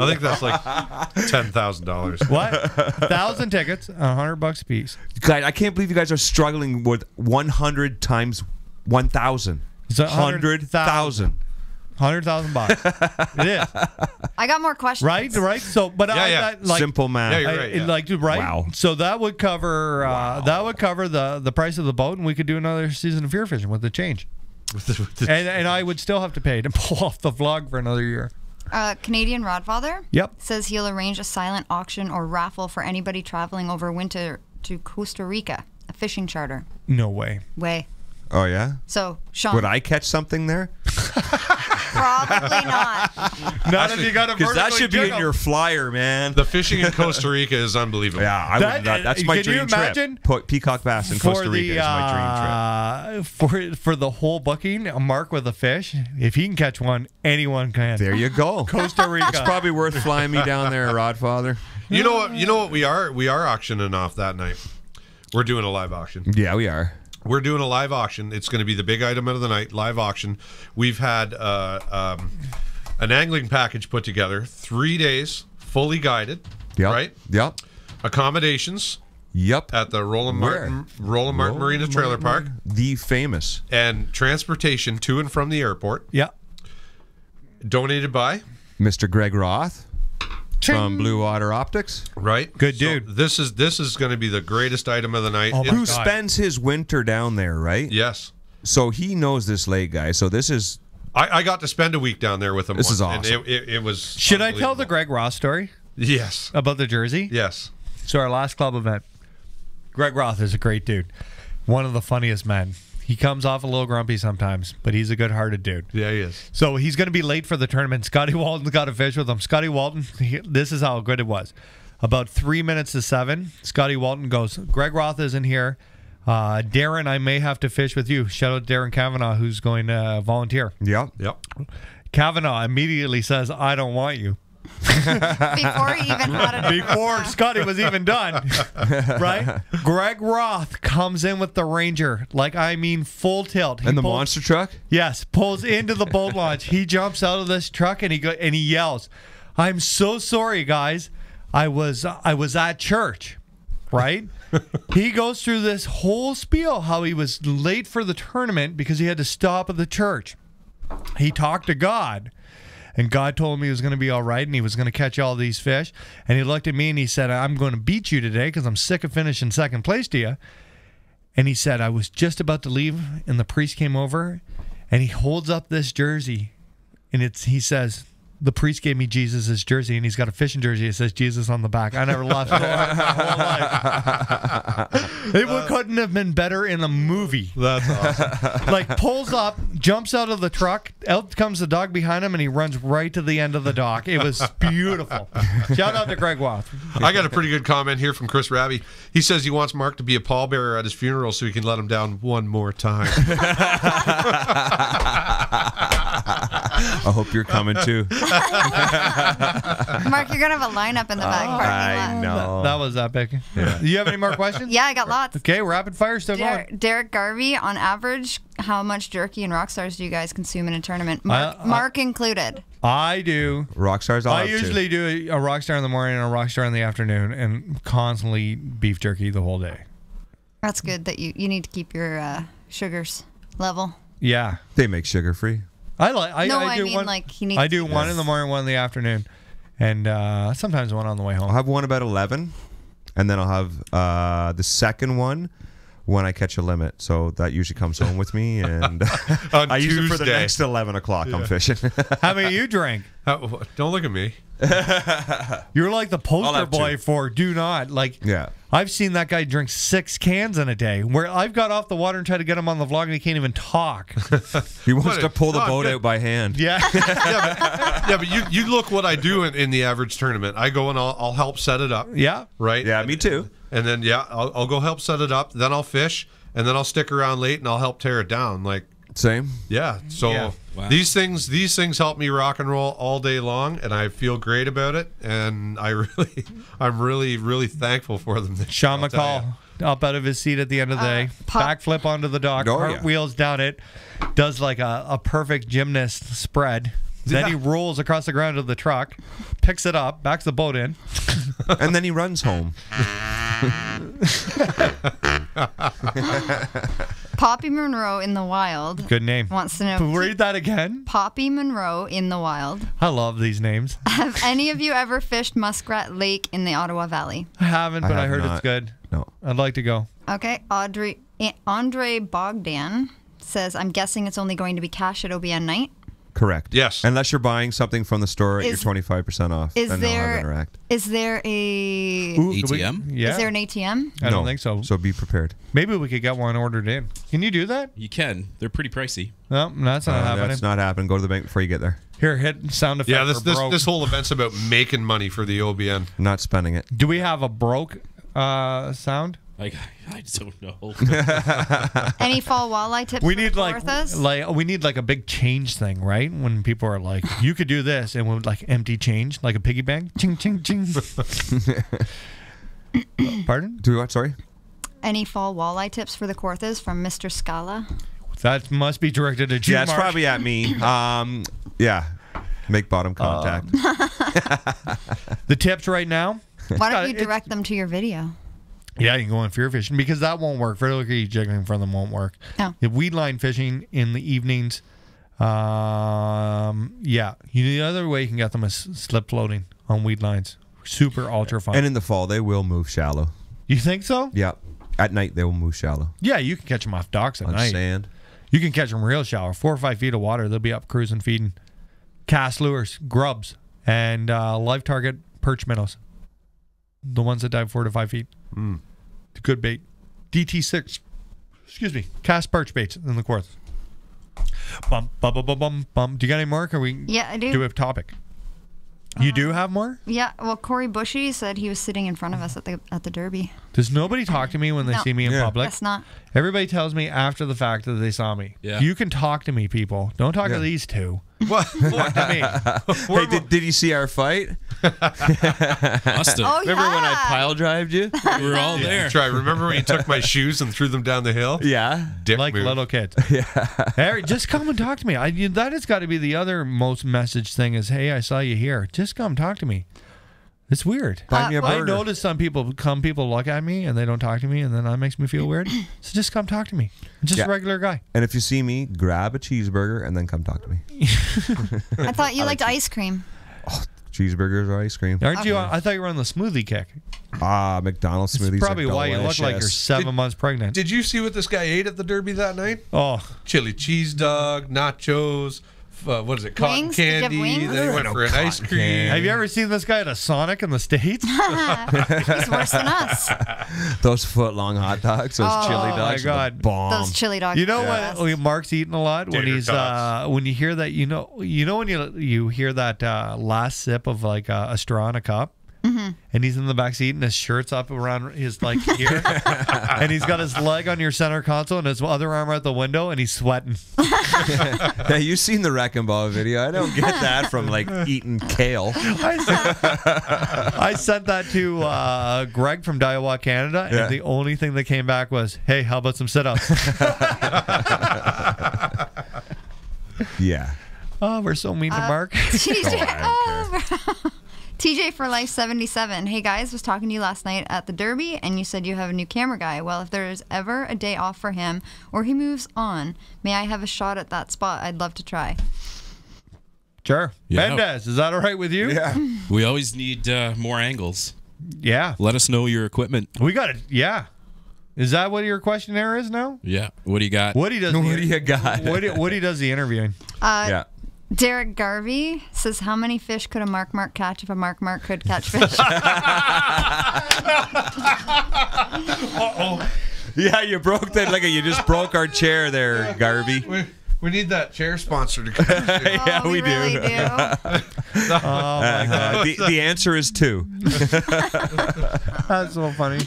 D: I think that's like $10,000.
A: What? 1,000 tickets, $100 a piece.
B: Guys, I can't believe you guys are struggling with 100 times 1,000.
A: It's 100,000. $100,000. It is.
E: I got more questions.
A: Right. So, but
B: simple math.
D: Yeah, you're right.
A: Right.
B: Wow.
A: So that would cover the price of the boat, and we could do another season of Fear Fishing with the change. And I would still have to pay to pull off the vlog for another year.
E: Canadian Rodfather.
A: Yep.
E: Says he'll arrange a silent auction or raffle for anybody traveling over winter to Costa Rica, a fishing charter.
A: No way.
B: Oh yeah.
E: So Sean,
B: would I catch something there?
E: Probably not.
A: Not if you got a
B: because that should be in your flyer, man.
D: The fishing in Costa Rica is unbelievable.
B: Yeah, that's my dream trip. Peacock bass in Costa Rica is my dream
A: trip. For the whole booking, a Mark with a fish. If he can catch one, anyone can.
B: There you go.
A: Costa Rica.
B: It's probably worth flying me down there, Rodfather.
D: You know what? We are auctioning off that night. We're doing a live auction.
B: Yeah, we are.
D: We're doing a live auction. It's going to be the big item of the night, live auction. We've had an angling package put together, 3 days, fully guided.
B: Yep.
D: Right?
B: Yep.
D: Accommodations.
B: Yep.
D: At the Roland Martin Marina Trailer Park.
B: The famous.
D: And transportation to and from the airport.
A: Yep.
D: Donated by
B: Mr. Greg Roth. From Blue Water Optics,
D: right?
A: Good dude.
D: So this is going to be the greatest item of the night.
B: Who spends his winter down there, right?
D: Yes.
B: So he knows this lake, guy. So this is.
D: I got to spend a week down there with him.
B: This is awesome.
D: And it was.
A: Should I tell the Greg Roth story?
D: Yes.
A: About the jersey?
D: Yes.
A: So our last club event, Greg Roth is a great dude, one of the funniest men. He comes off a little grumpy sometimes, but he's a good-hearted dude.
D: Yeah, he is.
A: So he's going to be late for the tournament. Scotty Walton's got a fish with him. Scotty Walton, this is how good it was. About 3 minutes to 7, Scotty Walton goes, Greg Roth isn't here. Darren, I may have to fish with you. Shout out to Darren Kavanaugh, who's going to volunteer.
B: Yep.
A: Kavanaugh immediately says, I don't want you.
E: Before he even had it.
A: Before Scotty was even done. Right? Greg Roth comes in with the Ranger. Full tilt.
B: And the monster truck?
A: Yes. Pulls into the boat launch. He jumps out of this truck and he yells, I'm so sorry, guys. I was at church. Right? He goes through this whole spiel how he was late for the tournament because he had to stop at the church. He talked to God. And God told him he was going to be all right and he was going to catch all these fish. And he looked at me and he said, I'm going to beat you today because I'm sick of finishing second place to you. And he said, I was just about to leave and the priest came over and he holds up this jersey. And he says, the priest gave me Jesus' jersey and he's got a fishing jersey. It says Jesus on the back. I never lost my whole life. It couldn't have been better in a movie.
D: That's awesome.
A: Pulls up, jumps out of the truck, out comes the dog behind him, and he runs right to the end of the dock. It was beautiful. Shout out to Greg Roth.
D: I got a pretty good comment here from Chris Rabby. He says he wants Mark to be a pallbearer at his funeral so he can let him down one more time.
B: I hope you're coming too.
E: Mark, you're going to have a lineup in the back parking lot.
B: I know.
A: That was epic. Yeah. Do you have any more questions?
E: Yeah, I got lots.
A: Okay, rapid fire still going.
E: Derek Garvey, on average, how much jerky and Rockstars do you guys consume in a tournament? Mark included.
A: I do.
B: Rockstars.
A: I usually do a Rockstar in the morning and a Rockstar in the afternoon, and constantly beef jerky the whole day.
E: That's good that you need to keep your sugars level.
A: Yeah,
B: they make sugar free.
E: I do
A: one in the morning, one in the afternoon, and sometimes one on the way home.
B: I'll have one about 11, and then I'll have the second one when I catch a limit. So that usually comes home with me, and
D: On
B: I use it for the
D: Tuesday.
B: next 11 o'clock. I'm fishing.
A: How many you drank?
D: Don't look at me.
A: You're like the
B: I'll
A: poster
B: have
A: boy
B: two.
A: for do not. Like,
B: Yeah.
A: I've seen that guy drink 6 cans in a day. Where I've got off the water and tried to get him on the vlog, and he can't even talk.
B: He wants
D: What
B: to pull the
D: oh,
B: boat
D: good.
B: out by hand.
A: Yeah.
D: Yeah, but you look what I do in the average tournament. I go and I'll help set it up.
A: Yeah.
D: Right?
B: Yeah, me too.
D: And then, I'll go help set it up. Then I'll fish. And then I'll stick around late and I'll help tear it down. Like,
B: Same.
D: yeah. So
A: Yeah.
C: Wow.
D: these things help me rock and roll all day long, and I feel great about it. And I'm really thankful for them.
A: Sean
D: I'll tell
A: McCall up out of his seat at the end of the day,
E: pop-
A: backflip onto the dock,
B: Oh, yeah.
A: cartwheels down it, does like a perfect gymnast spread. Then he rolls across the ground to the truck, picks it up, backs the boat in.
B: And then he runs home.
E: Poppy Monroe in the wild
A: Good name.
E: wants to know.
A: Read that again.
E: Poppy Monroe in the wild.
A: I love these names.
E: Have any of you ever fished Muskrat Lake in the Ottawa Valley?
A: I haven't, but I
B: have
A: heard it's
B: not.
A: good.
B: No.
A: I'd like to go.
E: Okay, Andre Bogdan says, I'm guessing it's only going to be cash at OBN night.
B: Correct.
D: Yes.
B: Unless you're buying something from the store at
E: Is-
B: your 25% off.
E: Is
B: then they'll have
E: there
B: Interact.
E: is there a
A: Ooh, do we-
C: ATM?
A: Yeah.
E: is there an ATM?
A: I don't
B: No.
A: think so.
B: So be prepared.
A: Maybe we could get one ordered in. Can you do that?
C: You can. They're pretty pricey.
A: No, that's not happening.
B: That's not happening. Go to the bank before you get there.
A: Here, hit sound effect.
D: Yeah,
A: for broke.
D: this whole event's about making money for the OBN.
B: Not spending it.
A: Do we have a broke sound?
C: I don't know.
E: Any fall walleye tips?
A: We
E: for
A: need
E: the
A: like
E: Kawarthas?
A: we need like a big change thing, right? When people are like, you could do this, and we're like empty change, like a piggy bank. Ching ching ching. Pardon?
B: Do what? Sorry?
E: Any fall walleye tips for the Kawarthas from Mr. Scala?
A: That must be directed at you.
B: Yeah, it's
A: Mark.
B: probably at me. Yeah. Make bottom contact.
A: The tips right now.
E: Why don't you
A: It's-
E: direct them to your video?
A: Yeah, you can go on FearFishing because that won't work. Vertically jiggling from them won't work.
E: Oh.
A: If weed line fishing in the evenings, yeah. The other way you can get them is slip floating on weed lines. Super ultra fun.
B: And in the fall, they will move shallow.
A: You think so?
B: Yeah. At night, they will move shallow.
A: Yeah, you can catch them off docks at
B: On
A: night.
B: sand.
A: You can catch them real shallow, 4 or 5 feet of water. They'll be up cruising, feeding. Cast lures, grubs, and live target perch minnows. The ones that dive 4 to 5 feet. Good bait. DT6. Excuse me. Cast perch baits in the Kawarthas. Bum, bum, bum, bum, bum, bum. Do you got any more? Or we
E: Yeah, I do.
A: Do we have a topic? You do have more?
E: Yeah, well, Corey Bushy said he was sitting in front of us at the Derby.
A: Does nobody talk to me when they
E: No.
A: see me in public?
E: Guess not.
A: Everybody tells me after the fact that they saw me.
C: Yeah.
A: You can talk to me, people. Don't talk to these two.
D: What?
A: Talk to me.
B: Hey, did you see our fight?
C: Must have.
E: Oh,
B: Remember when I
E: yeah.
B: pile drived you?
C: We were all there.
D: Try. Remember when you took my shoes and threw them down the hill?
B: Yeah.
D: Dick
A: Like
D: move.
A: little kids. Yeah. Eric, just come and talk to me. That has got to be the other most message thing is, hey, I saw you here. Just come talk to me. It's weird.
B: Buy me a
A: I
B: burger.
A: notice some people look at me and they don't talk to me, and then that makes me feel weird. So just come talk to me. I'm just
B: Yeah.
A: a regular guy.
B: And if you see me, grab a cheeseburger and then come talk to me.
E: I thought you liked ice cream.
B: Cheeseburgers or ice cream.
A: Aren't you? I thought you were on the smoothie kick.
B: McDonald's smoothies.
A: That's probably
B: are
A: why you look like you're
B: delicious.
A: 7 months pregnant.
D: Did you see what this guy ate at the Derby that night?
A: Oh,
D: Chili cheese dog, nachos, what is it, cotton
E: Wings? Did you have
D: candy.
E: wings?
D: Then he went for an ice cream.
A: have you ever seen this guy at a Sonic in the States?
E: He's worse than us.
B: Those foot-long hot dogs, those chili
A: Oh, my
B: dogs, are
A: God.
B: the bomb.
E: Those chili dogs.
A: You know
E: are the
A: what
E: best.
A: Mark's eating a lot when
D: Tater
A: he's
D: tots.
A: when you hear that when you hear that last sip of like a straw in a cup. And he's in the back seat and his shirt's up around his like here, and he's got his leg on your center console and his other arm out the window, and he's sweating.
B: Yeah, you've seen the Wrecking Ball video. I don't get that from like eating kale.
A: I sent that to Greg from Daiwa, Canada,
B: Yeah.
A: and the only thing that came back was, "Hey, how about some sit-ups?"
B: Yeah.
A: Oh, we're so mean to Mark.
E: TJ for Life 77. Hey guys, was talking to you last night at the Derby, and you said you have a new camera guy. Well, if there is ever a day off for him or he moves on, may I have a shot at that spot? I'd love to try.
A: Sure.
C: Yeah.
A: Mendez, is that all right with you?
B: Yeah.
C: We always need more angles.
A: Yeah.
C: Let us know your equipment.
A: We got it. Yeah. Is that what your questionnaire is now?
C: Yeah. What do you got?
A: Woody does.
B: What do you got?
A: Woody does the interviewing.
B: Yeah.
E: Derek Garvey says, how many fish could a Mark catch if a Mark could catch fish?
B: Yeah, you broke that. Like you just broke our chair there, Garvey.
D: We need that chair sponsor to come.
B: Yeah, we
E: really
B: do.
A: Oh my God.
B: The answer is 2.
A: That's so funny.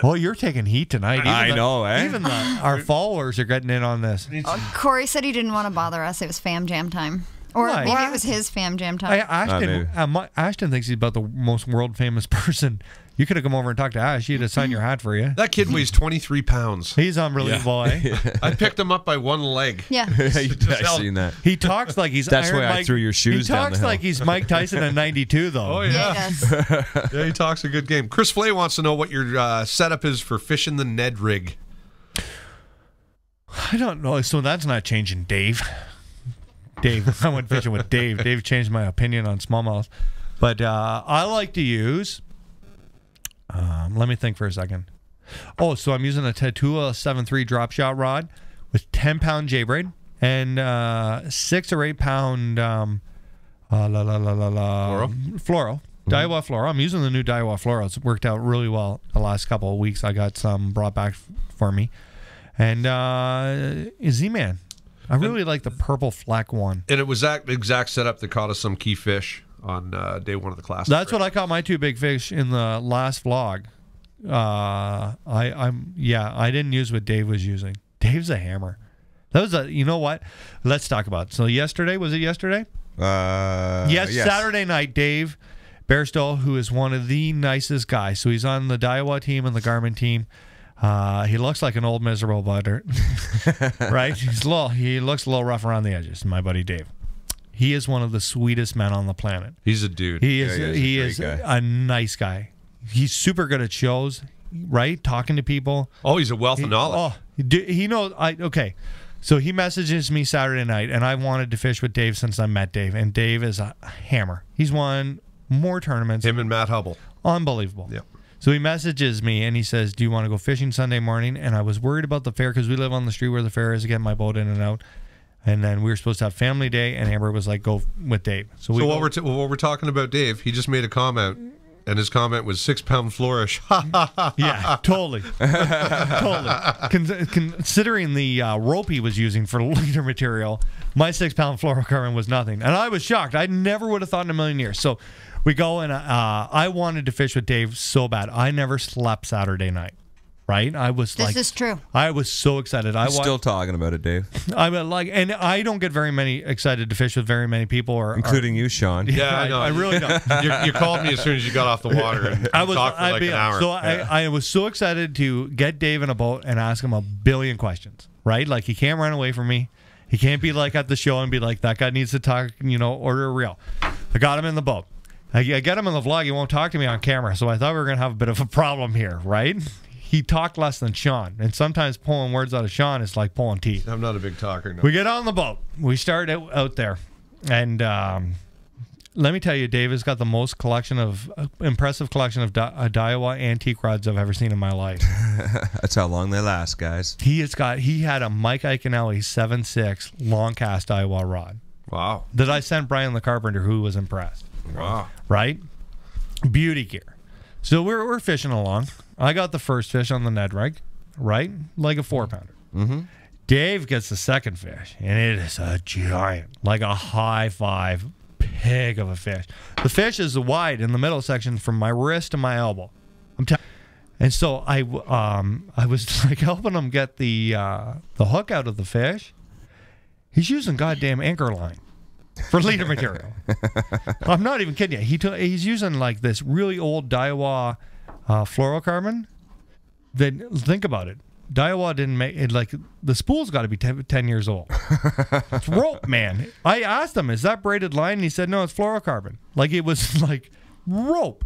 A: Well, you're taking heat tonight.
B: I know, eh?
A: Even our followers are getting in on this.
E: Corey said he didn't want to bother us. It was fam jam time. Or
A: Why?
E: maybe it was his fam jam time.
A: Ashton thinks he's about the most world famous person. You could have come over and talked to Ash. He'd have signed your hat for you.
D: That kid weighs 23 pounds.
A: He's unbelievable, eh?
D: I picked him up by one leg.
E: Yeah.
B: I've seen that.
A: He talks like he's
B: That's
A: Iron
B: why I
A: Mike.
B: threw your shoes
A: He
B: down the
A: talks
B: hill.
A: like he's Mike Tyson at 92, though.
D: Oh,
E: Yeah,
D: yeah.
E: he does.
D: Yeah, he talks a good game. Chris Flay wants to know what your setup is for fishing the Ned rig.
A: I don't know. So that's not changing, Dave. I went fishing with Dave. Dave changed my opinion on smallmouth. But I like to use... let me think for a second. Oh, so I'm using a Tatua 7.3 drop shot rod with 10-pound J-braid and 6 or 8 pound fluoro. Daiwa fluoro. I'm using the new Daiwa fluoro. It's worked out really well the last couple of weeks. I got some brought back for me. And Z-Man. I really like the purple fleck one.
D: And it was that exact setup that caught us some key fish on day 1 of the class.
A: That's what I caught my 2 big fish in the last vlog. I didn't use what Dave was using. Dave's a hammer. That was you know what? Let's talk about it. So yesterday, was it yesterday? Yes, Saturday night, Dave Bairstow, who is one of the nicest guys. So he's on the Daiwa team and the Garmin team. He looks like an old miserable butter, right? He looks a little rough around the edges. My buddy Dave. He is one of the sweetest men on the planet.
D: He's a dude.
A: He is a nice guy. He's super good at shows, right? Talking to people.
D: Oh, he's a wealth of knowledge.
A: He knows. Okay. So he messages me Saturday night, and I wanted to fish with Dave since I met Dave, and Dave is a hammer. He's won more tournaments.
D: Him and Matt Hubble.
A: Unbelievable.
D: Yeah.
A: So he messages me, and he says, do you want to go fishing Sunday morning? And I was worried about the fair because we live on the street where the fair is to get my boat in and out. And then we were supposed to have family day, and Amber was like, go with Dave. So
D: while we're talking about Dave, he just made a comment, and his comment was 6-pound flourish.
A: Yeah, totally. Totally. Considering the rope he was using for leader material, my 6-pound fluorocarbon was nothing. And I was shocked. I never would have thought in a million years. So we go, and I wanted to fish with Dave so bad. I never slept Saturday night. Right?
E: This is true.
A: I was so excited.
B: Still talking about it, Dave.
A: And I don't get very many excited to fish with very many people,
B: including you, Sean.
D: Yeah, I know.
A: I really don't.
D: You called me as soon as you got off the water and talked for like an hour.
A: So I was so excited to get Dave in a boat and ask him a billion questions. Right? Like he can't run away from me. He can't be like at the show and be like, that guy needs to talk. Order a reel. I got him in the boat. I get him in the vlog. He won't talk to me on camera. So I thought we were going to have a bit of a problem here. Right? He talked less than Sean, and sometimes pulling words out of Sean is like pulling teeth.
D: I'm not a big talker. No.
A: We get on the boat. We start out there, and let me tell you, Dave has got the most impressive collection of Daiwa antique rods I've ever seen in my life.
B: That's how long they last, guys.
A: He had a Mike Iaconelli 7.6 long cast Daiwa rod.
D: Wow.
A: That I sent Brian the carpenter, who was impressed.
D: Wow.
A: Right? Beauty gear. So we're fishing along. I got the first fish on the Ned rig, right? Like a 4-pounder.
B: Mm-hmm.
A: Dave gets the second fish, and it is a giant, like a high 5 pig of a fish. The fish is wide in the middle section from my wrist to my elbow. And so I was like helping him get the hook out of the fish. He's using goddamn anchor line for leader material. I'm not even kidding you. He's using like this really old Daiwa fluorocarbon. Then think about it. Daiwa didn't make it, like the spool's got to be 10 years old. It's rope, man. I asked him, is that braided line? And he said, no, it's fluorocarbon. Like it was like rope.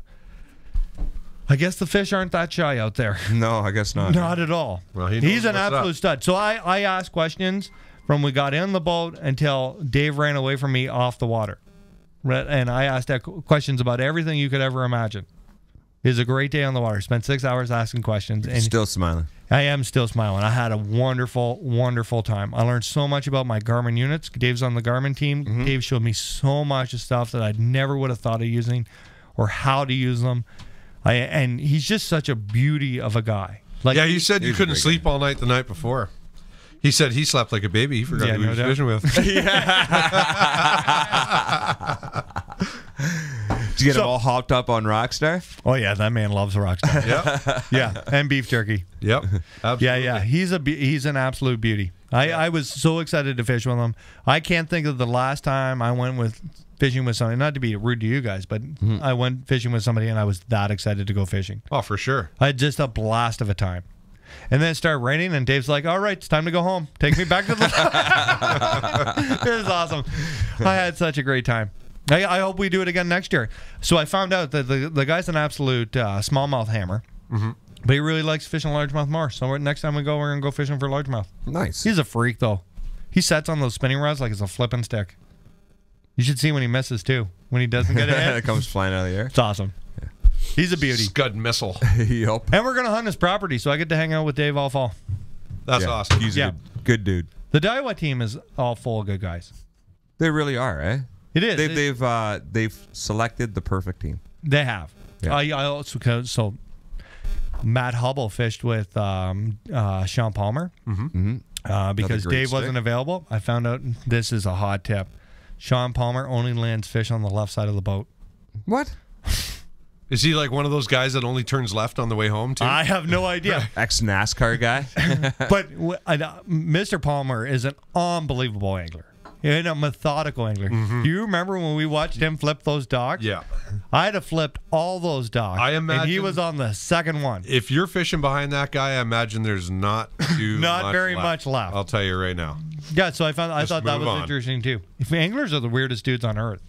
A: I guess the fish aren't that shy out there.
B: No, I guess not.
A: Not at all.
D: Well,
A: he's an absolute stud. So I asked questions from we got in the boat until Dave ran away from me off the water. And I asked questions about everything you could ever imagine. It was a great day on the water. Spent 6 hours asking questions. And
B: Still smiling.
A: I am still smiling. I had a wonderful, wonderful time. I learned so much about my Garmin units. Dave's on the Garmin team.
D: Mm-hmm.
A: Dave showed me so much of stuff that I never would have thought of using or how to use them. And he's just such a beauty of a guy. Like,
D: yeah, you said you couldn't sleep all night the night before. He said he slept like a baby. He forgot who he was fishing with.
B: Did you get him all hopped up on Rockstar?
A: Oh, yeah, that man loves Rockstar.
D: Yep.
A: Yeah, and beef jerky.
D: Yep. Absolutely.
A: Yeah. He's an absolute beauty. I was so excited to fish with him. I can't think of the last time I went fishing with somebody, not to be rude to you guys, but I went fishing with somebody and I was that excited to go fishing.
D: Oh, for sure.
A: I had just a blast of a time. And then it started raining, and Dave's like, all right, it's time to go home. Take me back to the... It was awesome. I had such a great time. I hope we do it again next year. So I found out that the guy's an absolute smallmouth hammer, but he really likes fishing largemouth more. So next time we go, we're going to go fishing for largemouth.
B: Nice.
A: He's a freak, though. He sets on those spinning rods like it's a flipping stick. You should see when he misses, too. When he doesn't get it in.
B: It comes flying out of the air.
A: It's awesome. Yeah. He's a beauty.
D: Scud missile.
B: Yep.
A: And we're going to hunt his property, so I get to hang out with Dave all fall.
D: That's awesome.
B: He's a good dude.
A: The Daiwa team is all full of good guys.
B: They really are, eh?
A: It is.
B: They've selected the perfect team.
A: They have.
B: Yeah.
A: I also so Matt Hubble fished with Sean Palmer because Dave wasn't available. I found out this is a hot tip. Sean Palmer only lands fish on the left side of the boat.
B: What?
D: Is he like one of those guys that only turns left on the way home, too?
A: I have no idea.
B: Ex-NASCAR guy.
A: But Mr. Palmer is an unbelievable angler. And a methodical angler. Do you remember when we watched him flip those docks?
D: Yeah.
A: I had to flip all those docks.
D: I imagine.
A: And he was on the second one.
D: If you're fishing behind that guy, I imagine there's not
A: much left.
D: I'll tell you right now.
A: Yeah, so I thought that was interesting too. Anglers are the weirdest dudes on earth.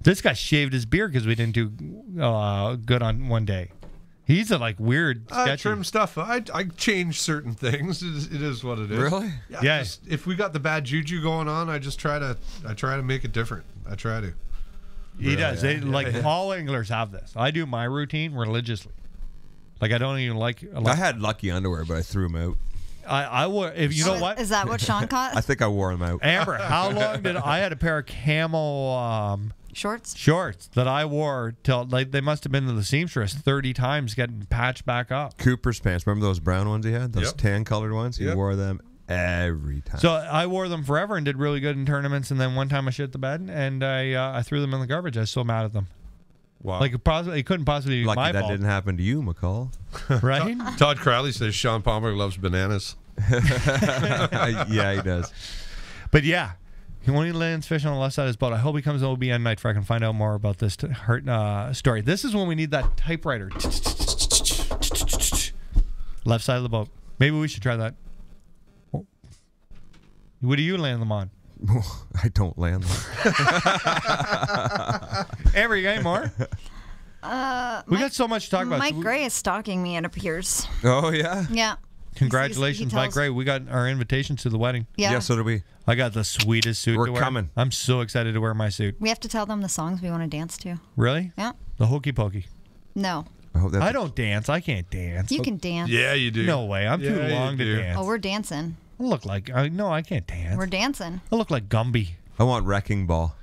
A: This guy shaved his beard because we didn't do good on one day. He's a weird sketchy.
D: Trim stuff. I change certain things. It is what it is.
B: Really?
A: Yeah.
D: If we got the bad juju going on, I try to make it different. I try to.
A: He does. All anglers have this. I do my routine religiously. I don't even like.
B: I had lucky underwear, but I threw them out.
A: I wore. If you know what?
E: Is that what Sean caught?
B: I think I wore them out.
A: Amber, how long did I had a pair of camel shorts that I wore till they must have been to the seamstress 30 times getting patched back up.
B: Cooper's pants. Remember those brown ones he had? Those tan colored ones? He wore them every time.
A: So I wore them forever and did really good in tournaments. And then one time I shit the bed and I threw them in the garbage. I was so mad at them.
D: Wow.
A: It couldn't possibly be
B: Lucky
A: my
B: that
A: fault.
B: didn't happen to you, McCall.
A: Right?
D: Todd Crowley says Sean Palmer loves bananas.
B: Yeah, he does.
A: But yeah, he only lands fish on the left side of his boat. I hope he comes to OBN night so I can find out more about this story. This is when we need that typewriter. Left side of the boat. Maybe we should try that. What do you land them on?
B: I don't land them.
A: Amber, you got any more? We got so much to talk about.
E: Mike Gray is stalking me, it appears.
B: Oh, yeah?
E: Yeah.
A: Congratulations, Mike Gray. We got our invitation to the wedding.
E: Yeah,
B: so did we.
A: I got the sweetest suit
B: We're
A: to wear.
B: coming.
A: I'm so excited to wear my suit.
E: We have to tell them the songs we want to dance to.
A: Really?
E: Yeah.
A: The Hokey Pokey.
E: No.
A: I don't dance. I can't dance.
E: You can dance.
D: Yeah, you do.
A: No way. I'm too long to dance.
E: Oh, we're dancing.
A: I look like... no, I can't dance.
E: We're dancing.
A: I look like Gumby.
B: I want Wrecking Ball.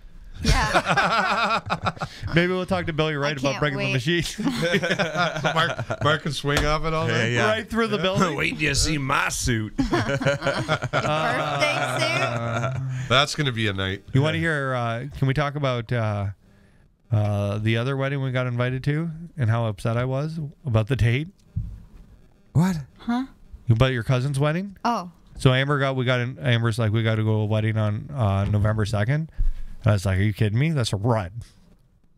E: Yeah.
A: Maybe we'll talk to Billy Wright about breaking the machine.
D: Mark can swing off it all night.
A: Yeah. Right through the building.
B: Wait till you see my suit.
E: Birthday suit.
D: That's going to be a night.
A: You want to hear... can we talk about the other wedding we got invited to and how upset I was about the date?
B: What?
E: Huh?
A: About your cousin's wedding?
E: Oh.
A: So Amber's like, we got to go to a wedding on November 2nd. And I was like, are you kidding me? That's a rut.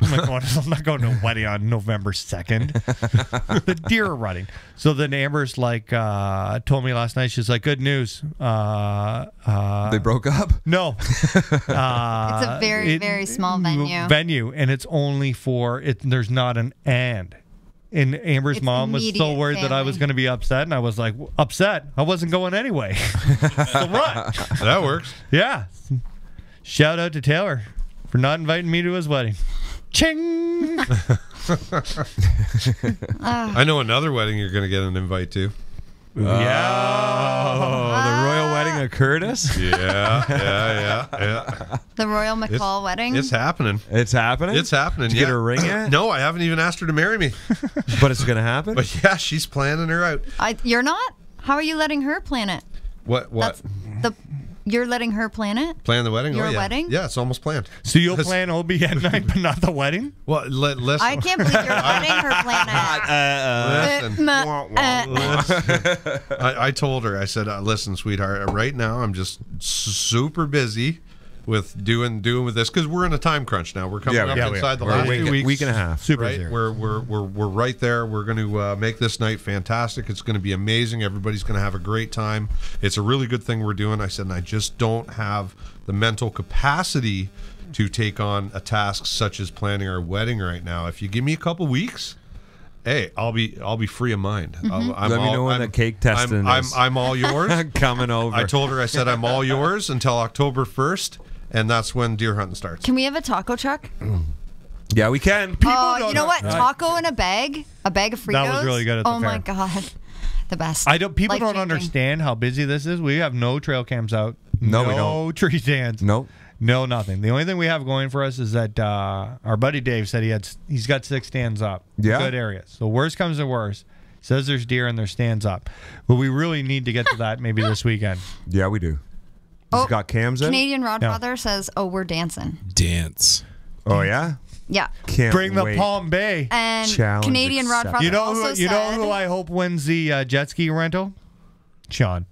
A: I'm not going to a wedding on November 2nd. The deer are rutting. So then Amber's like, told me last night, she's like, good news.
B: They broke up?
A: No.
E: It's a very, very small venue. And
A: it's only for, there's not an and. And Amber's mom was so worried that I was going to be upset. And I was like, upset? I wasn't going anyway. So what?
D: That works.
A: Yeah. Shout out to Taylor for not inviting me to his wedding. Ching!
D: I know another wedding you're going to get an invite to.
B: The royal wedding of Curtis.
D: Yeah.
E: The Royal McCall wedding.
D: It's happening.
B: It's happening.
D: It's happening.
B: Did you get her ring yet?
D: No, I haven't even asked her to marry me.
B: But it's going to happen.
D: But yeah, she's planning her out.
E: You're not? How are you letting her plan it?
D: What?
E: You're letting her plan it?
D: Plan the wedding?
E: Your wedding?
D: Yeah, it's almost planned.
A: So you'll plan OBN night, but not the wedding?
D: Well, listen.
E: I can't believe you're letting her plan it.
D: Listen. I told her, I said, listen, sweetheart, right now I'm just super busy with doing with this because we're in a time crunch now. We're coming up inside the last 2 weeks.
B: Week and a half.
A: Super
D: right? We're right there. We're going to make this night fantastic. It's going to be amazing. Everybody's going to have a great time. It's a really good thing we're doing. I said, and I just don't have the mental capacity to take on a task such as planning our wedding right now. If you give me a couple weeks, hey, I'll be free of mind.
B: Let me know when the cake testing is.
D: I'm all yours.
B: Coming over.
D: I told her, I said, I'm all yours until October 1st. And that's when deer hunting starts.
E: Can we have a taco truck?
B: Yeah, we can.
E: You know what? Taco in a bag of Fritos.
A: That was really good at the fair.
E: Oh my god, the best.
A: People don't understand how busy this is. We have no trail cams out.
B: No, we don't.
A: No tree stands.
B: Nope.
A: No, nothing. The only thing we have going for us is that our buddy Dave said he's got 6 stands up.
B: Yeah.
A: Good areas. So worst comes to worst. Says there's deer and there's stands up. But we really need to get to that maybe this weekend.
B: Yeah, we do. He's got cams in.
E: Canadian Rodfather says, we're dancing.
C: Dance.
B: Oh, yeah?
E: Yeah.
A: Bring the Palm Bay.
E: And
B: Challenge
E: Canadian
B: accepted.
E: Rodfather
A: You know who I hope wins the jet ski rental? Sean.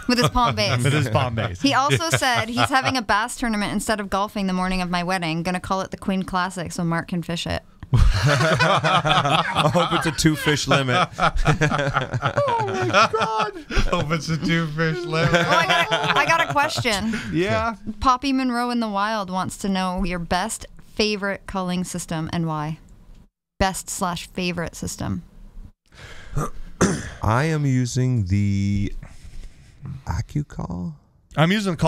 E: With his Palm Bays.
A: With his Palm Bays.
E: He also said he's having a bass tournament instead of golfing the morning of my wedding. Gonna call it the Queen Classic so Mark can fish it.
B: I hope it's a 2-fish limit.
A: Oh my God!
D: Hope it's a 2-fish limit.
E: I got a question.
A: Yeah.
E: Poppy Monroe in the Wild wants to know your best favorite culling system and why. Best/favorite system.
B: I am using the AccuCall.
A: I'm using the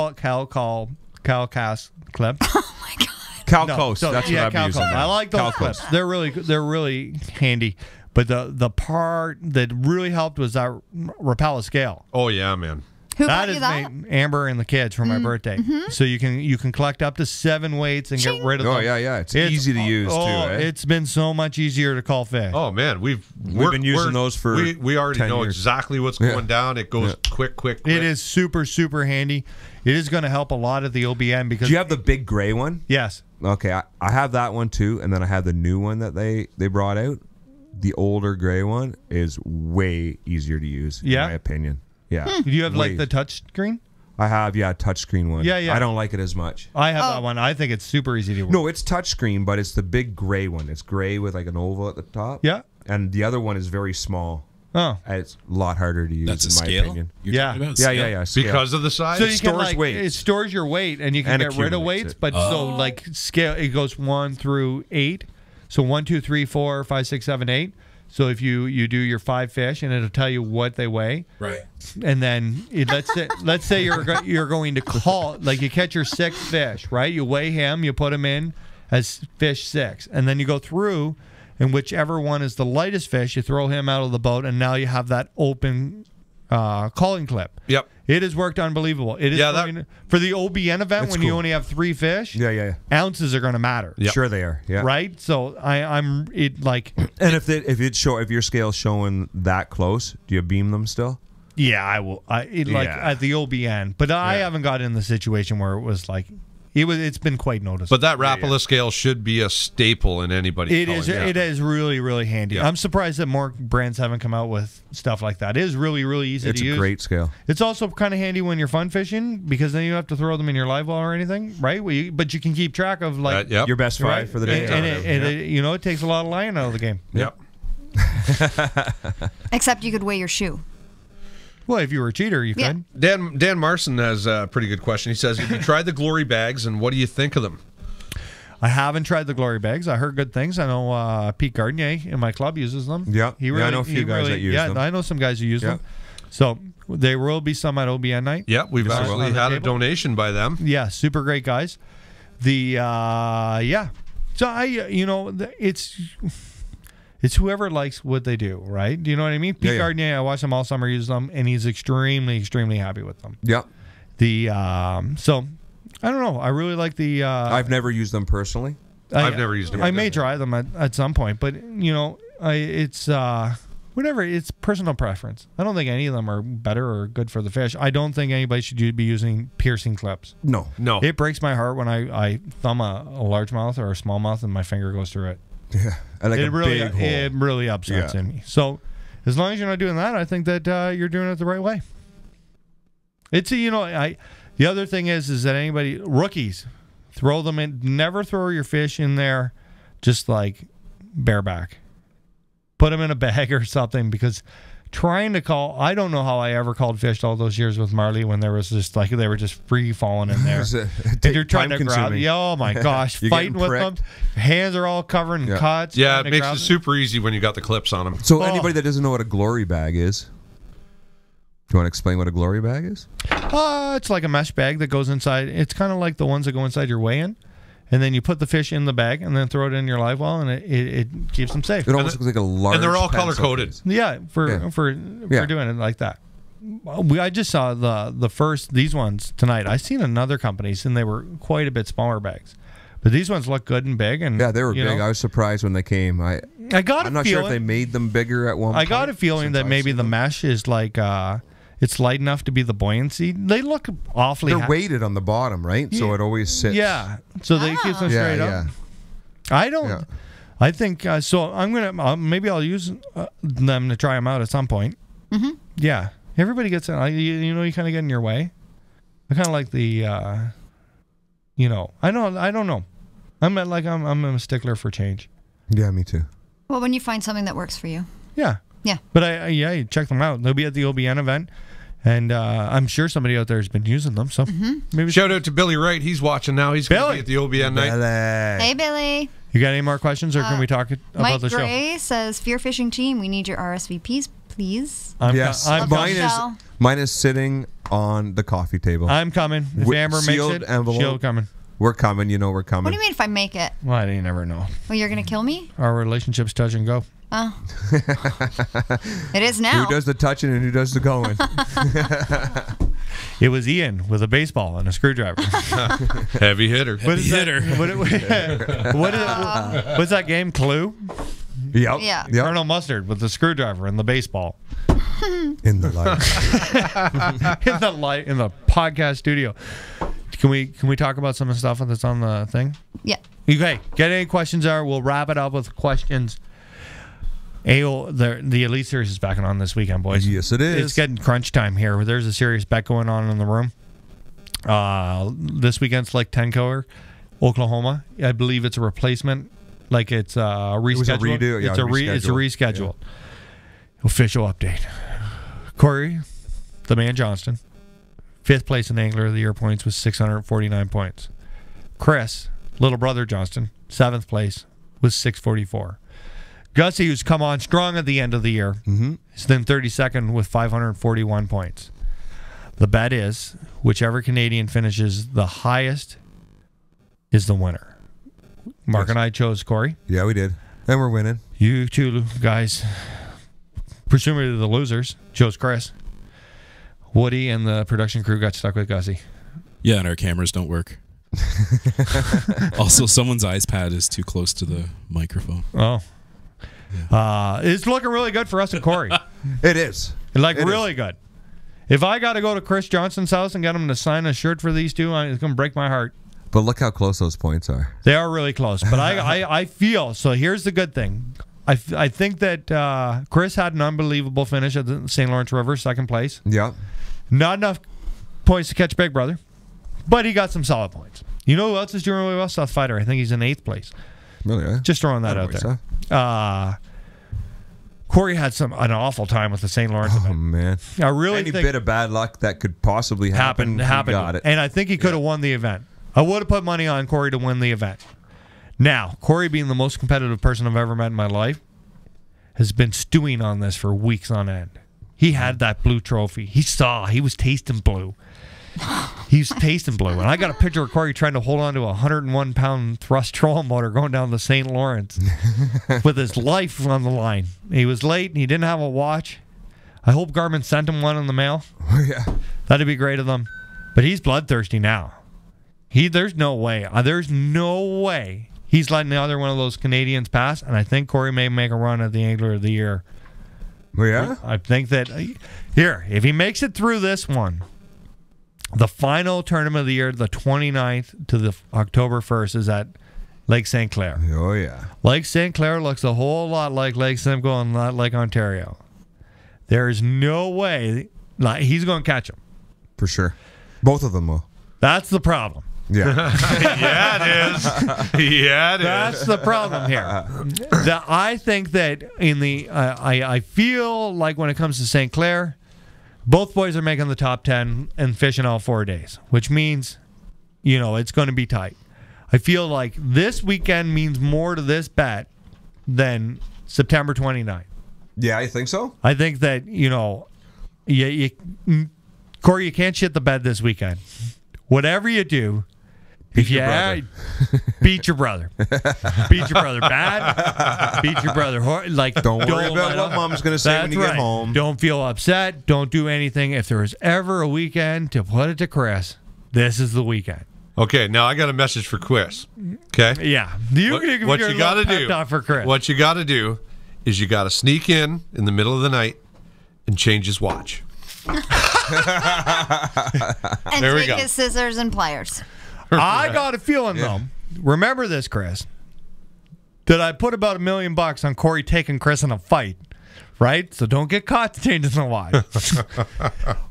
A: CalCast clip.
E: Oh my God.
B: Calcoast. That's what I'm using.
A: I like those clips. They're really handy. But the part that really helped was that Rapala scale.
D: Oh yeah, man.
E: Who got you that?
A: Amber and the kids for my birthday.
E: Mm-hmm.
A: So you can collect up to 7 weights and get rid of them.
B: Oh yeah. It's easy to use too. Eh?
A: It's been so much easier to call fish.
D: Oh man, we've
B: been using those for
D: we already
B: 10
D: know
B: years.
D: exactly what's going down. It goes quick.
A: It is super handy. It is going to help a lot at the OBN because.
B: Do you have the big gray one?
A: Yes.
B: Okay, I have that one too, and then I have the new one that they brought out. The older gray one is way easier to use, in my opinion. Yeah.
A: Do you have like the touch screen?
B: I have, touchscreen one.
A: Yeah.
B: I don't like it as much.
A: I have that one. I think it's super easy to work.
B: No, it's touchscreen, but it's the big gray one. It's gray with like an oval at the top.
A: Yeah.
B: And the other one is very small.
A: Oh.
B: It's a lot harder to use,
C: That's
B: in
C: a
B: my
C: scale?
B: opinion.
C: Yeah.
B: Scale.
D: Because of the size.
A: So
D: It
A: you
B: stores
A: can,
B: weight.
A: It stores your weight, and you can
B: And
A: get rid of
B: accumulates
A: weights.
B: it.
A: But so like scale, it goes 1 through 8. So 1, 2, 3, 4, 5, 6, 7, 8. So if you do your 5 fish, and it'll tell you what they weigh.
C: Right.
A: And then let's say you're going to call, like, you catch your 6th fish, right? You weigh him, you put him in as fish 6, and then you go through, and whichever one is the lightest fish, you throw him out of the boat, and now you have that open calling clip.
D: Yep.
A: It has worked unbelievable. It is for the OBN event when you only have 3 fish.
B: Yeah.
A: Ounces are going to matter.
B: Yep. Sure they are. Yeah.
A: Right. So I'm like.
B: And if your scale's showing that close, do you beam them still?
A: Yeah, I will. At the OBN, but I haven't got in the situation where it was like. It's been quite noticeable.
D: But that Rapala scale should be a staple in anybody's
A: It is. It is really handy.
D: Yeah.
A: I'm surprised that more brands haven't come out with stuff like that. It is really easy to use.
B: It's a great scale.
A: It's also kind of handy when you're fun fishing because then you don't have to throw them in your live well or anything, right? But you can keep track of
B: your best 5 for the day.
A: And it takes a lot of line out of the game.
D: Yep.
E: Except you could weigh your shoe.
A: Well, if you were a cheater, you could.
D: Dan Marson has a pretty good question. He says, have you tried the Glory bags, and what do you think of them?
A: I haven't tried the Glory bags. I heard good things. I know Pete Gardnier in my club uses them.
B: Yeah, I know a few guys that use them.
A: Yeah, I know some guys who use them. So there will be some at OBN night.
D: Yeah, we've actually had a donation by them.
A: Yeah, super great guys. So it's whoever likes what they do, right? Do you know what I mean? Pete Gardner, I watched him all summer use them, and he's extremely, extremely happy with them.
B: Yep.
A: So I don't know. I really like the.
B: I've never used them personally.
D: I've never used them.
A: I may try them at some point, but it's whatever. It's personal preference. I don't think any of them are better or good for the fish. I don't think anybody should be using piercing clips.
B: No.
A: It breaks my heart when I thumb a largemouth or a smallmouth and my finger goes through it.
B: Yeah, like
A: it really upsets in me. So, as long as you're not doing that, I think that you're doing it the right way. It's the other thing is that rookies, throw them in. Never throw your fish in there, just like bareback. Put them in a bag or something, because trying to call, I don't know how I ever called fish all those years with Marley when there was just like they were just free falling in there. And you're trying to grab. Oh my gosh, fighting with them. Hands are all covered in cuts.
D: Yeah, it makes it super easy when you got the clips on them.
B: So anybody that doesn't know what a glory bag is, do you want to explain what a glory bag is?
A: It's like a mesh bag that goes inside. It's kind of like the ones that go inside your weigh-in. And then you put the fish in the bag and then throw it in your live well, and it keeps them safe.
B: It almost looks like a large.
D: And they're all color coded.
A: Yeah, for doing it like that. I just saw these ones tonight. I seen another companies, and they were quite a bit smaller bags, but these ones look good and big. And
B: yeah, they were big. I was surprised when they came. I'm not sure if they made them bigger at one point.
A: I got a feeling that maybe the mesh is like. It's light enough to be the buoyancy. They look awfully.
B: They're weighted on the bottom, right? Yeah. So it always sits.
A: Yeah. So they keep them straight up. I don't. Yeah. I think so. I'm gonna maybe I'll use them to try them out at some point. Mm-hmm. Yeah. Everybody gets it. You kind of get in your way. I kind of like the. I don't know. I'm a stickler for change.
B: Yeah, me too.
E: Well, when you find something that works for you.
A: Yeah.
E: Yeah.
A: But you check them out. They'll be at the OBN event. And I'm sure somebody out there has been using them. So maybe
D: shout out to Billy Wright. He's watching now. He's going to be at the OBN night.
E: Hey, Billy.
A: You got any more questions, or can we talk about the show?
E: Mike Gray says, "Fear Fishing Team, we need your RSVPs, please."
B: Yes, mine is sitting on the coffee table.
A: I'm coming. If Amber makes it, she'll coming.
B: We're coming. We're coming.
E: What do you mean if I make it?
A: Well, you never know.
E: Well, you're going to kill me?
A: Our relationship's touch and go.
E: Oh. It is now.
B: Who does the touching and who does the going?
A: It was Ian with a baseball and a screwdriver.
D: Heavy hitter.
A: What's that game? Clue?
B: Yep.
E: Yeah.
A: Colonel Mustard with the screwdriver and the baseball.
B: In the light.
A: in the podcast studio. Can we talk about some of the stuff that's on the thing?
E: Yeah.
A: Okay. Get any questions there. We'll wrap it up with questions. The Elite Series is back on this weekend, boys.
B: Yes, it is.
A: It's getting crunch time here. There's a serious bet going on in the room. This weekend's like Tencoer, Oklahoma. I believe it's a replacement. Like it's a reschedule.
B: It was a redo. Yeah,
A: it's a reschedule. Yeah. Official update. Corey, the man Johnston, 5th place in Angler of the Year points with 649 points. Chris, little brother Johnston, 7th place with 644. Gussie, who's come on strong at the end of the year, is then 32nd with 541 points. The bet is whichever Canadian finishes the highest is the winner. Mark and I chose Corey.
B: Yeah, we did. And we're winning.
A: You two guys, presumably the losers, chose Chris. Woody and the production crew got stuck with Gussie.
C: Yeah, and our cameras don't work. Also, someone's iPad is too close to the microphone.
A: Oh. Yeah. It's looking really good for us and Corey.
B: It is.
A: Really good. If I got to go to Chris Johnson's house and get him to sign a shirt for these two, it's going to break my heart.
B: But look how close those points are.
A: They are really close. But I feel, so here's the good thing. I think that Chris had an unbelievable finish at the St. Lawrence River, 2nd place.
B: Yeah.
A: Not enough points to catch Big Brother, but he got some solid points. You know who else is doing really well? South Fighter. I think he's in 8th place.
B: Really?
A: Just throwing that out there. Corey had an awful time with the St. Lawrence event.
B: Oh, man.
A: I really
B: Any
A: think
B: bit of bad luck that could possibly happen. Got it.
A: And I think he could have won the event. I would have put money on Corey to win the event. Now, Corey, being the most competitive person I've ever met in my life, has been stewing on this for weeks on end. He had that blue trophy. He was tasting blue. He's tasting blue. And I got a picture of Corey trying to hold on to a 101-pound thrust trolling motor going down the St. Lawrence with his life on the line. He was late and he didn't have a watch. I hope Garmin sent him one in the mail.
B: Oh, yeah.
A: That'd be great of them. But he's bloodthirsty now. There's no way. He's letting the other one of those Canadians pass, and I think Corey may make a run at the Angler of the Year.
B: Oh, yeah?
A: I think that, here, if he makes it through this one, the final tournament of the year, the 29th to the October 1st, is at Lake St. Clair.
B: Oh, yeah.
A: Lake St. Clair looks a whole lot like Lake Simcoe and not Lake Ontario. There is no way he's going to catch him.
B: For sure. Both of them will.
A: That's the problem.
B: Yeah.
D: Yeah, it is. Yeah, it is.
A: That's the problem here. I think that I feel like when it comes to St. Clair, both boys are making the top 10 and fishing all 4 days, which means, it's going to be tight. I feel like this weekend means more to this bet than September 29th.
B: Yeah, I think so.
A: I think that, Corey, you can't shit the bed this weekend. Whatever you do, beat your brother. Beat your brother bad. Beat your brother.
B: Don't worry about what mom's going to say when you get home.
A: Don't feel upset. Don't do anything. If there was ever a weekend to put it to Chris, this is the weekend.
D: Okay, now I got a message for Chris. Okay?
A: Yeah.
D: What you got to do?
A: For Chris.
D: What you got to do is you got to sneak in the middle of the night and change his watch.
E: And
D: there we
E: take
D: go.
E: his scissors and pliers.
A: I got a feeling, though. Remember this, Chris. That I put about $1 million on Corey taking Chris in a fight, right? So don't get caught changing the watch.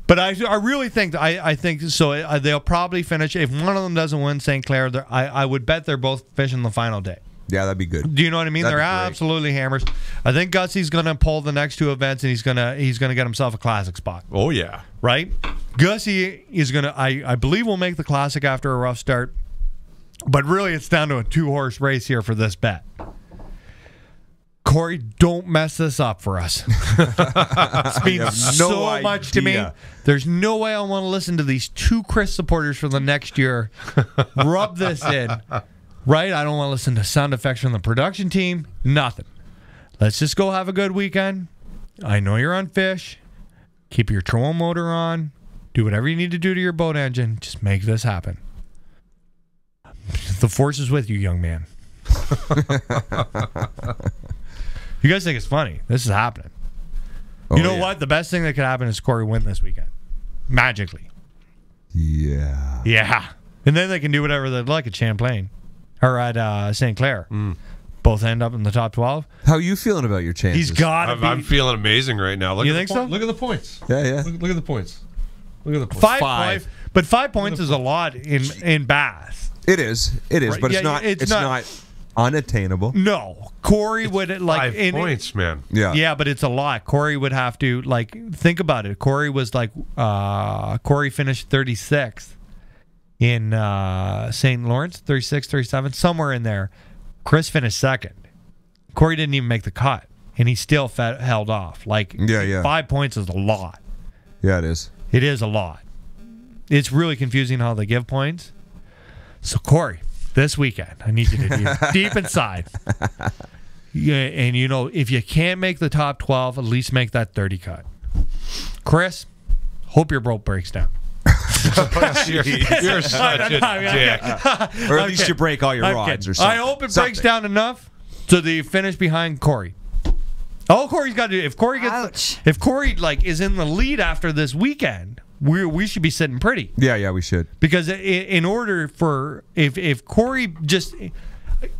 A: But I really think I think so. They'll probably finish if one of them doesn't win St. Clair. I would bet they're both fishing the final day.
B: Yeah, that'd be good.
A: Do you know what I mean?
B: That'd
A: They're
B: be great.
A: absolutely hammers. I think Gussie's going to pull the next two events, and he's gonna get himself a classic spot.
D: Oh yeah,
A: right. Gussie is gonna. I believe will make the classic after a rough start, but really it's down to a 2-horse race here for this bet. Corey, don't mess this up for us. This means so much to me. There's no way I want to listen to these two Chris supporters for the next year rub this in. Right? I don't want to listen to sound effects from the production team. Nothing. Let's just go have a good weekend. I know you're on fish. Keep your trolling motor on. Do whatever you need to do to your boat engine. Just make this happen. The force is with you, young man. You guys think it's funny. This is happening. You know what? The best thing that could happen is Corey win this weekend. Magically.
B: Yeah.
A: Yeah. And then they can do whatever they'd like at Champlain. Or at St. Clair. Both end up in the top 12.
B: How are you feeling about your chances?
A: He's got to be.
D: I'm feeling amazing right now.
A: You think so?
D: Look at the points.
B: Yeah.
D: Look at the points. Look at the points.
A: 5 points. But 5 points is a lot in bass.
B: It is. Right. But it's not unattainable.
A: No. Corey would
D: 5 points, man.
A: Yeah, but it's a lot. Corey would have to think about it. Corey was Corey finished 36th. In St. Lawrence, 36, 37, somewhere in there. Chris finished second. Corey didn't even make the cut, and he still held off. 5 points is a lot.
B: Yeah, it is.
A: It is a lot. It's really confusing how they give points. So, Corey, this weekend, I need you to do deep inside. Yeah, and, if you can't make the top 12, at least make that 30 cut. Chris, hope your boat breaks down.
D: You're such a dick.
B: Or at least you break all your rods or something.
A: I hope it breaks down enough so that you finish behind Corey. All Corey's got to do, if Corey is in the lead after this weekend, we should be sitting pretty.
B: Yeah, we should.
A: Because in order for if Corey just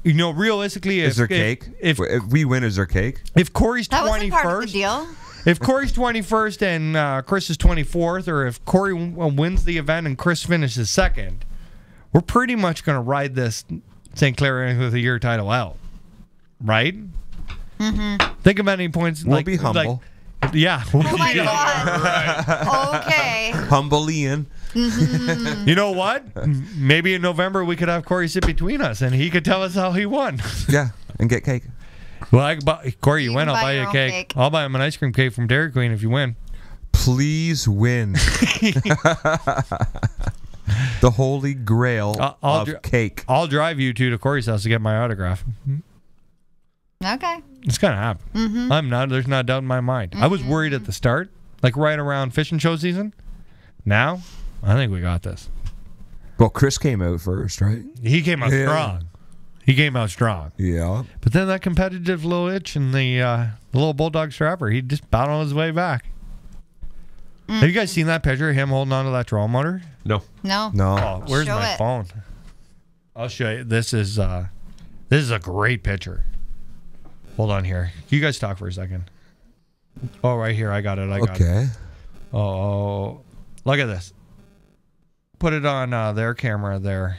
A: realistically,
B: is there cake? If we win, is there cake?
A: If Corey's 21st,
E: that wasn't part of the deal.
A: If Corey's 21st and Chris is 24th, or if Corey wins the event and Chris finishes second, we're pretty much going to ride this St. Clair Angler of the Year title out, right? Mm-hmm. Think about any points.
B: We'll be humble.
A: Yeah.
E: Oh my God. Right. Okay.
B: Humble Ian.
E: Mm-hmm.
A: You know what? Maybe in November we could have Corey sit between us and he could tell us how he won.
B: Yeah, and get cake.
A: Well, Corey, you win. I'll buy you a cake. I'll buy him an ice cream cake from Dairy Queen if you win.
B: Please win. The holy grail of cake.
A: I'll drive you two to Corey's house to get my autograph.
E: Okay.
A: It's gonna happen.
E: Mm-hmm.
A: There's not a doubt in my mind. I was worried at the start, like right around fishing show season. Now, I think we got this.
B: Well, Chris came out first, right?
A: He came out strong. He came out strong.
B: Yeah.
A: But then that competitive little itch and the little bulldog strapper, he just battled his way back. Have you guys seen that picture of him holding on to that trolling motor?
D: No.
E: No.
A: Oh, where's
E: Show
A: my
E: it.
A: phone? I'll show you. This is a great picture. Hold on here. You guys talk for a second. Oh, right here. I got it. I got it. Oh, look at this. Put it on their camera there.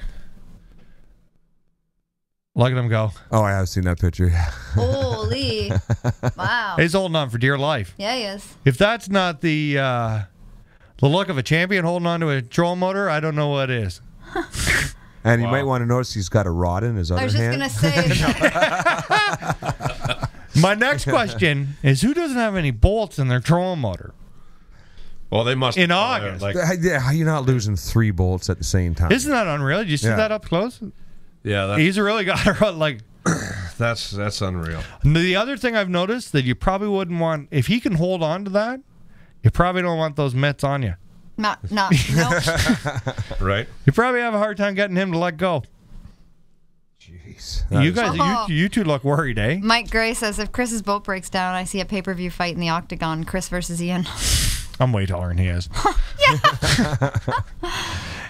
A: Look at him go.
B: Oh, I have seen that picture.
E: Holy. Wow.
A: He's holding on for dear life.
E: Yeah, he is.
A: If that's not the look of a champion holding on to a troll motor, I don't know what is.
B: And you might want to notice he's got a rod in his other hand.
E: I was just going to say.
A: My next question is, who doesn't have any bolts in their trolling motor?
D: Well, they must.
A: In August.
B: How you not losing 3 bolts at the same time?
A: Isn't that unreal? Did you see that up close?
D: Yeah.
A: He's really got it like...
D: That's unreal.
A: The other thing I've noticed that you probably wouldn't want, if he can hold on to that, you probably don't want those mitts on you.
E: No.
D: Right.
A: You probably have a hard time getting him to let go.
B: Jeez.
A: You guys, you two look worried, eh?
E: Mike Gray says, if Chris's boat breaks down, I see a pay-per-view fight in the Octagon, Chris versus Ian.
A: I'm way taller than he is.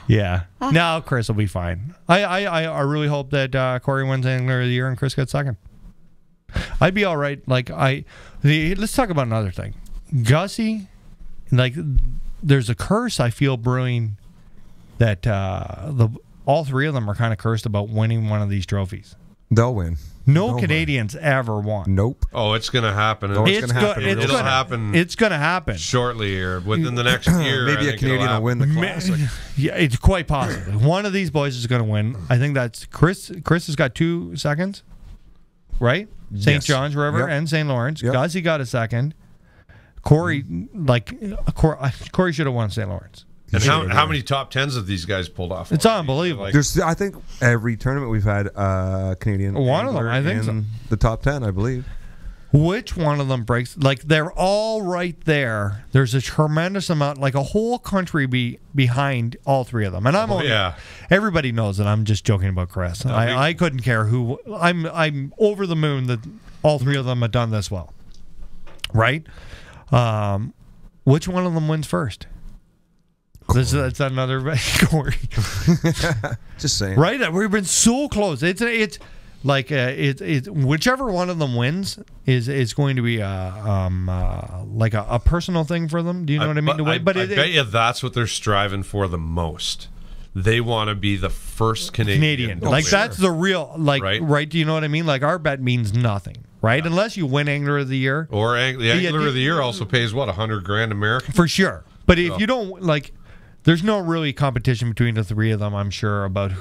A: Yeah. No, Chris will be fine. I really hope that Corey wins Angler of the Year and Chris gets second. I'd be all right. Let's talk about another thing. Gussie, there's a curse I feel brewing that all 3 of them are kind of cursed about winning one of these trophies.
B: They'll win.
A: No Canadians ever won.
B: Nope.
D: Oh, it's going to happen.
A: It's going to happen
D: shortly here, within the next year.
B: Maybe a Canadian will win the Classic.
A: Yeah, it's quite possible. One of these boys is going to win. I think that's Chris. Chris has got 2 seconds, right? St. John's River and St. Lawrence. Gussie got a second. Corey, Corey should have won St. Lawrence.
D: And how many top 10s have these guys pulled off?
A: It's unbelievable.
B: I think every tournament we've had Canadian.
A: One of them, I think so.
B: The top 10, I believe.
A: Which one of them breaks? They're all right there. There's a tremendous amount, like a whole country behind all 3 of them. And everybody knows that I'm just joking about Chris. I couldn't care who. I'm over the moon that all 3 of them have done this well. Right? Which one of them wins first? That's another Corey.
B: Just saying.
A: Right? We've been so close. It's whichever one of them wins is going to be a personal thing for them. Do you know what I mean?
D: I bet you that's what they're striving for the most. They want to be the first Canadian.
A: That's the real right? Do you know what I mean? Our bet means nothing, right? Unless you win Angler of the Year.
D: Or the Angler of the Year also pays what, $100,000 American?
A: For sure. But if you don't there's no really competition between the 3 of them, I'm sure, about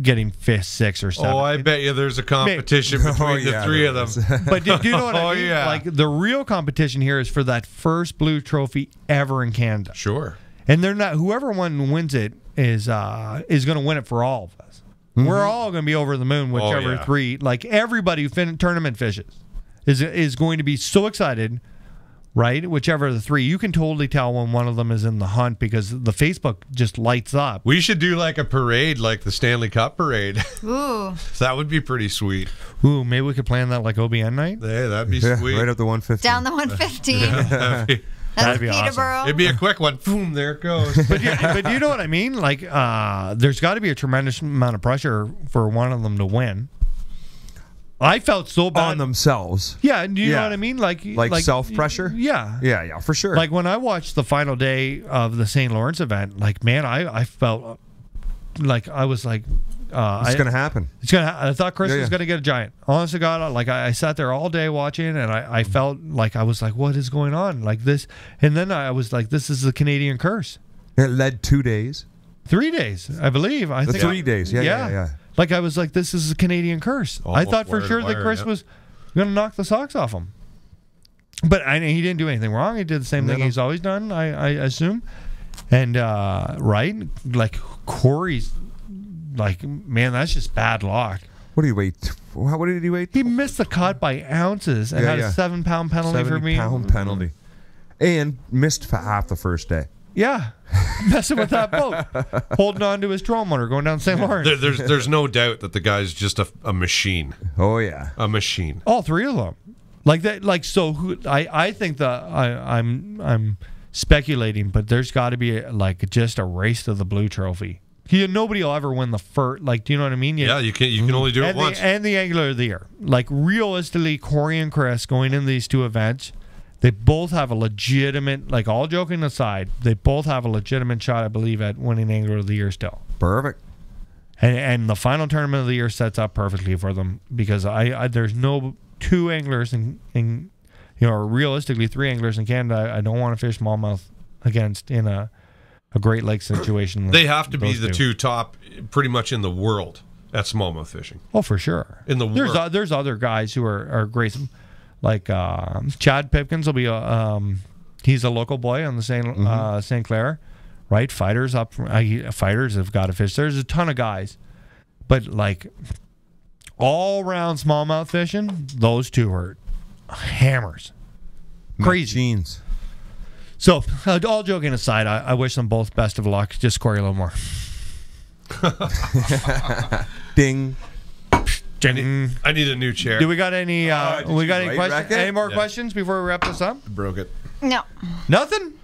A: getting 5th, 6th, or 7th.
D: Oh, I bet you there's a competition between the 3 of them.
A: But do you know what I mean? Yeah. The real competition here is for that first blue trophy ever in Canada.
D: Sure.
A: And they're not. Whoever wins it is going to win it for all of us. Mm-hmm. We're all going to be over the moon, whichever 3. Everybody who tournament fishes is going to be so excited. Right? Whichever of the 3. You can totally tell when one of them is in the hunt because the Facebook just lights up.
D: We should do a parade like the Stanley Cup parade.
E: Ooh.
D: That would be pretty sweet.
A: Ooh, maybe we could plan that like OBN night?
D: Yeah, that'd be sweet.
B: Right up the 150.
E: Down the 150.
A: That'd be awesome.
D: It'd be a quick one. Boom, there it goes.
A: But you know what I mean? There's got to be a tremendous amount of pressure for one of them to win. I felt so bad
B: on themselves.
A: Yeah, do you know what I mean? Like
B: self pressure.
A: Yeah,
B: for sure.
A: Like when I watched the final day of the St. Lawrence event, I felt like I was like,
B: it's going to happen.
A: I thought Chris was going to get a giant. Honest to God, I sat there all day watching, and I felt like I was like, what is going on? Like this, and then I was like, this is the Canadian curse.
B: It led 2 days,
A: 3 days, I believe. I think
B: 3 days. Yeah.
A: Like I was like, this is a Canadian curse. I thought for sure that Chris was going to knock the socks off him. But he didn't do anything wrong. He did the same thing he's always done, I assume. And right, like Corey's, like, man, that's just bad luck.
B: What did he weigh? What did he weigh?
A: He missed the cut by ounces and had a 7-pound penalty for me.
B: 7-pound penalty, and missed for half the first day.
A: Yeah, messing with that boat, holding on to his trolling motor, going down St. Lawrence.
D: There's no doubt that the guy's just a machine.
B: Oh yeah,
D: a machine.
A: All three of them, like that. Like so, I think that I'm speculating, but there's got to be like just a race to the blue trophy. Nobody will ever win the first. Like, do you know what I mean?
D: You can only do it once.
A: And the Angler of the Year. Like, realistically, Corey and Chris going in these two events, they both have a legitimate, like, all joking aside, they both have a legitimate shot, I believe, at winning Angler of the Year still.
B: Perfect.
A: And the final tournament of the year sets up perfectly for them, because there's no two anglers or realistically 3 anglers in Canada I don't want to fish smallmouth against in a Great Lakes situation.
D: They have to be the two top pretty much in the world at smallmouth fishing.
A: Oh, for sure.
D: In the world.
A: There's other guys who are great. Like Chad Pipkins will be he's a local boy on the St. Clair, right? Fighters fighters have got to fish. There's a ton of guys, but like all round smallmouth fishing, those two are hammers, crazy.
B: Machines.
A: So, all joking aside, I wish them both best of luck. Just score a little more.
B: Ding.
A: Ding.
D: I need a new chair.
A: Do we got any? Any questions? Any more questions before we wrap this up?
D: Broke it.
E: No.
A: Nothing.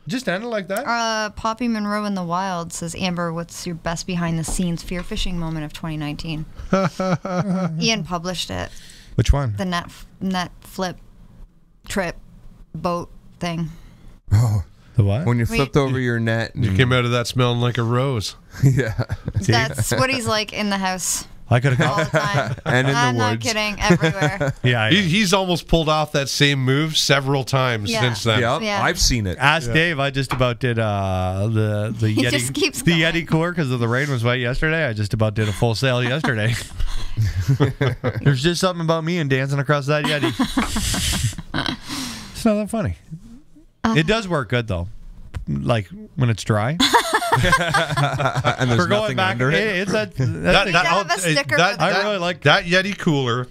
A: Just ended like that.
E: Poppy Monroe in the Wild says, Amber, what's your best behind the scenes fear fishing moment of 2019? Ian published it.
A: Which one?
E: The net flip trip boat thing.
B: Oh,
A: the what?
B: When you flipped over your net,
D: you came out of that smelling like a rose.
B: Yeah,
E: that's what he's like in the house.
A: I could have
E: all the time,
B: and in
E: I'm
B: the woods.
E: not kidding, everywhere.
A: Yeah,
D: he's almost pulled off that same move several times since then.
E: Yeah.
B: I've seen it.
A: Ask Dave. I just about did the
E: He
A: Yeti.
E: just keeps
A: the
E: going.
A: Yeti cooler because of the rain was wet yesterday. I just about did a full sail yesterday. There's just something about me and dancing across that Yeti. It's not that funny. It does work good though, like when it's dry.
B: And there's nothing under it.
A: It's
E: have a sticker for
A: I really like
D: that Yeti cooler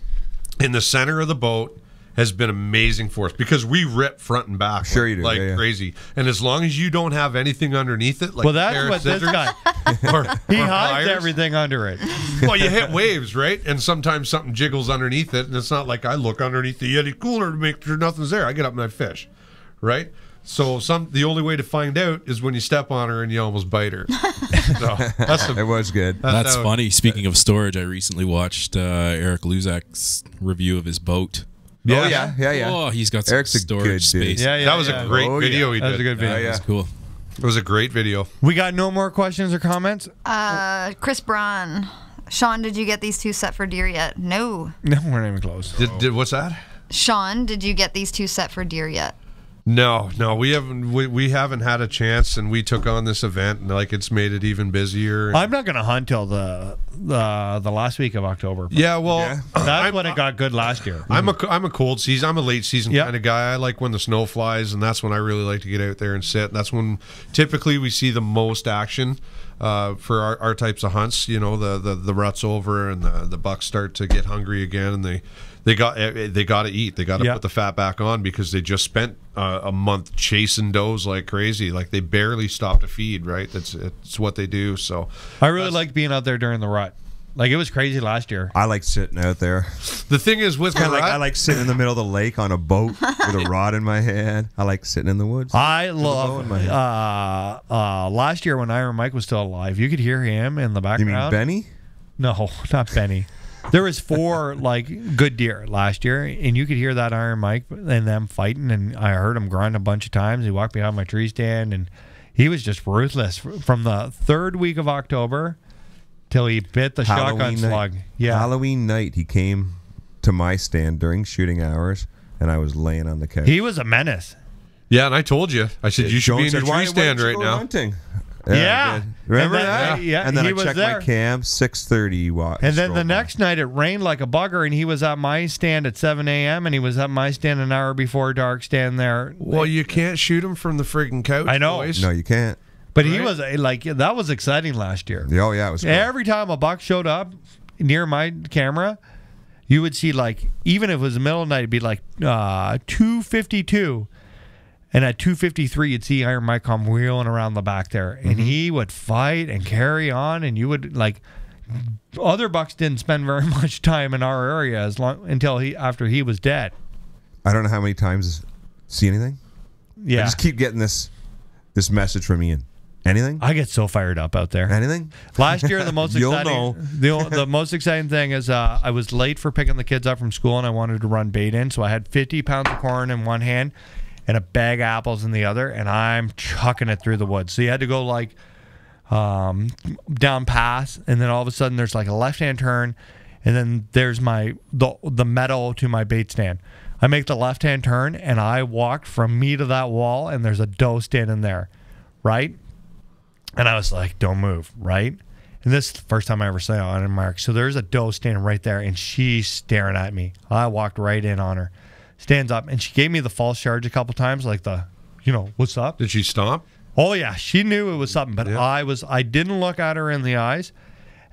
D: in the center of the boat has been amazing for us because we rip front and back.
B: Sure you do.
D: Like crazy. And as long as you don't have anything underneath it, like
A: well, that's what this guy. He hides
D: pliers,
A: everything under it.
D: Well, you hit waves, right? And sometimes something jiggles underneath it, and it's not like I look underneath the Yeti cooler to make sure nothing's there. I get up and I fish, right? So the only way to find out is when you step on her and you almost bite her. So
B: it was good.
C: That's funny. Speaking of storage, I recently watched Eric Luzak's review of his boat.
B: Yeah.
C: Oh, he's got some
B: Eric's a
C: storage
B: good
C: space.
B: dude.
D: That was a great video he did.
A: That was a good video.
C: That was cool.
D: It was a great video.
A: We got no more questions or comments?
E: Chris Braun. Sean, did you get these two set for deer yet? No.
A: No, we're not even close.
D: Did what's that?
E: Sean, did you get these two set for deer yet?
D: No, we haven't. We haven't had a chance, and we took on this event, and like it's made it even busier.
A: I'm not going to hunt till the last week of October.
D: Yeah, well,
A: that's when it got good last year.
D: I'm a cold season. I'm a late season kind of guy. I like when the snow flies, and that's when I really like to get out there and sit. And that's when typically we see the most action for our types of hunts. You know, the rut's over, and the bucks start to get hungry again, and they got to eat. They got to put the fat back on because they just spent a month chasing does like crazy. Like they barely stop to feed. Right? It's what they do. So
A: I really liked being out there during the rut. Like it was crazy last year.
B: I like sitting out there.
D: The thing is with the rut,
B: I like sitting in the middle of the lake on a boat with a rod in my hand. I like sitting in the woods.
A: I love last year when Iron Mike was still alive. You could hear him in the background.
B: You mean Benny?
A: No, not Benny. There was 4 like good deer last year, and you could hear that Iron Mike and them fighting. And I heard him grunt a bunch of times. He walked behind my tree stand, and he was just ruthless from the 3rd week of October till he bit the shotgun slug. Yeah,
B: Halloween night he came to my stand during shooting hours, and I was laying on the couch.
A: He was a menace.
D: Yeah, and I told you. I said you should be in your tree stand right now.
B: Hunting?
A: Yeah.
B: Remember that?
A: Yeah.
B: And then
A: he
B: I
A: was
B: checked
A: there.
B: my cam, 6:30.
A: And then the next night it rained like a bugger, and he was at my stand at 7 a.m. and he was at my stand an hour before dark, stand there.
D: Well, you can't shoot him from the friggin' couch.
A: I know.
D: Boys.
B: No, you can't.
A: But he was like, that was exciting last year.
B: Oh, yeah, it was cool.
A: Every time a buck showed up near my camera, you would see, like, even if it was the middle of the night, it'd be like 252. And at 253, you'd see Iron Mike come wheeling around the back there. And he would fight and carry on. And you would, like, other bucks didn't spend very much time in our area after he was dead.
B: I don't know how many times see anything.
A: Yeah.
B: I just keep getting this message from Ian. Anything?
A: I get so fired up out there.
B: Anything?
A: Last year, the most
B: You'll
A: exciting, the most exciting thing is I was late for picking the kids up from school, and I wanted to run bait in, so I had 50 pounds of corn in one hand and a bag of apples in the other, and I'm chucking it through the woods. So you had to go like down pass, and then all of a sudden there's like a left-hand turn, and then there's the meadow to my bait stand. I make the left-hand turn, and I walked from me to that wall, and there's a doe standing there, right? And I was like, don't move, right? And this is the first time I ever saw it on Mark. So there's a doe standing right there, and she's staring at me. I walked right in on her. Stands up, and she gave me the false charge a couple times, like what's up?
D: Did she stomp?
A: Oh, yeah. She knew it was something, but I didn't look at her in the eyes,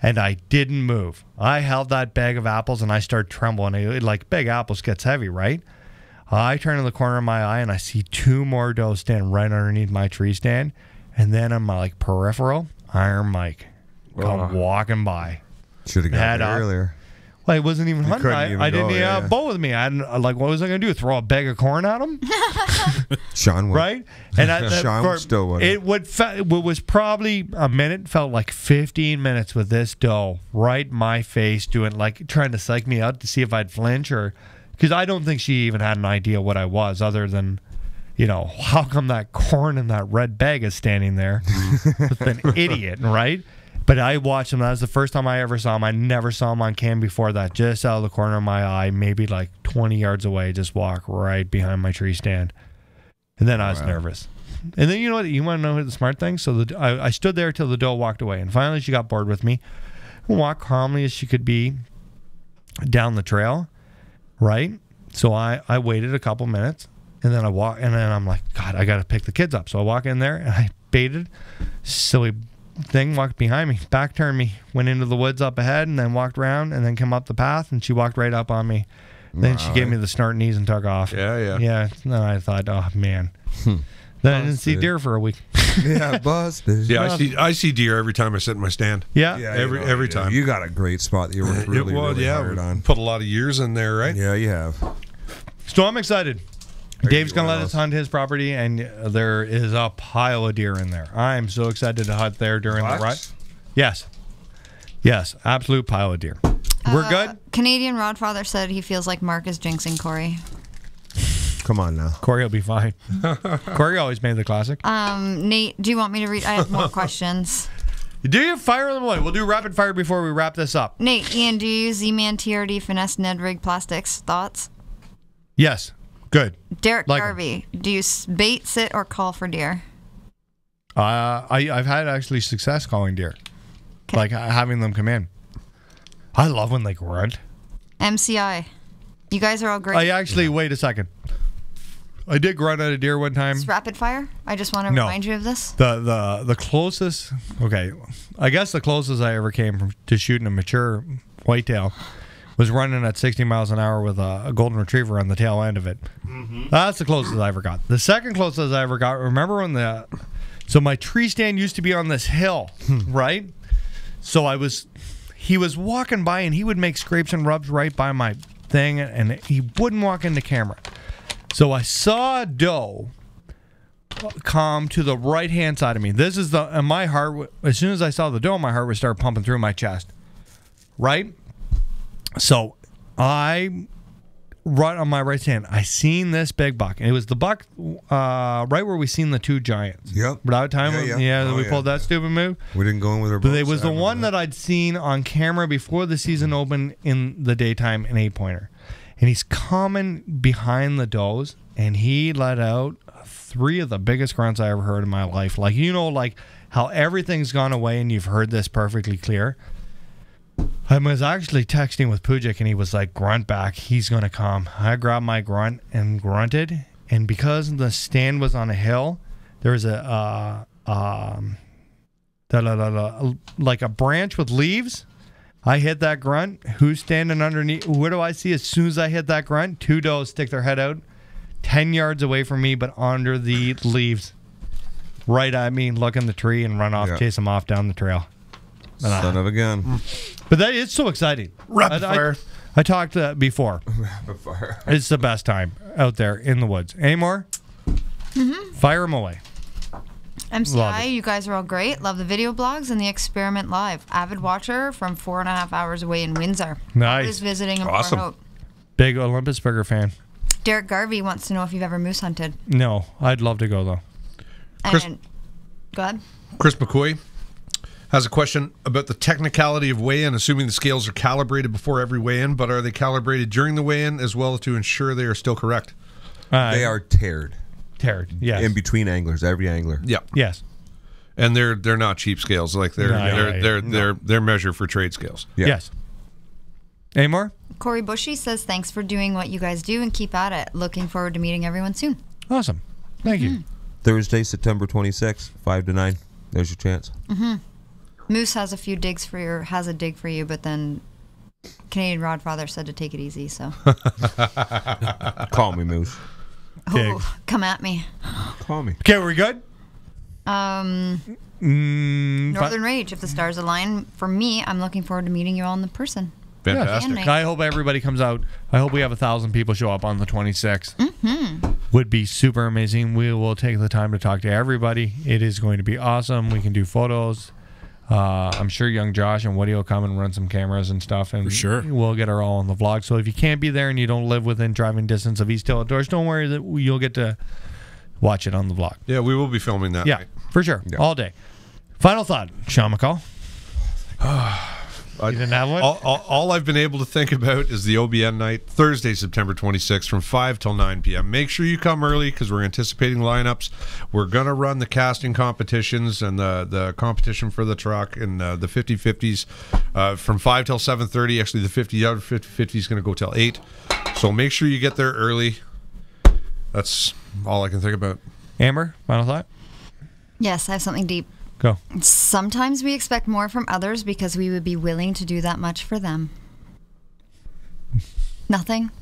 A: and I didn't move. I held that bag of apples, and I started trembling. Like, big apples gets heavy, right? I turn in the corner of my eye, and I see two more does standing right underneath my tree stand. And then on my peripheral, Iron Mike come walking by.
B: Should have got there earlier.
A: Well, he wasn't even hunting. I didn't even have a bow with me. I hadn't, what was I going to do? Throw a bag of corn at him?
B: Sean would.
A: Right? And
B: Sean still would.
A: It was probably a minute, felt like 15 minutes with this doe right in my face, trying to psych me out to see if I'd flinch, or because I don't think she even had an idea what I was, other than, how come that corn in that red bag is standing there with an idiot, right? But I watched him. That was the first time I ever saw him. I never saw him on cam before that. Just out of the corner of my eye, maybe like 20 yards away, just walk right behind my tree stand. And then I was nervous. And then you know what? You want to know the smart thing? So I stood there till the doe walked away. And finally she got bored with me. Walked calmly as she could be down the trail, right? So I waited a couple minutes. And then I'm like, God, I got to pick the kids up. So I walk in there, and I baited. Silly thing walked behind me, back turned me, went into the woods up ahead, and then walked around, and then came up the path, and she walked right up on me. Then she gave me the snort knees and took off.
D: Yeah.
A: Then I thought, oh man. Then I didn't see deer for a week.
B: Yeah, busted.
D: Yeah, I see deer every time I sit in my stand.
A: Yeah,
D: every time.
B: You got a great spot that you worked really hard on.
D: Put a lot of years in there, right?
B: Yeah, you have.
A: So I'm excited. Dave's going to let us hunt his property, and there is a pile of deer in there. I'm so excited to hunt there during the rut. Yes, absolute pile of deer. We're good?
E: Canadian Rodfather said he feels like Mark is jinxing Corey.
B: Come on now.
A: Corey will be fine. Corey always made the classic.
E: Nate, do you want me to read? I have more questions.
A: Do you fire them away? We'll do rapid fire before we wrap this up.
E: Nate, Ian, do you use Z-Man TRD Finesse Ned Rig Plastics? Thoughts?
A: Yes. Good.
E: Derek Garvey, do you bait, sit, or call for deer?
A: I've had actually success calling deer. Like having them come in. I love when they grunt.
E: MCI, you guys are all great.
A: Wait a second. I did grunt at a deer one time.
E: It's rapid fire? I just want to remind you of this.
A: The closest, I guess the closest I ever came to shooting a mature whitetail was running at 60 miles an hour with a golden retriever on the tail end of it. That's the closest I ever got. The second closest I ever got, remember when so my tree stand used to be on this hill, right? So he was walking by, and he would make scrapes and rubs right by my thing, and he wouldn't walk in the camera. So I saw a doe come to the right-hand side of me. This is and my heart, as soon as I saw the doe, my heart would start pumping through my chest, right? So I right on my right hand, I seen this big buck, and it was the buck right where we seen the two giants.
B: Yep.
A: That time, we pulled that stupid move.
B: We didn't go in with our
A: boats. But it was the one that I'd seen on camera before the season opened in the daytime, an 8-pointer. And he's coming behind the does, and he let out 3 of the biggest grunts I ever heard in my life. Like, you know, like how everything's gone away, and you've heard this perfectly clear. I was actually texting with Pujic, and he was like, grunt back, he's going to come. I grabbed my grunt and grunted, and because the stand was on a hill, there was a like a branch with leaves. I hit that grunt. Who's standing underneath? What do I see as soon as I hit that grunt? 2 does stick their head out 10 yards away from me, but under the leaves. Right at me, look in the tree and run off, chase them off down the trail.
B: Son of a gun.
A: But that is so exciting.
D: Rapid fire.
A: I talked before.
B: Rapid fire.
A: It's the best time out there in the woods. Any more? Fire them away.
E: MCI, you guys are all great. Love the video blogs and the experiment live. Avid watcher from 4.5 hours away in Windsor.
A: Nice.
E: Always visiting in
D: Awesome.
E: Port Hope.
A: Big Olympus Burger fan.
E: Derek Garvey wants to know if you've ever moose hunted.
A: No, I'd love to go though.
D: Chris-
E: And go ahead.
D: Chris McCoy has a question about the technicality of weigh-in, assuming the scales are calibrated before every weigh-in, but are they calibrated during the weigh-in as well to ensure they are still correct?
B: They are teared.
A: Teared, yes.
B: In between anglers, every angler.
D: Yeah.
A: Yes.
D: And they're not cheap scales. Like they're measured for trade scales.
B: Yeah.
A: Yes. Any more?
E: Corey Bushy says, thanks for doing what you guys do and keep at it. Looking forward to meeting everyone soon.
A: Awesome. Thank you.
B: Thursday, September 26th, 5 to 9. There's your chance.
E: Moose has a dig for you, but then Canadian Rodfather said to take it easy, so.
B: Call me, Moose.
E: Oh, come at me.
B: Call me.
A: Okay, we're good?
E: Northern Rage, if the stars align. For me, I'm looking forward to meeting you all in person.
D: Fantastic.
E: Yes.
A: I hope everybody comes out. I hope we have 1,000 people show up on the 26th. Would be super amazing. We will take the time to talk to everybody. It is going to be awesome. We can do photos. I'm sure young Josh and Woody will come and run some cameras and stuff. And
C: For sure.
A: We'll get her all on the vlog. So if you can't be there and you don't live within driving distance of East Hill Outdoors, don't worry that you'll get to watch it on the vlog.
D: Yeah, we will be filming that.
A: Yeah,
D: night.
A: for sure. All day. Final thought, Sean McCall. You didn't have one?
D: All I've been able to think about is the OBN night, Thursday, September 26th from 5 till 9 p.m. Make sure you come early because we're anticipating lineups. We're going to run the casting competitions and the competition for the truck and the 50-50s from 5 till 7:30. Actually, the 50 is going to go till 8. So make sure you get there early. That's all I can think about.
A: Amber, final thought?
E: Yes, I have something deep.
A: Go.
E: Sometimes we expect more from others because we would be willing to do that much for them. Nothing?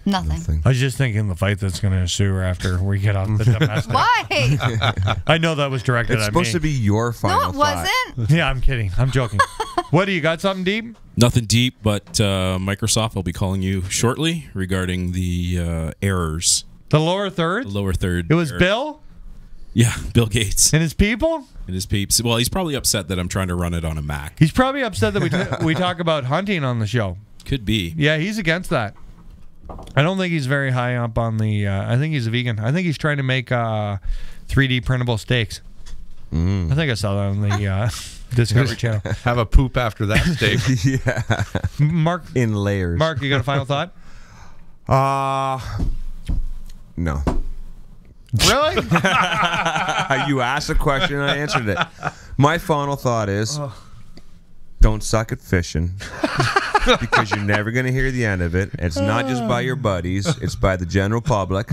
E: Nothing.
A: I was just thinking the fight that's going to ensue after we get off the domestic.
E: Why?
A: I know that was directed
B: It's
A: at
B: supposed
A: me.
B: to be your final
E: No, it
B: thought.
E: wasn't.
A: Yeah, I'm kidding. I'm joking. What, do you got something deep?
C: Nothing deep, but Microsoft will be calling you shortly regarding the errors.
A: The lower third?
C: The lower third.
A: It was
C: error.
A: Bill?
C: Yeah, Bill Gates.
A: And his people?
C: And his peeps. Well, he's probably upset that I'm trying to run it on a Mac.
A: He's probably upset that we talk about hunting on the show.
C: Could be.
A: Yeah, he's against that. I don't think he's very high up on the... I think he's a vegan. I think he's trying to make 3D printable steaks. I think I saw that on the Discovery Channel.
D: Have a poop after that steak.
B: Yeah.
A: Mark,
B: In layers.
A: Mark, you got a final thought?
B: No.
A: Really?
B: You asked a question and I answered it. My final thought is don't suck at fishing because you're never going to hear the end of it. It's not just by your buddies. It's by the general public.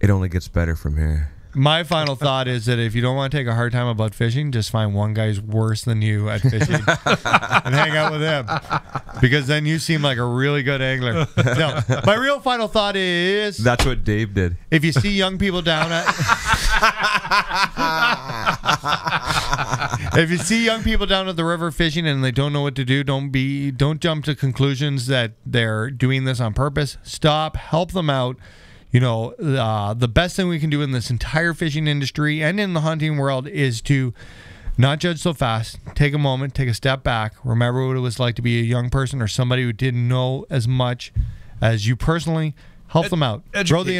B: It only gets better from here.
A: My final thought is that if you don't want to take a hard time about fishing, just find one guy's worse than you at fishing and hang out with him. Because then you seem like a really good angler. No, my real final thought is...
B: That's what Dave did.
A: If you see young people down at... If you see young people down at the river fishing and they don't know what to do, don't jump to conclusions that they're doing this on purpose. Stop, help them out. You know, the best thing we can do in this entire fishing industry and in the hunting world is to not judge so fast. Take a moment, take a step back. Remember what it was like to be a young person or somebody who didn't know as much as you personally. Help them out. Grow the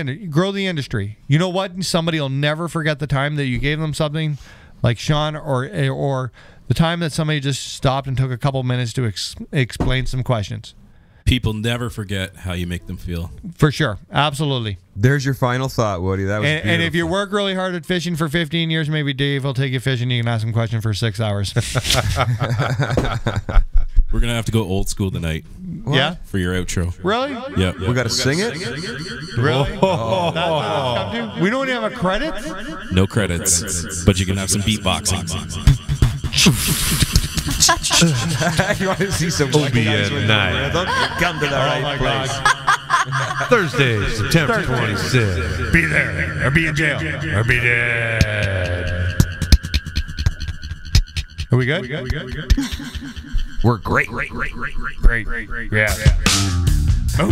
A: industry. You know what? Somebody will never forget the time that you gave them something, like Sean, or the time that somebody just stopped and took a couple minutes to explain some questions.
C: People never forget how you make them feel.
A: For sure. Absolutely.
B: There's your final thought, Woody. That was
A: and if you work really hard at fishing for 15 years, maybe Dave will take you fishing. You can ask him questions for 6 hours.
C: We're gonna have to go old school tonight.
A: Yeah?
C: For your outro.
A: Really?
C: Yeah.
B: We got to sing it?
A: Really? We don't even have a credit?
C: No credits, but you can have some beatboxing.
B: You want to see some
D: OBN night.
B: Come to the right place.
D: Thursday, September 26th.
A: Be there, or be in jail, or be dead. Are we good?
B: We're great.
A: Great. Yeah. Oh.